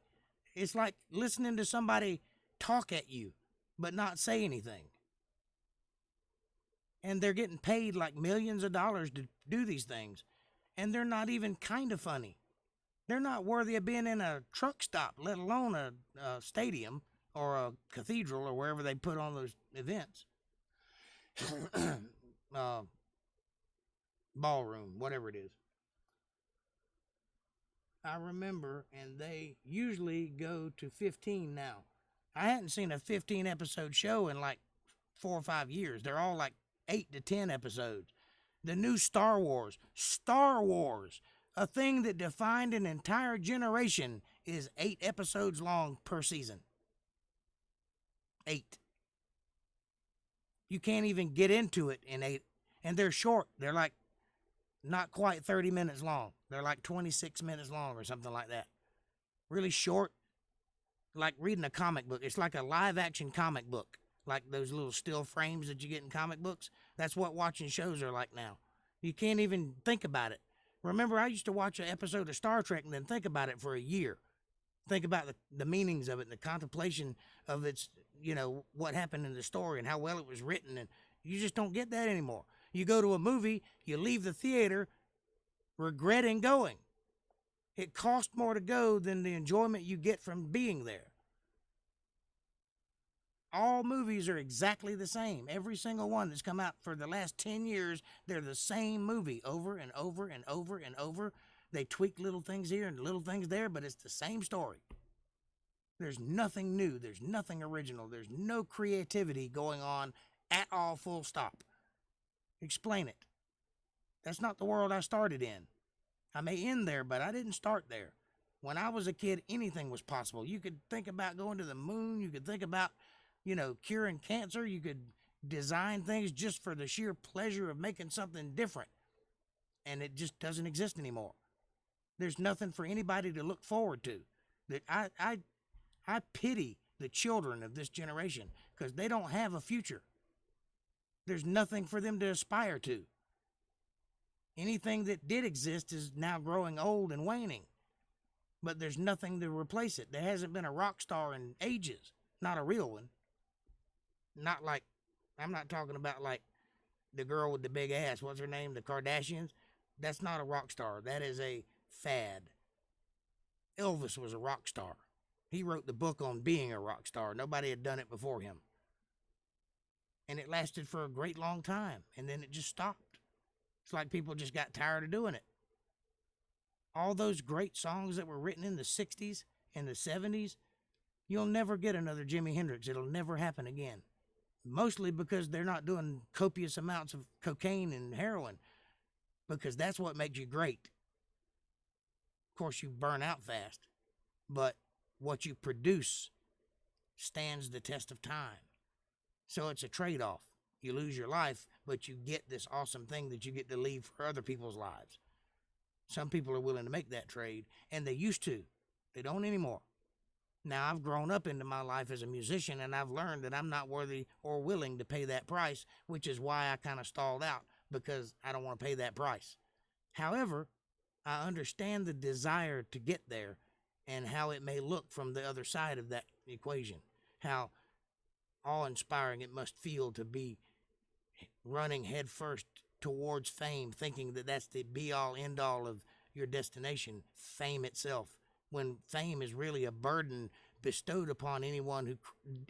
It's like listening to somebody talk at you, but not say anything. And they're getting paid like millions of dollars to do these things. And they're not even kind of funny. They're not worthy of being in a truck stop, let alone a stadium or a cathedral or wherever they put on those events. Ballroom, whatever it is. I remember, and they usually go to 15 now. I hadn't seen a 15 episode show in like 4 or 5 years. They're all like 8 to 10 episodes. The new Star Wars, a thing that defined an entire generation, is 8 episodes long per season. 8. You can't even get into it in 8. And they're short. They're like not quite 30 minutes long. They're like 26 minutes long or something like that. Really short, like reading a comic book. It's like a live action comic book, like those little still frames that you get in comic books. That's what watching shows are like now. You can't even think about it. Remember, I used to watch an episode of Star Trek and then think about it for a year. Think about the meanings of it and the contemplation of its, what happened in the story and how well it was written. And you just don't get that anymore. You go to a movie, you leave the theater regretting going. It costs more to go than the enjoyment you get from being there. All movies are exactly the same. Every single one that's come out for the last 10 years, they're the same movie over and over and over and over. They tweak little things here and little things there, but it's the same story. There's nothing new. There's nothing original. There's no creativity going on at all, full stop. Explain it. That's not the world I started in. I may end there, but I didn't start there. When I was a kid, anything was possible. You could think about going to the moon. You could think about, curing cancer. You could design things just for the sheer pleasure of making something different. And it just doesn't exist anymore. There's nothing for anybody to look forward to. That I pity the children of this generation because they don't have a future. There's nothing for them to aspire to. Anything that did exist is now growing old and waning. But there's nothing to replace it. There hasn't been a rock star in ages. Not a real one. Not like, I'm not talking about like the girl with the big ass. What's her name? The Kardashians? That's not a rock star. That is a fad. Elvis was a rock star. He wrote the book on being a rock star. Nobody had done it before him. And it lasted for a great long time. And then it just stopped. It's like people just got tired of doing it. All those great songs that were written in the 60s and the 70s, you'll never get another Jimi Hendrix. It'll never happen again. Mostly because they're not doing copious amounts of cocaine and heroin. Because that's what makes you great. Of course, you burn out fast. But what you produce stands the test of time. So it's a trade-off. You lose your life, but you get this awesome thing that you get to leave for other people's lives. Some people are willing to make that trade, and they used to. They don't anymore. Now, I've grown up into my life as a musician, and I've learned that I'm not worthy or willing to pay that price, which is why I kind of stalled out, because I don't want to pay that price. However, I understand the desire to get there and how it may look from the other side of that equation, how awe-inspiring it must feel to be running headfirst towards fame, thinking that that's the be-all, end-all of your destination, fame itself, when fame is really a burden bestowed upon anyone who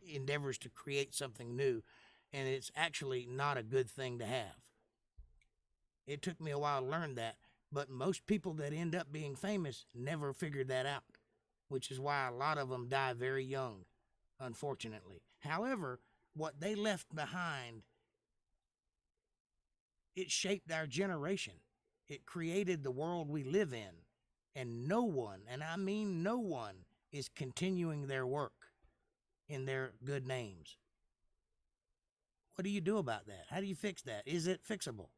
endeavors to create something new, and it's actually not a good thing to have. It took me a while to learn that, but most people that end up being famous never figured that out, which is why a lot of them die very young, unfortunately. However, what they left behind, it shaped our generation. It created the world we live in. And no one, and I mean no one, is continuing their work in their good names. What do you do about that? How do you fix that? Is it fixable?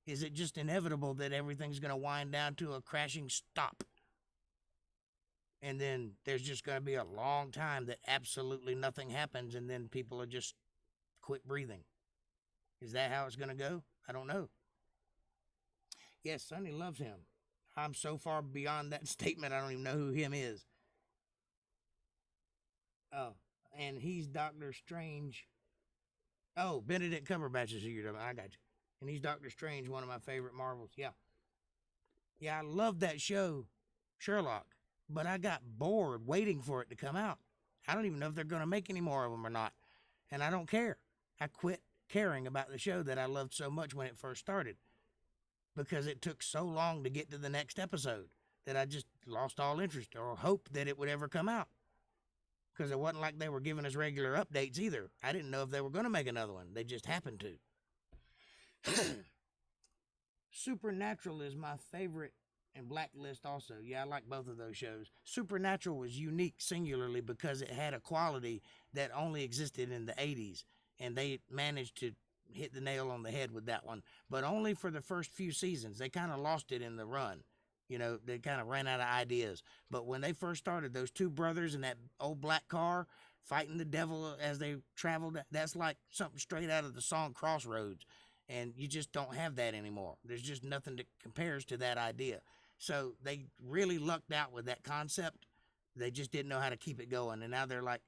Is it just inevitable that everything's going to wind down to a crashing stop? And then there's just going to be a long time that absolutely nothing happens, and then people are just quit breathing. Is that how it's going to go? I don't know. Yes, Sonny loves him. I'm so far beyond that statement, I don't even know who him is. Oh, and he's Doctor Strange. Oh, Benedict Cumberbatch is who you're talking about. I got you. And he's Doctor Strange, one of my favorite Marvels. Yeah. Yeah, I love that show, Sherlock. But I got bored waiting for it to come out. I don't even know if they're going to make any more of them or not. And I don't care. I quit caring about the show that I loved so much when it first started. Because it took so long to get to the next episode that I just lost all interest or hope that it would ever come out. Because it wasn't like they were giving us regular updates either. I didn't know if they were going to make another one. They just happened to. Supernatural is my favorite, and Blacklist also. Yeah, I like both of those shows. Supernatural was unique singularly because it had a quality that only existed in the 80s. And they managed to hit the nail on the head with that one, but only for the first few seasons. They kind of lost it in the run. They kind of ran out of ideas. But when they first started, those two brothers in that old black car fighting the devil as they traveled, that's like something straight out of the song Crossroads. And you just don't have that anymore. There's just nothing that compares to that idea. So they really lucked out with that concept. They just didn't know how to keep it going. And now they're like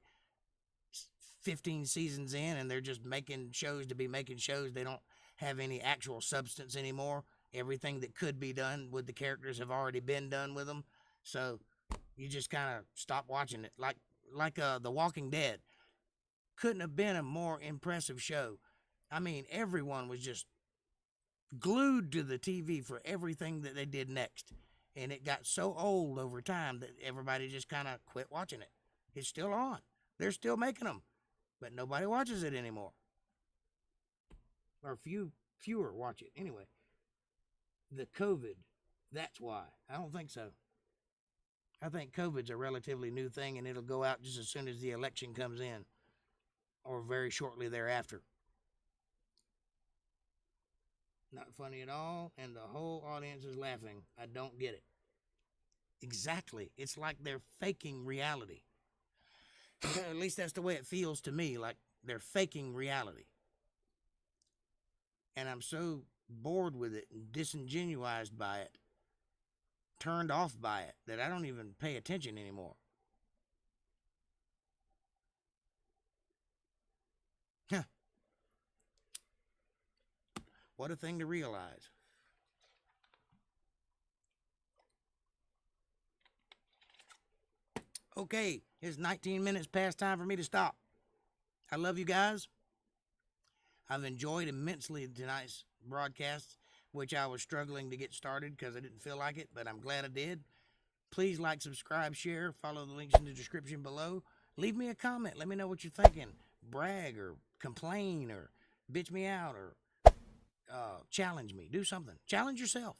15 seasons in, and they're just making shows to be making shows. They don't have any actual substance anymore. Everything that could be done with the characters have already been done with them. So you just kind of stop watching it. Like The Walking Dead. couldn't have been a more impressive show. I mean, everyone was just glued to the TV for everything that they did next. And it got so old over time that everybody just kind of quit watching it. It's still on. They're still making them, but nobody watches it anymore. Or fewer watch it. Anyway, the COVID, that's why. I don't think so. I think COVID's a relatively new thing, and it'll go out just as soon as the election comes in, or very shortly thereafter. Not funny at all, and the whole audience is laughing. I don't get it. Exactly. It's like they're faking reality. At least that's the way it feels to me, like they're faking reality. And I'm so bored with it and disingenuized by it, turned off by it, that I don't even pay attention anymore. Huh. What a thing to realize. Okay, it's 19 minutes past time for me to stop. I love you guys. I've enjoyed immensely tonight's broadcast, which I was struggling to get started because I didn't feel like it, but I'm glad I did. Please like, subscribe, share, follow the links in the description below. Leave me a comment. Let me know what you're thinking. Brag or complain or bitch me out or challenge me. Do something. Challenge yourself.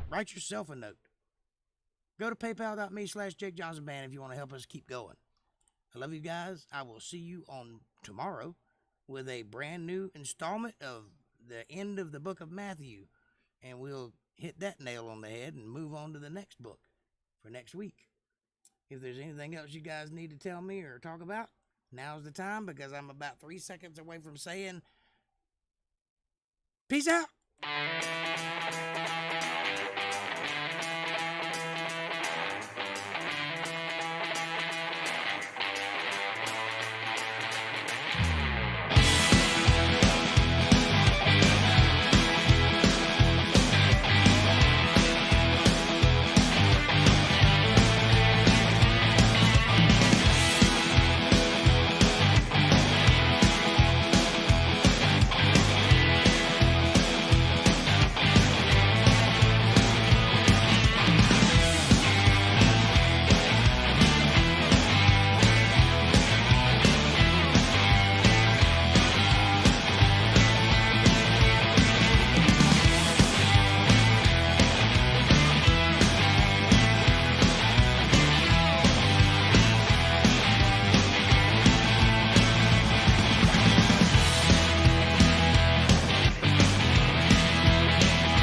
Write yourself a note. Go to paypal.me/JakeJohnsonBand if you want to help us keep going. I love you guys. I will see you on tomorrow with a brand new installment of the end of the book of Matthew. And we'll hit that nail on the head and move on to the next book for next week. If there's anything else you guys need to tell me or talk about, now's the time, because I'm about 3 seconds away from saying peace out.